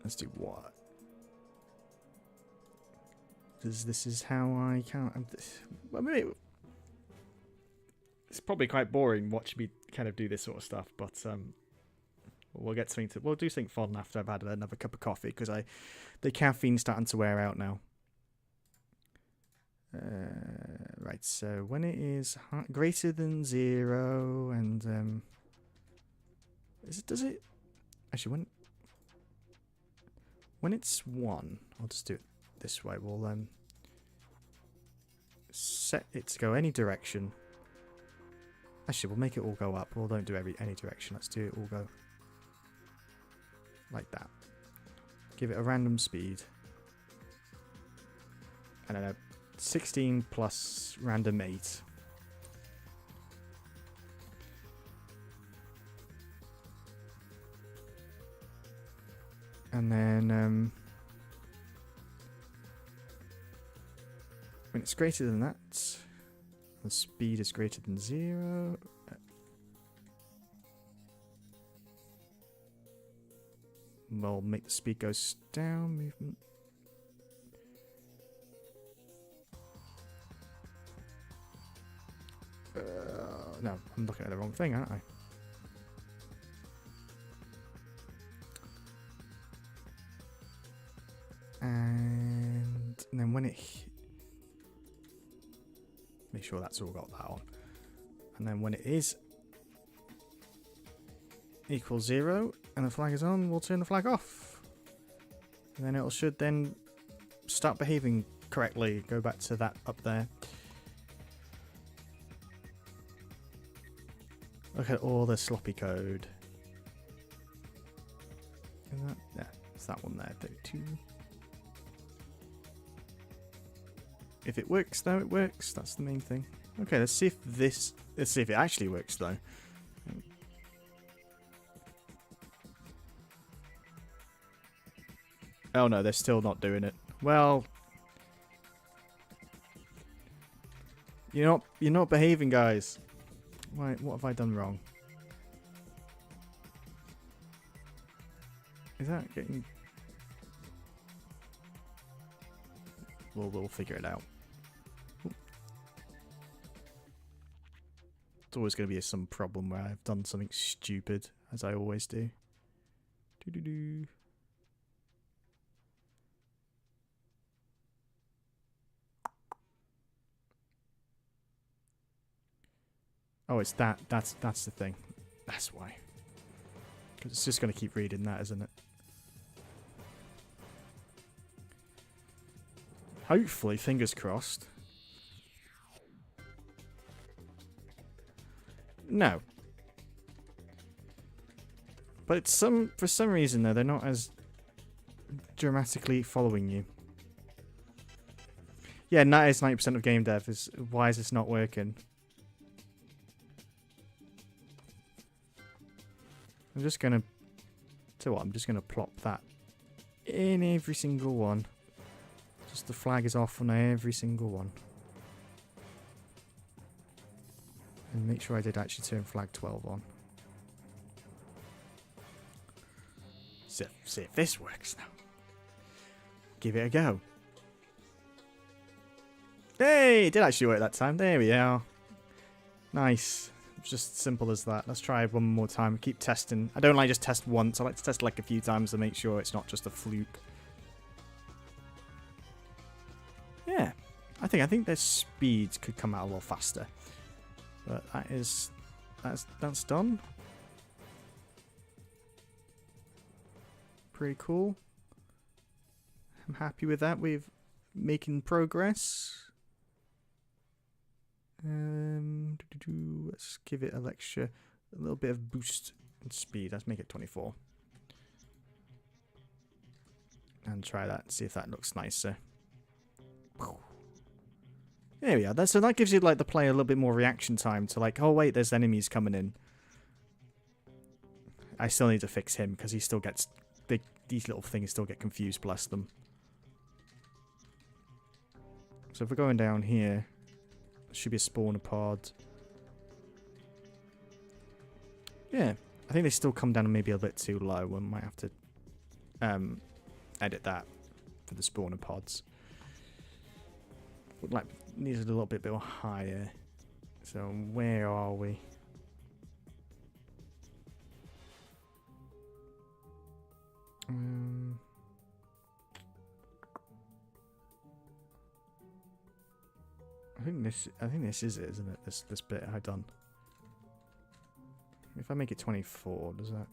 Let's do what? Because this is how I count. Well, maybe it's probably quite boring watching me kind of do this sort of stuff, but we'll get something to. We'll do something fun after I've had another cup of coffee because the caffeine's starting to wear out now. Right. So when it is greater than 0, and does it actually when it's 1, I'll just do it this way. We'll set it to go any direction. Actually, we'll make it all go up. We'll don't do any direction. Let's do it all go like that. Give it a random speed. I don't know, 16 plus random 8. And then when it's greater than that, the speed is greater than 0. We'll make the speed go down. Movement. No, I'm looking at the wrong thing, aren't I? And then when it... Make sure that's all got that on. And then when it is equals 0 and the flag is on, we'll turn the flag off. And then it should then start behaving correctly. Go back to that up there. Look at all the sloppy code. Is that, yeah, it's that one there. 32. If it works, though, it works. That's the main thing. Okay, let's see if it actually works, though. Oh no, they're still not doing it. Well, you're not behaving, guys. Why? What have I done wrong? Is that getting? We'll figure it out. It's always going to be some problem where I've done something stupid, as I always do. Doo-doo-doo. Oh, it's that. That's the thing. That's why. Because it's just going to keep reading that, isn't it? Hopefully, fingers crossed. No. But it's for some reason though, they're not as dramatically following you. Yeah, that is 90% of game dev. Why is this not working? I'm just gonna plop that in every single one. Just the flag is off on every single one. And make sure I did actually turn flag 12 on. See if this works now. Give it a go. Hey, it did actually work that time. There we are. Nice. Just simple as that. Let's try one more time. Keep testing. I don't like just test once. I like to test like a few times to make sure it's not just a fluke. Yeah. I think their speeds could come out a little faster. But that's done. Pretty cool. I'm happy with that. We're making progress. Let's give it a little bit of boost in speed. Let's make it 24. And try that, see if that looks nicer. There we are. So that gives you like the player a little bit more reaction time to like, oh wait, there's enemies coming in. I still need to fix him because he still gets these little things still get confused, bless them. So if we're going down here, there should be a spawner pod. Yeah, I think they still come down maybe a bit too low. We might have to edit that for the spawner pods. Would like needs a little bit more higher. So where are we? I think this is it, isn't it? This bit I've done. If I make it 24, does that?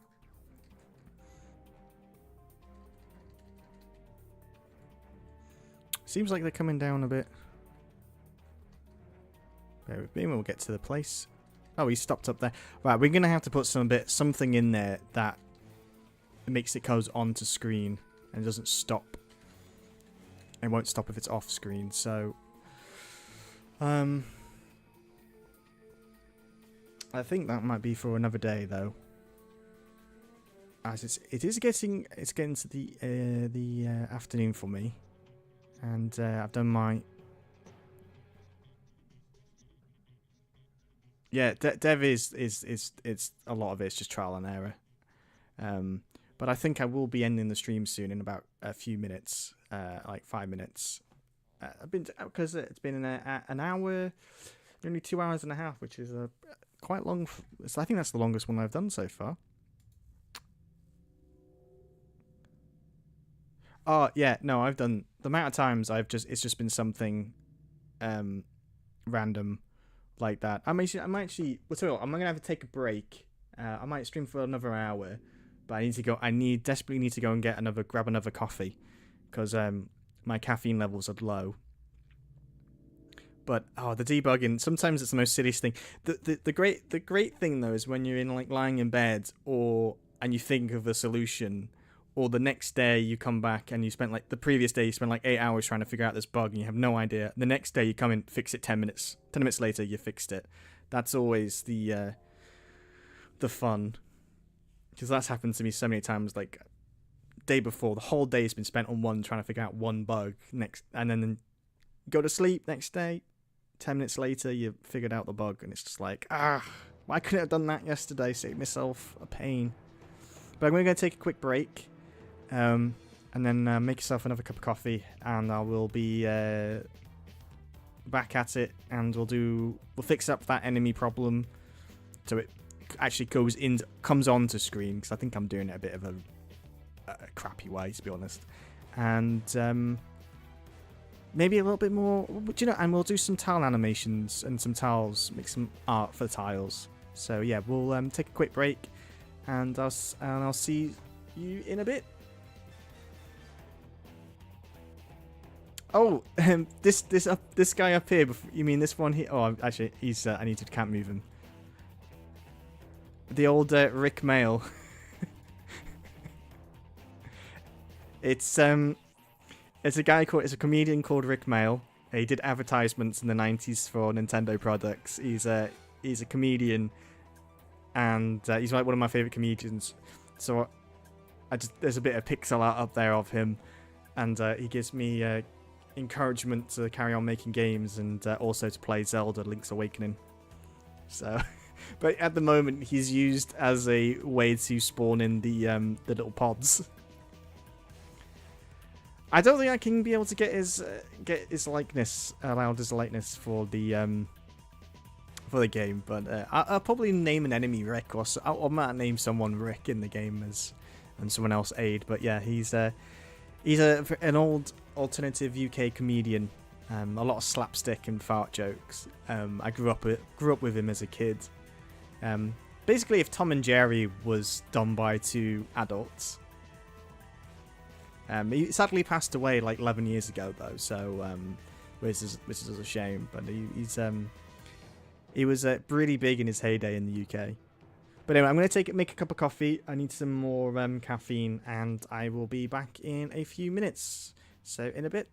Seems like they're coming down a bit. Bear with me, we'll get to the place. Oh, he stopped up there. Right, we're gonna have to put something in there that makes it goes onto screen and doesn't stop. It won't stop if it's off screen. So, I think that might be for another day, though. As it's getting to the afternoon for me, and I've done my dev is a lot of it's just trial and error. But I think I will be ending the stream soon in about a few minutes, like 5 minutes. I've been because it's been an hour, nearly 2 hours and a half, which is quite long. I think that's the longest one I've done so far. Oh yeah, no, I've done the amount of times it's just been something random like that. I'm actually I'm gonna have to take a break. I might stream for another hour, but I need to go. Desperately need to go and grab another coffee, because my caffeine levels are low. But the debugging, sometimes it's the most silliest thing. The great thing though is when you're in like lying in bed and you think of a solution, or the next day you come back and you spent like the previous day you spent like 8 hours trying to figure out this bug and you have no idea. The next day you come in, fix it 10 minutes. 10 minutes later you fixed it. That's always the fun, because that's happened to me so many times. Like day before, the whole day has been spent on trying to figure out one bug and then go to sleep next day. 10 minutes later you figured out the bug, and it's just like, why couldn't I have done that yesterday? Save myself a pain. But I'm going to take a quick break, and then make yourself another cup of coffee, and I will be back at it, and we'll fix up that enemy problem so it actually comes onto screen, because I think I'm doing it a bit of a crappy way, to be honest. And maybe a little bit more, and we'll do some tile animations and some tiles, make some art for the tiles. So yeah, we'll take a quick break, and I'll see you in a bit. Oh, this guy up here. You mean this one here? Oh, actually, he's. I can't move him. The old Rick Mail. It's a comedian called Rick Mail. He did advertisements in the 90s for Nintendo products. He's a comedian, and he's like one of my favorite comedians. So there's a bit of pixel art up there of him, and he gives me encouragement to carry on making games, and also to play Zelda Link's Awakening. So, but at the moment he's used as a way to spawn in the little pods. I don't think I can be able to get his likeness, allowed his likeness for the game, but I'll probably name an enemy Rick, or I might name someone Rick in the game and someone else Aid. But yeah, he's an old alternative UK comedian. A lot of slapstick and fart jokes. I grew up with him as a kid. Basically, if Tom and Jerry was done by two adults. He sadly passed away like 11 years ago, though, so which is a shame. But he was really big in his heyday in the UK. But anyway, I'm going to make a cup of coffee. I need some more caffeine, and I will be back in a few minutes. So in a bit.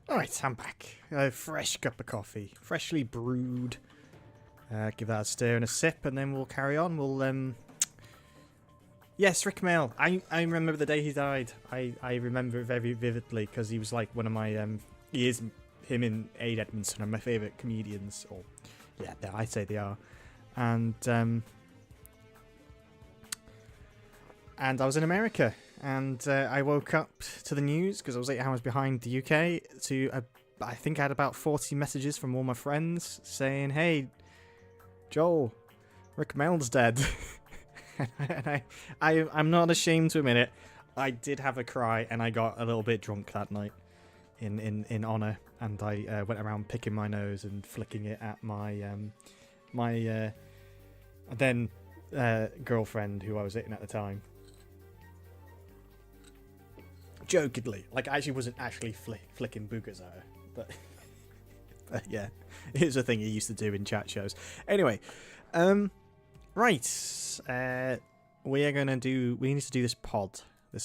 Alright, I'm back. A fresh cup of coffee. Freshly brewed. Give that a stir and a sip, and then we'll carry on. We'll, Yes, Rick Mail. I remember the day he died. I remember it very vividly, because he was like one of my, him and Aid Edmondson are my favourite comedians. Or, yeah, I'd say they are. And I was in America. And I woke up to the news, because I was 8 hours behind the UK, I think I had about 40 messages from all my friends saying, hey, Joel, Rick Mail's dead. And I'm not ashamed to admit it, I did have a cry, and I got a little bit drunk that night in honour, and I went around picking my nose and flicking it at my then girlfriend, who I was dating at the time. Jokingly, like, I actually wasn't actually flicking boogers at her, but yeah, it was a thing he used to do in chat shows. Anyway, right, we need to do this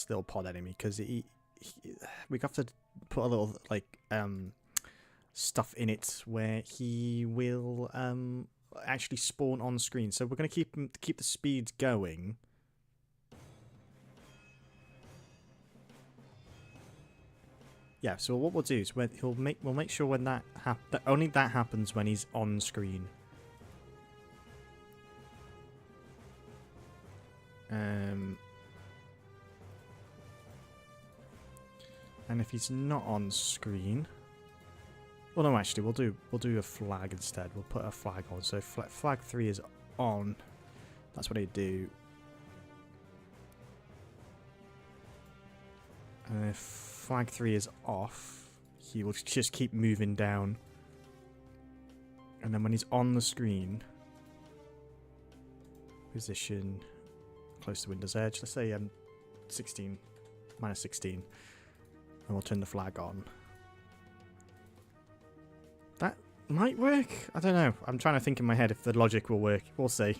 little pod enemy, because we have to put a little like stuff in it where he will actually spawn on screen. So we're gonna keep the speed going. Yeah, so what we'll do is we'll make sure when that only that happens when he's on screen. And if he's not on screen, well, no, actually, we'll do a flag instead. We'll put a flag on. So flag 3 is on. That's what he'd do. And if flag 3 is off, he will just keep moving down. And then when he's on the screen, position close to Windows Edge, let's say -16, and we'll turn the flag on. That might work. I don't know. I'm trying to think in my head if the logic will work. We'll see.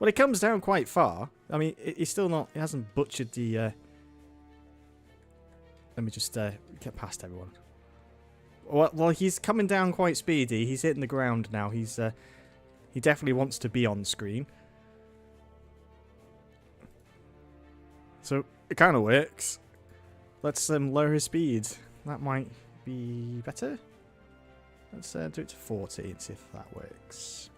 Well, it comes down quite far. I mean, he's still not. It hasn't butchered the. Let me just get past everyone. Well, he's coming down quite speedy. He's hitting the ground now. He definitely wants to be on screen. So it kind of works. Let's lower his speed. That might be better. Let's do it to 40 and see if that works.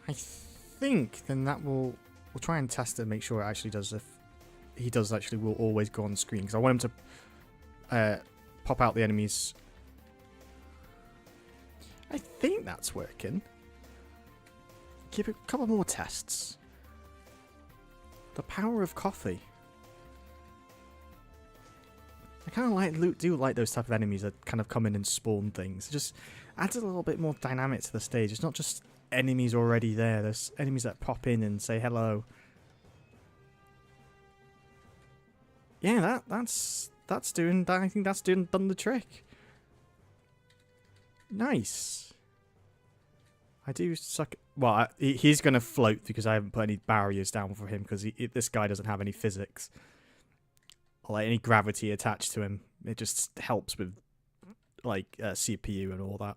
I think then that we'll try and test it and make sure it actually does. If he does, actually will always go on screen, because I want him to pop out the enemies. I think that's working. Give it a couple more tests. The power of coffee. I kind of do like those type of enemies that kind of come in and spawn things. It just adds a little bit more dynamic to the stage. It's not just enemies already there. There's enemies that pop in and say hello. Yeah, that's doing. I think that's done the trick. Nice. I do suck. Well, he's going to float because I haven't put any barriers down for him, because this guy doesn't have any physics or like any gravity attached to him. It just helps with like CPU and all that.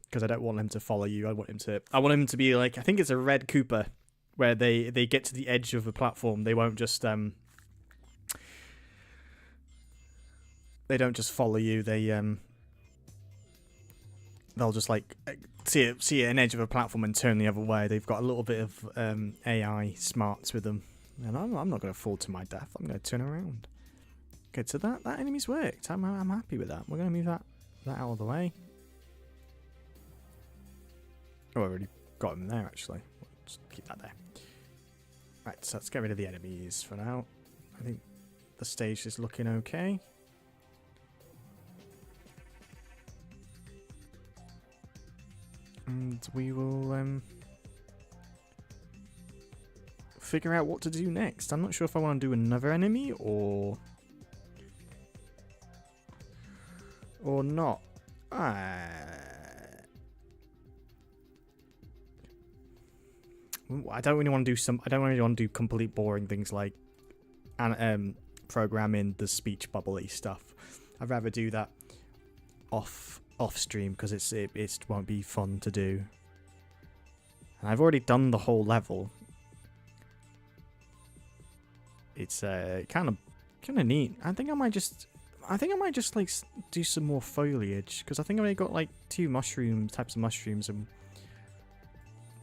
Because I don't want him to follow you. I want him to be like, I think it's a red Cooper, where they get to the edge of a platform. They won't just they don't just follow you. They'll just like see an edge of a platform and turn the other way. They've got a little bit of AI smarts with them, and I'm not going to fall to my death. I'm going to turn around. Okay, so that enemy's worked. I'm happy with that. We're going to move that out of the way. Oh, I already got him there actually. Just keep that there. Right, so let's get rid of the enemies for now. I think the stage is looking okay. And we will figure out what to do next. I'm not sure if I want to do another enemy or not. I don't really want to do I don't really want to do complete boring things like programming the speech bubbly stuff. I'd rather do that off stream because it won't be fun to do. And I've already done the whole level. It's kind of neat. I think I might just like do some more foliage because I think I've only got like 2 types of mushrooms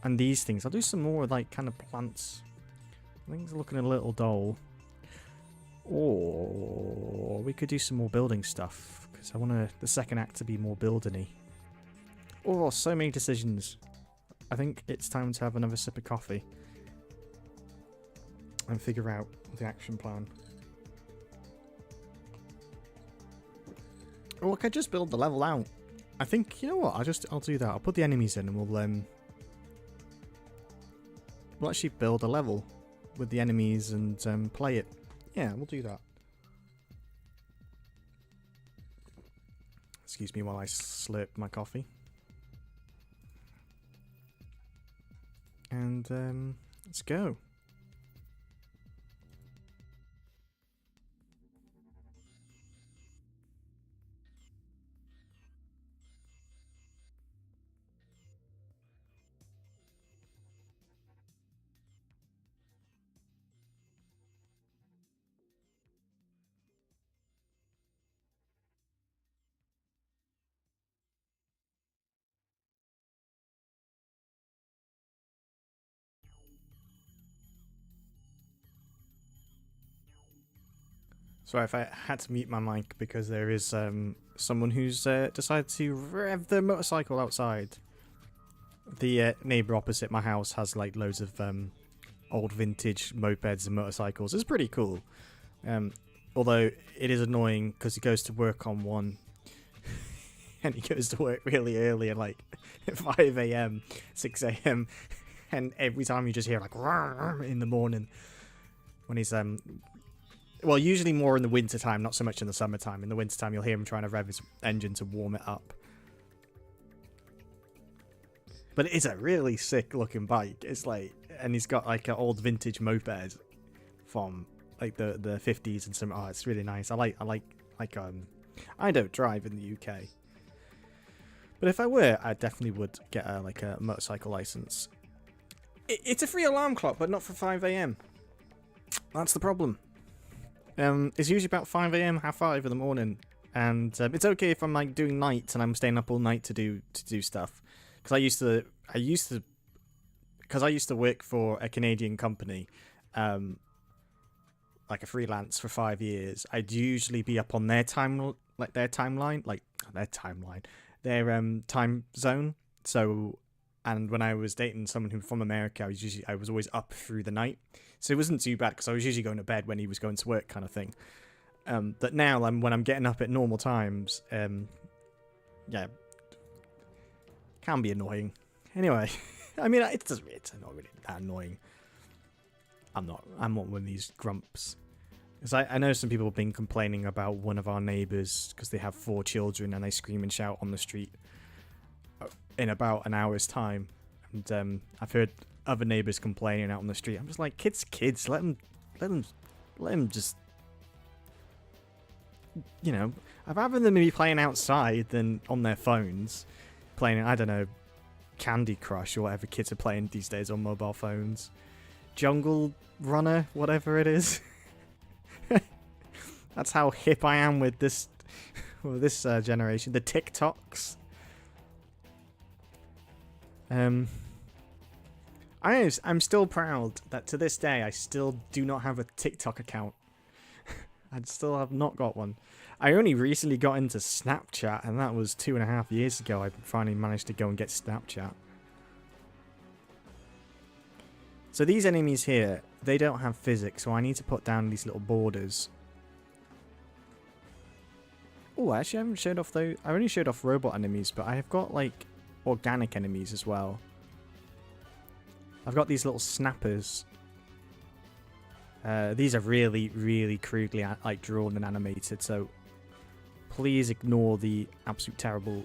and these things. I'll do some more like kind of plants. I think it's looking a little dull. Or we could do some more building stuff because I want the second act to be more building-y. Oh, so many decisions. I think it's time to have another sip of coffee and figure out the action plan. Or I could just build the level out. I think, you know what, I'll do that. I'll put the enemies in and we'll actually build a level with the enemies and play it. Yeah, we'll do that. Excuse me while I slurp my coffee. And let's go. Sorry if I had to mute my mic because there is someone who's decided to rev their motorcycle outside. The neighbour opposite my house has like loads of old vintage mopeds and motorcycles. It's pretty cool. Although it is annoying because he goes to work on one and he goes to work really early at like 5 AM, 6 AM, and every time you just hear like in the morning when he's well, usually more in the winter time, not so much in the summertime. In the winter time, you'll hear him trying to rev his engine to warm it up. But it is a really sick looking bike. It's like, and he's got like an old vintage moped from like the 50s and some. Oh, it's really nice. I don't drive in the UK, but if I were, I definitely would get like a motorcycle license. It's a free alarm clock, but not for 5 AM. That's the problem. It's usually about 5 AM, 5:30 in the morning, and it's okay if I'm like doing nights and I'm staying up all night to do stuff. Because I used to work for a Canadian company, like a freelance for 5 years. I'd usually be up on their time zone. So, and when I was dating someone who from America, I was always up through the night. So it wasn't too bad because I was usually going to bed when he was going to work, kind of thing. But now when I'm getting up at normal times, yeah, can be annoying. Anyway, I mean it's not really that annoying. I'm not one of these grumps. Because I know some people have been complaining about one of our neighbours because they have 4 children and they scream and shout on the street in about an hour's time. And I've heard other neighbours complaining out on the street. I'm just like, kids, let them just, you know, I'd rather them be playing outside than on their phones, playing, I don't know, Candy Crush or whatever kids are playing these days on mobile phones. Jungle Runner, whatever it is. That's how hip I am with this generation. The TikToks. I'm still proud that to this day I still do not have a TikTok account. I still have not got one. I only recently got into Snapchat, and that was 2.5 years ago. I finally managed to go and get Snapchat. So these enemies here, they don't have physics, so I need to put down these little borders. Oh, actually I haven't showed off though. I only showed off robot enemies, but I have got like organic enemies as well. I've got these little snappers. These are really, really crudely like drawn and animated, so please ignore the absolute terrible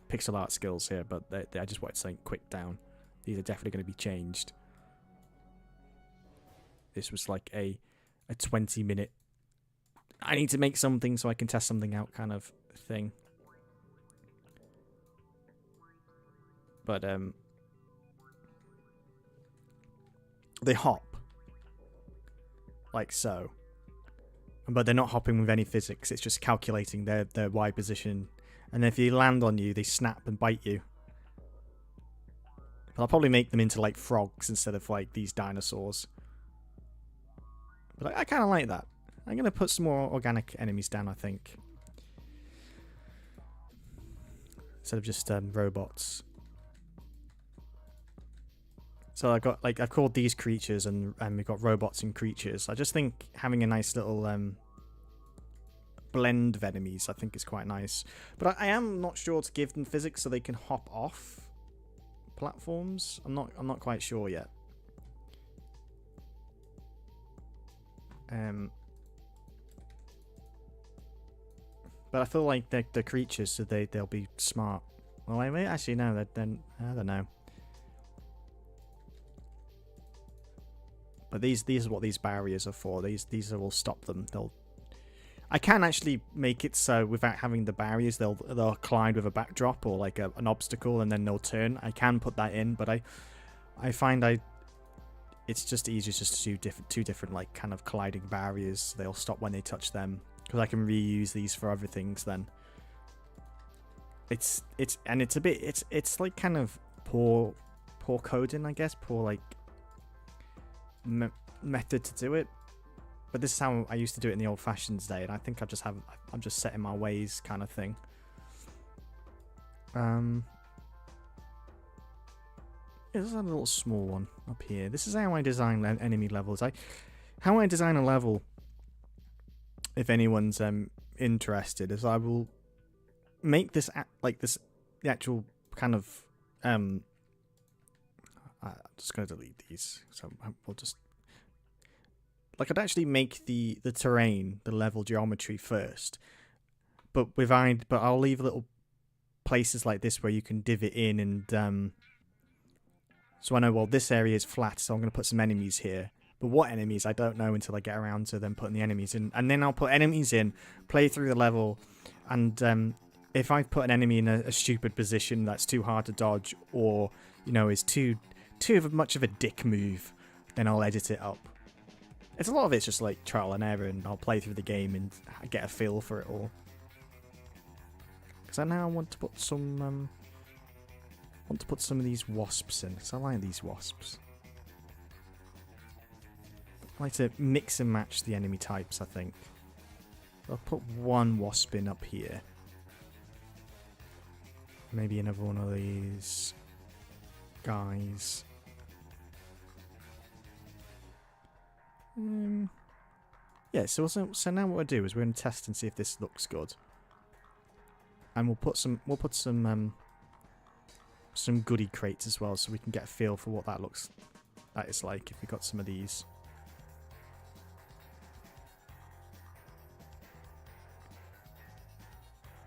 pixel art skills here, but I just wanted something quick down. These are definitely going to be changed. This was like a 20-minute... I need to make something so I can test something out kind of thing. But, they hop. Like so. But they're not hopping with any physics. It's just calculating their Y position. And if you land on you, they snap and bite you. But I'll probably make them into like frogs instead of like these dinosaurs. But I kind of like that. I'm going to put some more organic enemies down, I think. Instead of just robots. So I've got like I've called these creatures and we've got robots and creatures. I just think having a nice little blend of enemies I think is quite nice. But I am not sure to give them physics so they can hop off platforms. I'm not quite sure yet. But I feel like they're creatures, so they'll be smart. Well, I actually no, then I don't know. But these are what these barriers are for. These will stop them. I can actually make it so without having the barriers, they'll collide with a backdrop or like an obstacle, and then they'll turn. I can put that in, but I find it's just easier just to do two different like kind of colliding barriers. They'll stop when they touch them because I can reuse these for other things. Then it's like kind of poor coding, I guess, poor like method to do it. But this is how I used to do it in the old-fashioned day, and I think I'm just set in my ways kind of thing. Yeah, there's a little small one up here. This is how I design enemy levels. How I design a level, if anyone's interested, is I will make this the actual kind of I'm just going to delete these, so we'll just like I'd actually make the terrain, the level geometry first, but I'll leave little places like this where you can div it in, and so I know, well, this area is flat, so I'm going to put some enemies here. But what enemies, I don't know until I get around to them putting the enemies in. And then I'll put enemies in, play through the level, and if I put an enemy in a stupid position that's too hard to dodge, or, you know, is too much of a dick move, then I'll edit it up. A lot of it's just like trial and error, and I'll play through the game and get a feel for it all. Because I now want to put some of these wasps in, because I like these wasps. I like to mix and match the enemy types, I think. I'll put one wasp in up here. Maybe another one of these guys. Yeah, so now what we'll do is we're going to test and see if this looks good. And we'll put some goodie crates as well, so we can get a feel for what that is like if we got some of these.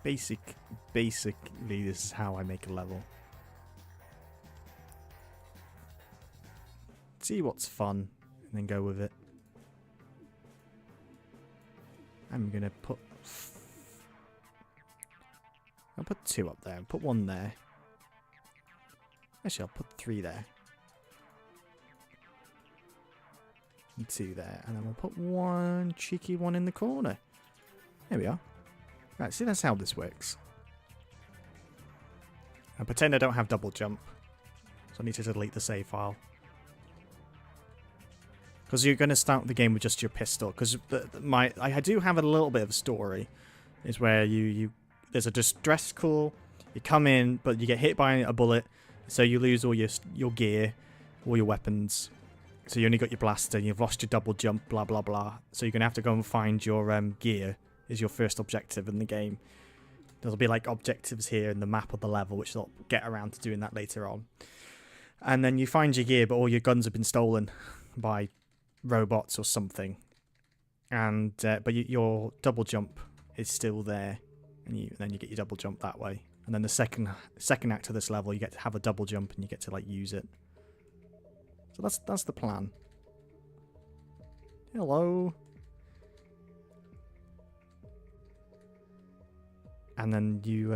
Basically, this is how I make a level. See what's fun, and then go with it. I'm gonna I'll put 2 up there, and put 1 there. Actually, I'll put 3 there. And 2 there, and then we'll put 1 cheeky one in the corner. There we are. Right, see, that's how this works. And pretend I don't have double jump. So I need to delete the save file. Because you're going to start the game with just your pistol. Because I do have a little bit of a story. Is where there's a distress call. You come in, but you get hit by a bullet. So you lose all your gear, all your weapons. So you only got your blaster, and you've lost your double jump, blah, blah, blah. So you're going to have to go and find your gear. Is your first objective in the game. There'll be like objectives here in the map of the level, which they'll get around to doing that later on. And then you find your gear, but all your guns have been stolen by robots or something. And but your double jump is still there, and then you get your double jump that way. And then the second act of this level, you get to have a double jump, and you get to like use it. So that's the plan. Hello. And then you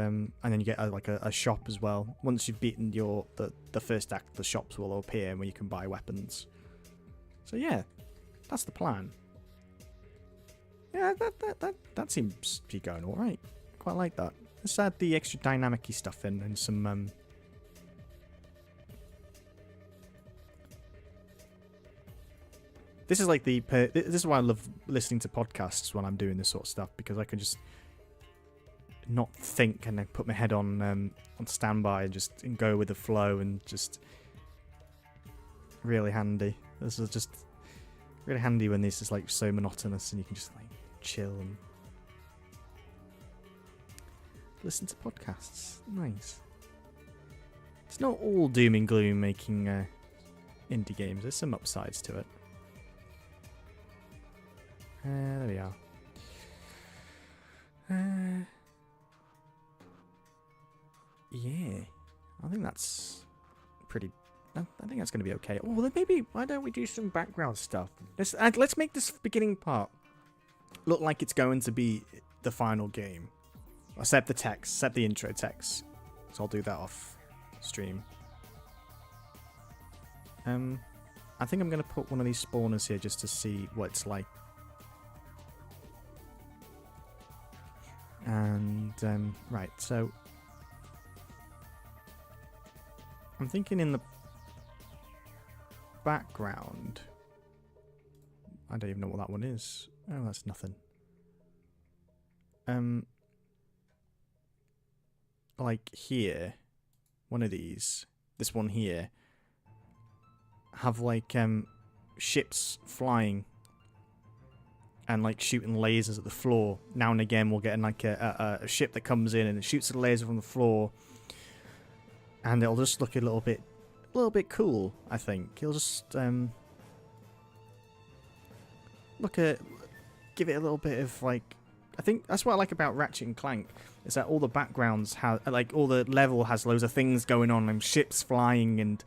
get a shop as well. Once you've beaten the first act, the shops will appear where you can buy weapons. So yeah, that's the plan. Yeah, that seems to be going all right. Quite like that. Let's add the extra dynamic-y stuff in and some This is like this is why I love listening to podcasts when I'm doing this sort of stuff, because I can just not think and then put my head on standby and just go with the flow, and just really handy. This is just really handy when this is like so monotonous and you can just like chill and listen to podcasts. Nice. It's not all doom and gloom making indie games. There's some upsides to it. There we are. Yeah, I think that's pretty. I think that's going to be okay. Oh, then maybe why don't we do some background stuff? Let's make this beginning part look like it's going to be the final game. Except the text, except the intro text. So I'll do that off stream. I think I'm going to put one of these spawners here just to see what it's like. And right, so I'm thinking in the background. I don't even know what that one is. Oh, that's nothing. Like here, one of these, this one here, have like ships flying and like shooting lasers at the floor. Now and again we'll get like a ship that comes in and it shoots a laser from the floor, and it'll just look a little bit cool. I think it'll just give it a little bit of like. I think that's what I like about Ratchet and Clank, is that all the backgrounds have, like, all the level has loads of things going on and ships flying,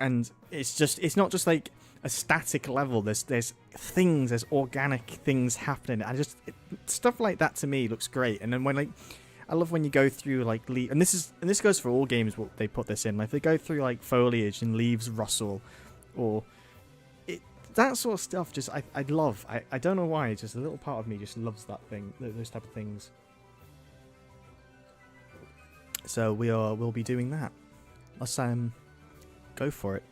and it's not just like a static level. There's things, there's organic things happening. Stuff like that to me looks great. And then when I love when you go through like and this goes for all games. What they put this in, like if they go through like foliage and leaves rustle, or that sort of stuff. Just I love. I don't know why. It's just a little part of me just loves that thing. Those type of things. So we'll be doing that. Let's go for it.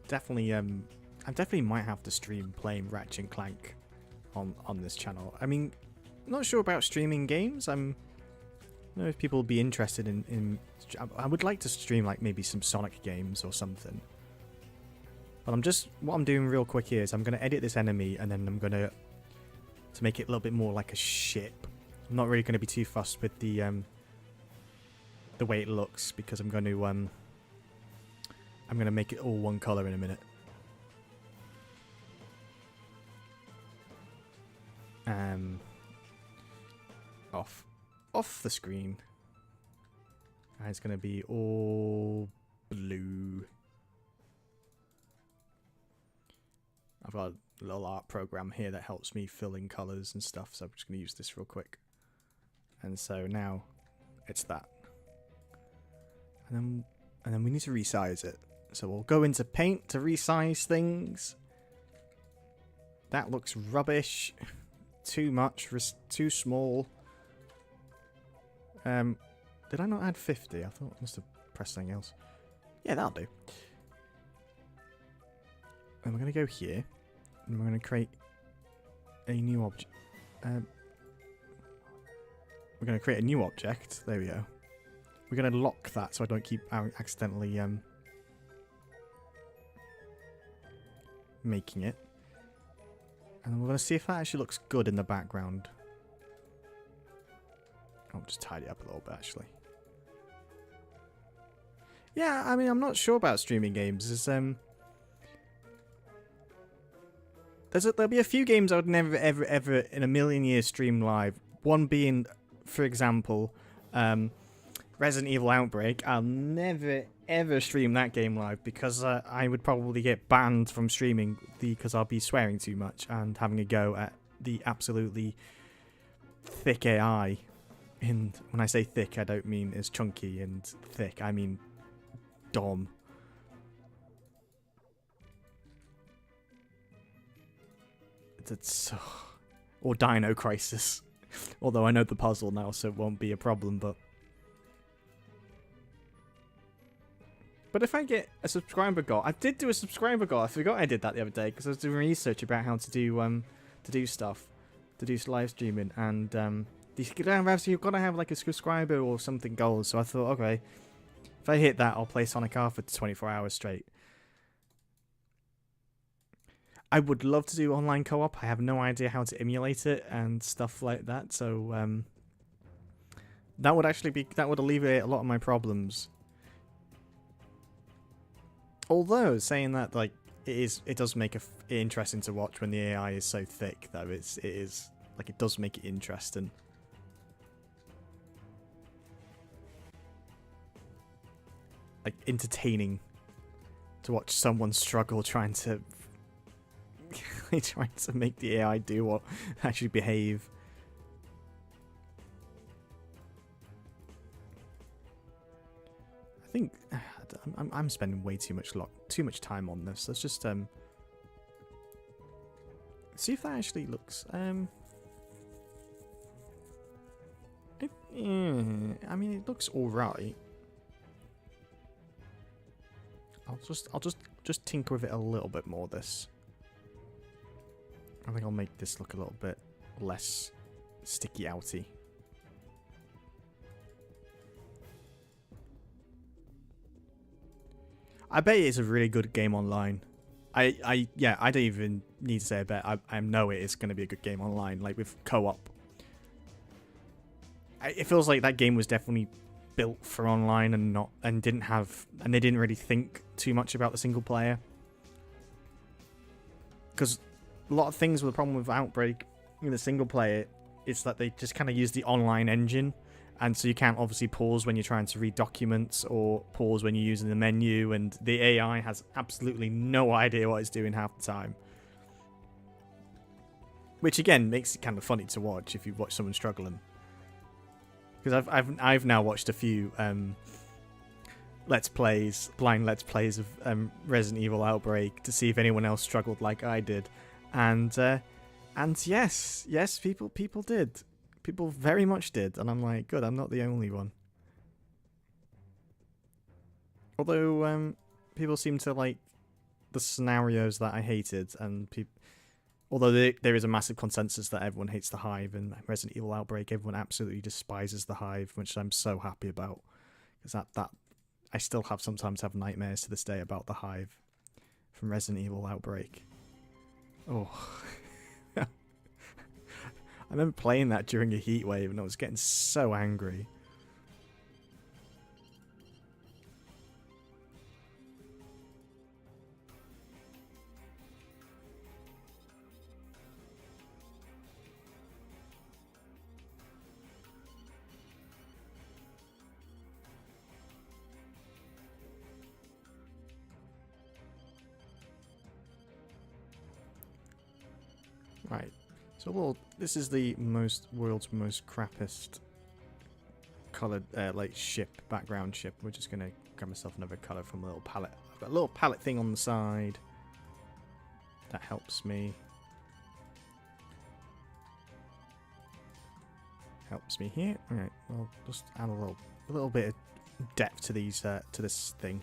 Definitely, I definitely might have to stream playing Ratchet and Clank on this channel. I mean, I'm not sure about streaming games. I don't know if people would be interested in. I would like to stream like maybe some Sonic games or something. But what I'm doing real quick here is I'm going to edit this enemy, and then I'm going to make it a little bit more like a ship. I'm not really going to be too fussed with the way it looks, because I'm going to make it all one color in a minute. Off the screen. And it's going to be all blue. I've got a little art program here that helps me fill in colors and stuff, so I'm just going to use this real quick. And so now it's that. And then we need to resize it. So we'll go into paint to resize things. That looks rubbish. Too much. Too small. Did I not add 50? I thought I must have pressed something else. Yeah, that'll do. And we're going to go here. And we're going to create a new object. We're going to create a new object. There we go. We're going to lock that so I don't keep accidentally making it. And we're going to see if that actually looks good in the background. I'll just tidy it up a little bit, actually. Yeah, I mean, I'm not sure about streaming games. There'll be a few games I would never, ever, ever in a million years stream live. One being, for example, Resident Evil Outbreak. I'll never, ever stream that game live because I would probably get banned from streaming because I'll be swearing too much and having a go at the absolutely thick AI. And when I say thick, I don't mean as chunky and thick. I mean Dom. It's or Dino Crisis. Although I know the puzzle now, so it won't be a problem. But if I get a subscriber goal, I did do a subscriber goal. I forgot I did that the other day because I was doing research about how to do stuff, to do live streaming, and you've got to have like a subscriber or something goal. So I thought, okay, if I hit that, I'll play Sonic R for 24 hours straight. I would love to do online co-op. I have no idea how to emulate it and stuff like that. So that would alleviate a lot of my problems. Although saying that, like, it does make it interesting to watch when the AI is so thick. Though it does make it interesting. Like entertaining to watch someone struggle trying to make the AI do or actually behave. I think I'm spending way too much time on this. Let's just see if that actually looks. I mean, it looks all right. I'll just tinker with it a little bit more. I think I'll make this look a little bit less sticky outy. I bet it's a really good game online. I don't even need to say I bet. I know it is going to be a good game online, like with co-op. It feels like that game was definitely built for online and they didn't really think too much about the single player. Because a lot of things with the problem with Outbreak in the single player is that they just kind of use the online engine, and so you can't obviously pause when you're trying to read documents or pause when you're using the menu, and the AI has absolutely no idea what it's doing half the time. Which again makes it kind of funny to watch if you watch someone struggling. Because I've now watched a few blind let's plays of Resident Evil Outbreak to see if anyone else struggled like I did, and yes, people did, people very much did, and I'm like, good, I'm not the only one. Although people seem to like the scenarios that I hated, and although there is a massive consensus that everyone hates the Hive, and Resident Evil Outbreak, everyone absolutely despises the Hive, which I'm so happy about. Because that I still sometimes have nightmares to this day about the Hive from Resident Evil Outbreak. Oh. I remember playing that during a heat wave, and I was getting so angry. Right, so this is the world's most crappiest coloured background ship. We're just gonna grab myself another colour from a little palette. I've got a little palette thing on the side that helps me. Here. All right, well, just add a little bit of depth to this thing.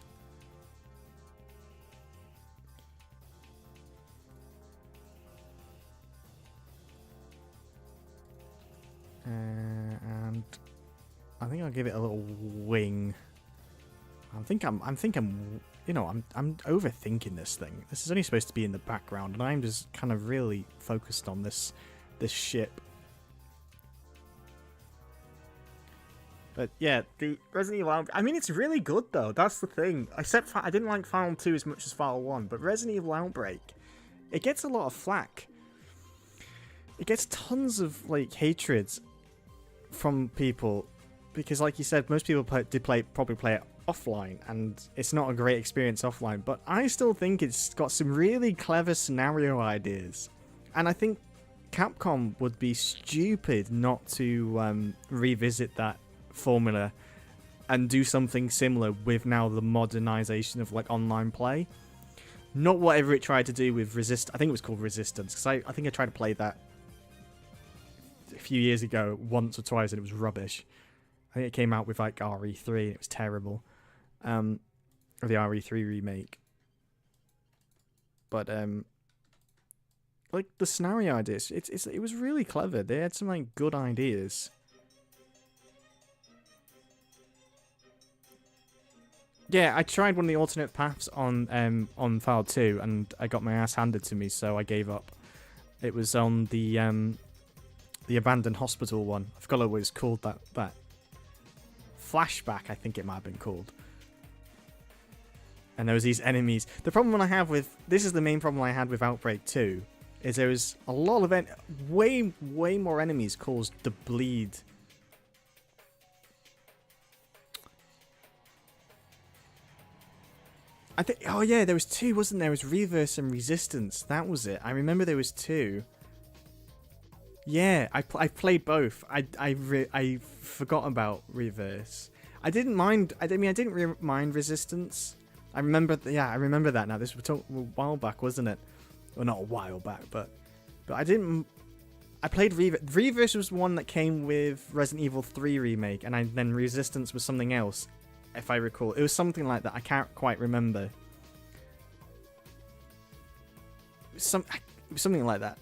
And I think I'll give it a little wing. I think I'm overthinking this thing. This is only supposed to be in the background, and I'm just kind of really focused on this ship. But yeah, the Resident Evil Outbreak, I mean, it's really good though. That's the thing. Except for, I didn't like Final 2 as much as Final 1, but Resident Evil Outbreak, it gets a lot of flack. It gets tons of like hatred from people because, like you said, most people probably play it offline, and it's not a great experience offline. But I still think it's got some really clever scenario ideas, and I think Capcom would be stupid not to revisit that formula and do something similar with now the modernization of like online play. Not whatever it tried to do with I think it was called Resistance, because I think I tried to play that a few years ago once or twice and it was rubbish. I think it came out with like RE3 and it was terrible. Or the RE3 remake. But like the scenario ideas, it was really clever. They had some like good ideas. Yeah, I tried one of the alternate paths on File 2 and I got my ass handed to me, so I gave up. It was on the abandoned hospital one. I forgot what it was called, that flashback, I think it might have been called. And there was these enemies. The problem I have with this is the main problem I had with Outbreak 2 is there was a lot of way more enemies caused the bleed. I think, oh yeah, there was two, wasn't there? It was Reverse and Resistance. That was it. I remember there was two. Yeah, I played both. I forgot about Reverse. I didn't mind. I didn't mind Resistance. I remember. Yeah, I remember that now. This was a while back, wasn't it? Well, not a while back, but I didn't. I played Reverse. Reverse was one that came with Resident Evil 3 remake, and then Resistance was something else. If I recall, it was something like that. I can't quite remember. Something like that.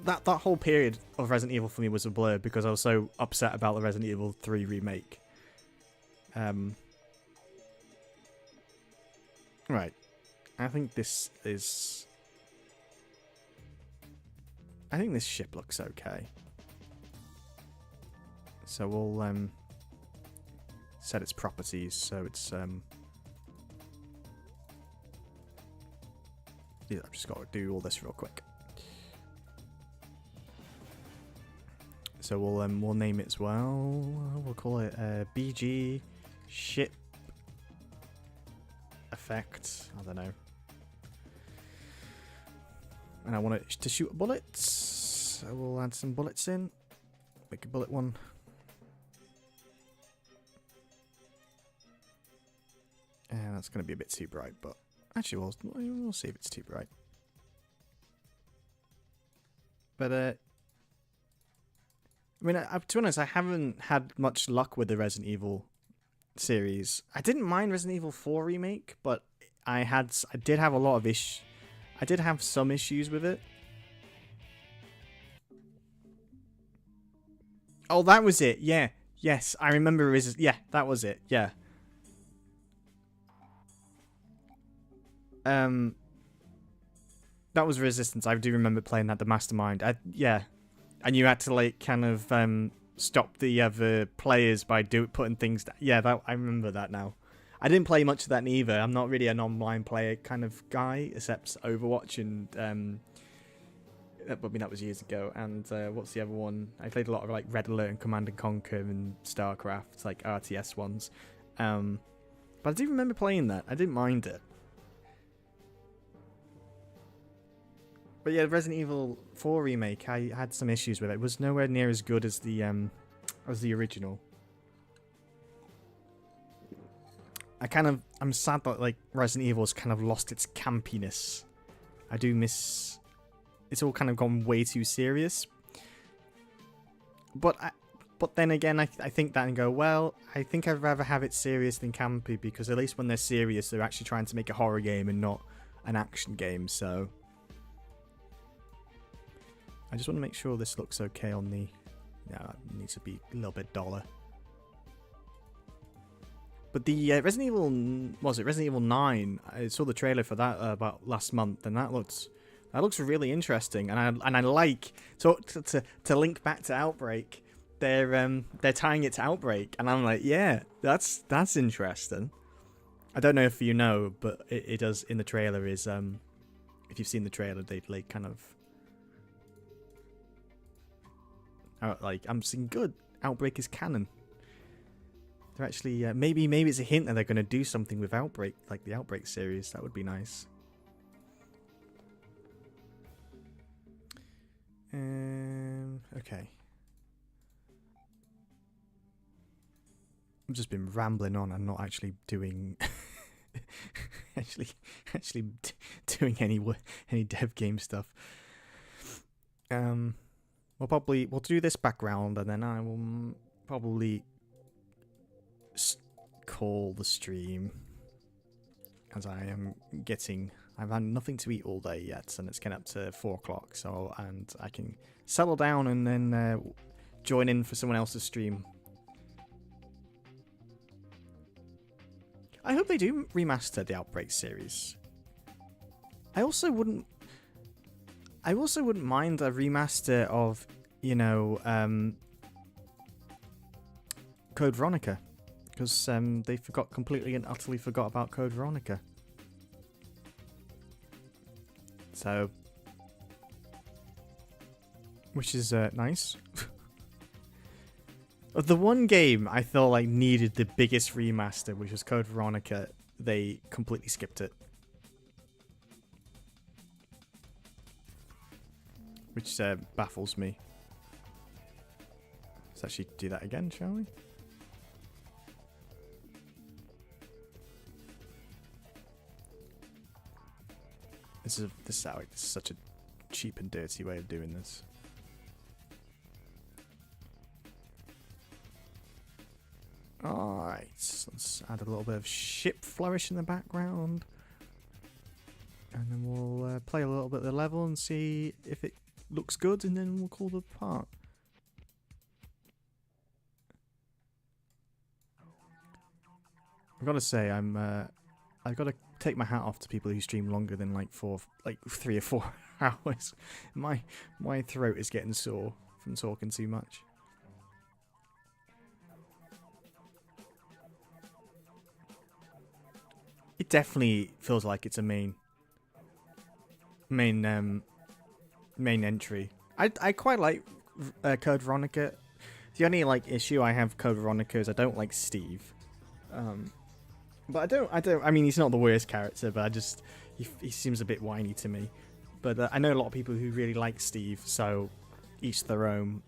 That whole period of Resident Evil for me was a blur because I was so upset about the Resident Evil 3 remake. Right. I think this ship looks okay. So we'll set its properties so it's yeah, I've just got to do all this real quick. So we'll name it as well. We'll call it BG Ship Effect. I don't know. And I want it to shoot bullets. So we'll add some bullets in. Make a bullet one. And that's going to be a bit too bright, but actually we'll see if it's too bright. But I mean, to be honest, I haven't had much luck with the Resident Evil series. I didn't mind Resident Evil 4 remake, but I did have a lot of I did have some issues with it. Oh, that was it. Yeah. Yes, I remember. Yeah, that was it. Yeah. That was Resistance. I do remember playing that, the Mastermind. Yeah. And you had to like kind of stop the other players by putting things down. Yeah, I remember that now. I didn't play much of that neither. I'm not really an online player kind of guy, except Overwatch and I mean that was years ago. And what's the other one? I played a lot of like Red Alert and Command and Conquer and StarCraft, like RTS ones. But I do remember playing that. I didn't mind it. But yeah, Resident Evil 4 remake, I had some issues with it. It was nowhere near as good as the original. I'm sad that like Resident Evil's kind of lost its campiness. I do miss. It's all kind of gone way too serious. But then again, I think that and go, well, I think I'd rather have it serious than campy, because at least when they're serious, they're actually trying to make a horror game and not an action game. So I just want to make sure this looks okay on the... Yeah, it needs to be a little bit duller. But the Resident Evil... Was it Resident Evil 9? I saw the trailer for that about last month, and that looks really interesting. And I like... So to link back to Outbreak, they're tying it to Outbreak, and I'm like, yeah, that's interesting. I don't know if you know, but it does in the trailer is if you've seen the trailer, they like kind of like I'm seeing good. Outbreak is canon. They're actually maybe it's a hint that they're going to do something with Outbreak, like the Outbreak series. That would be nice. Okay. I've just been rambling on and not actually doing actually doing any dev game stuff. We'll do this background, and then I will probably call the stream, as I am I've had nothing to eat all day yet, and it's getting up to 4 o'clock. So, and I can settle down and then join in for someone else's stream. I hope they do remaster the Outbreak series. I also wouldn't mind a remaster of, you know, Code Veronica, because they completely and utterly forgot about Code Veronica. So, which is nice. The one game I thought like needed the biggest remaster, which was Code Veronica, they completely skipped it. Which baffles me. Let's actually do that again, shall we? This is such a cheap and dirty way of doing this. Alright, let's add a little bit of ship flourish in the background. And then we'll play a little bit of the level and see if it looks good, and then we'll call the part. I've got to say, I've got to take my hat off to people who stream longer than like 3 or 4 hours. My throat is getting sore from talking too much. It definitely feels like it's a main entry. I quite like Code Veronica. The only like issue I have with Code Veronica is I don't like Steve. But I mean, he's not the worst character, but he seems a bit whiny to me. But I know a lot of people who really like Steve, so each their own.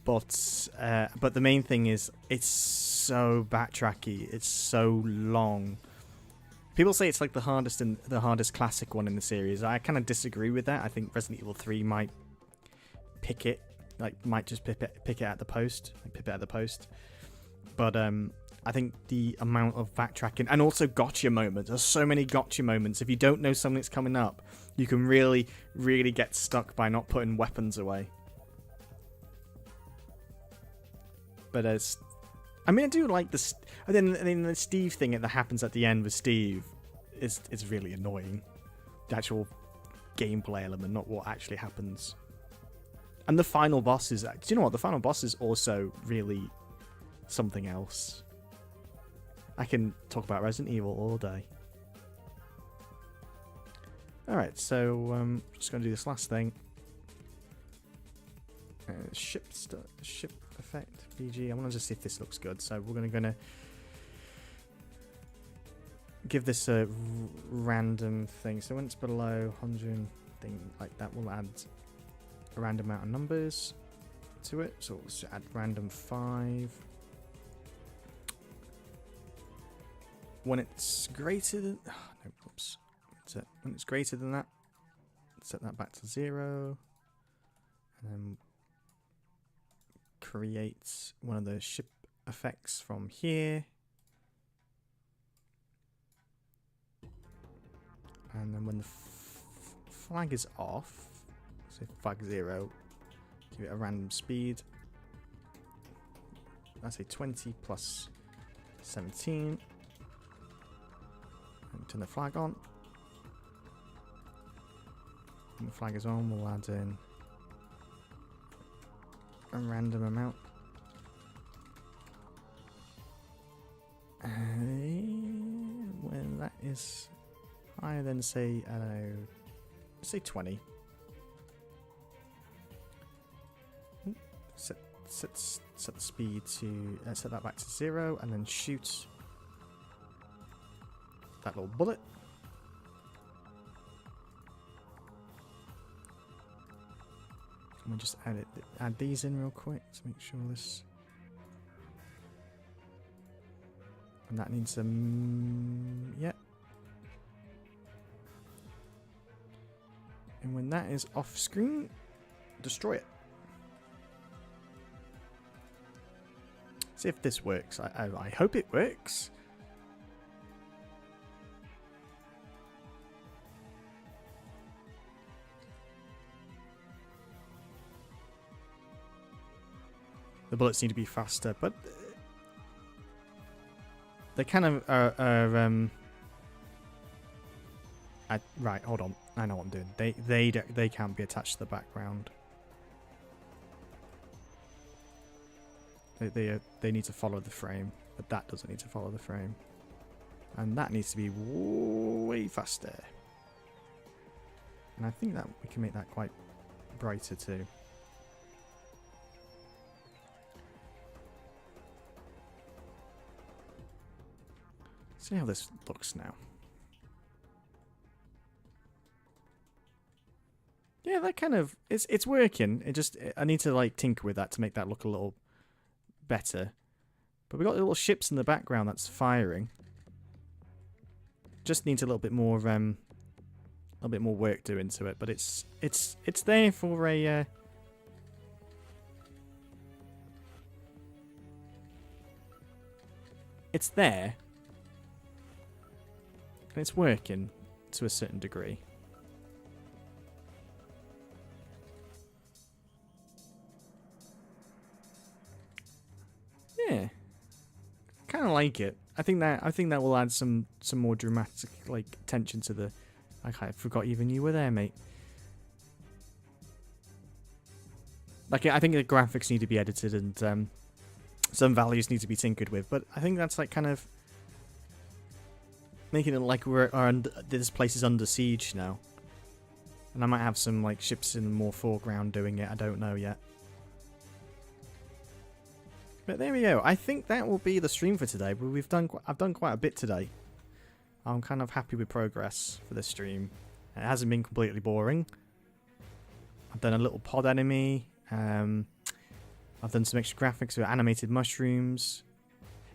But the main thing is it's so backtracky. It's so long. People say it's like the hardest classic one in the series. I kind of disagree with that. I think Resident Evil 3 might pick it, might just pick it at the post, But I think the amount of backtracking and also gotcha moments. There's so many gotcha moments. If you don't know something's coming up, you can really, really get stuck by not putting weapons away. But I mean, I do like this. And then the Steve thing that happens at the end with Steve is really annoying. The actual gameplay element, not what actually happens. And the final boss is... Do you know what? The final boss is also really something else. I can talk about Resident Evil all day. Alright, so just going to do this last thing. Ship effect, BG. I want to just see if this looks good. So we're going to give this a random thing. So when it's below 100 thing like that, we'll add a random amount of numbers to it. So we'll just add random 5. When it's greater than... Oh, no, whoops. When it's greater than that, set that back to 0. And then create one of the ship effects from here. And then when the flag is off, say flag 0, give it a random speed. I say 20 plus 17. And turn the flag on. When the flag is on, we'll add in a random amount. When that is higher than, say, I don't know, say 20. Set the speed to set that back to 0, and then shoot that little bullet. And we just add these in real quick to make sure this. And that needs some, yeah. And when that is off screen, destroy it. See if this works. I hope it works. The bullets need to be faster, but they kind of are right, hold on. I know what I'm doing. They can't be attached to the background. They need to follow the frame, but that doesn't need to follow the frame. And that needs to be way faster. And I think that we can make that quite brighter too. See how this looks now. Yeah, that kind of it's working. I need to like tinker with that to make that look a little better. But we got little ships in the background that's firing. Just needs a little bit more work doing to it, but it's there for a it's there. And it's working to a certain degree. Yeah, kind of like it. I think that will add some more dramatic like tension to the. I forgot even you were there, mate. Like I think the graphics need to be edited and some values need to be tinkered with, but I think that's like kind of making it like this place is under siege now, and I might have some like ships in more foreground doing it. I don't know yet. But there we go. I think that will be the stream for today. But I've done quite a bit today. I'm kind of happy with progress for this stream. It hasn't been completely boring. I've done a little pod enemy. I've done some extra graphics with animated mushrooms.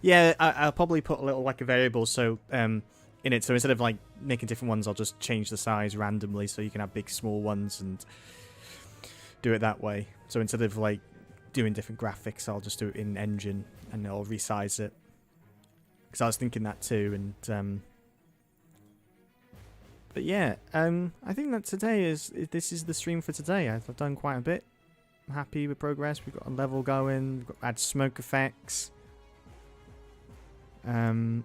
Yeah, I'll probably put a little like a variable so in it. So instead of like making different ones, I'll just change the size randomly so you can have big, small ones and do it that way. So instead of like doing different graphics, I'll just do it in engine and I'll resize it, because I was thinking that too. And but yeah, I think that this is the stream for today. I've done quite a bit. I'm happy with progress. We've got a level going. We've got add smoke effects. Yeah.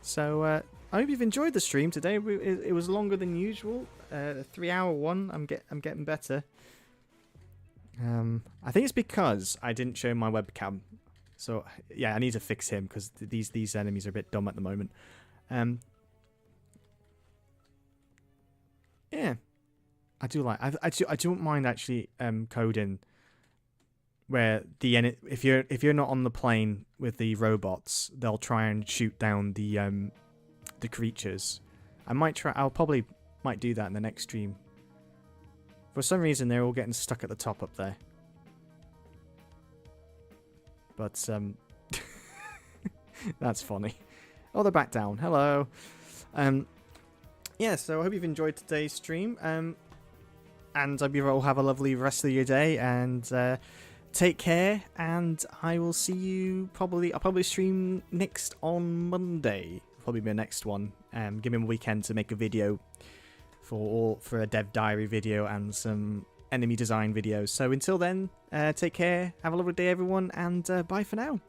So I hope you've enjoyed the stream today. It was longer than usual. A 3-hour one. I'm getting better. I think it's because I didn't show my webcam. So yeah, I need to fix him because these enemies are a bit dumb at the moment. Yeah, I do like. I don't mind actually coding where if you're not on the plane with the robots, they'll try and shoot down the creatures. I'll probably might do that in the next stream. For some reason, they're all getting stuck at the top up there. But that's funny. Oh, they're back down. Hello. Yeah, so I hope you've enjoyed today's stream. And I hope you all have a lovely rest of your day. And take care. And I will see you probably. I'll probably stream next on Monday. Probably my next one. Give me a weekend to make a video for a dev diary video and some enemy design videos. So until then, take care. Have a lovely day, everyone. And bye for now.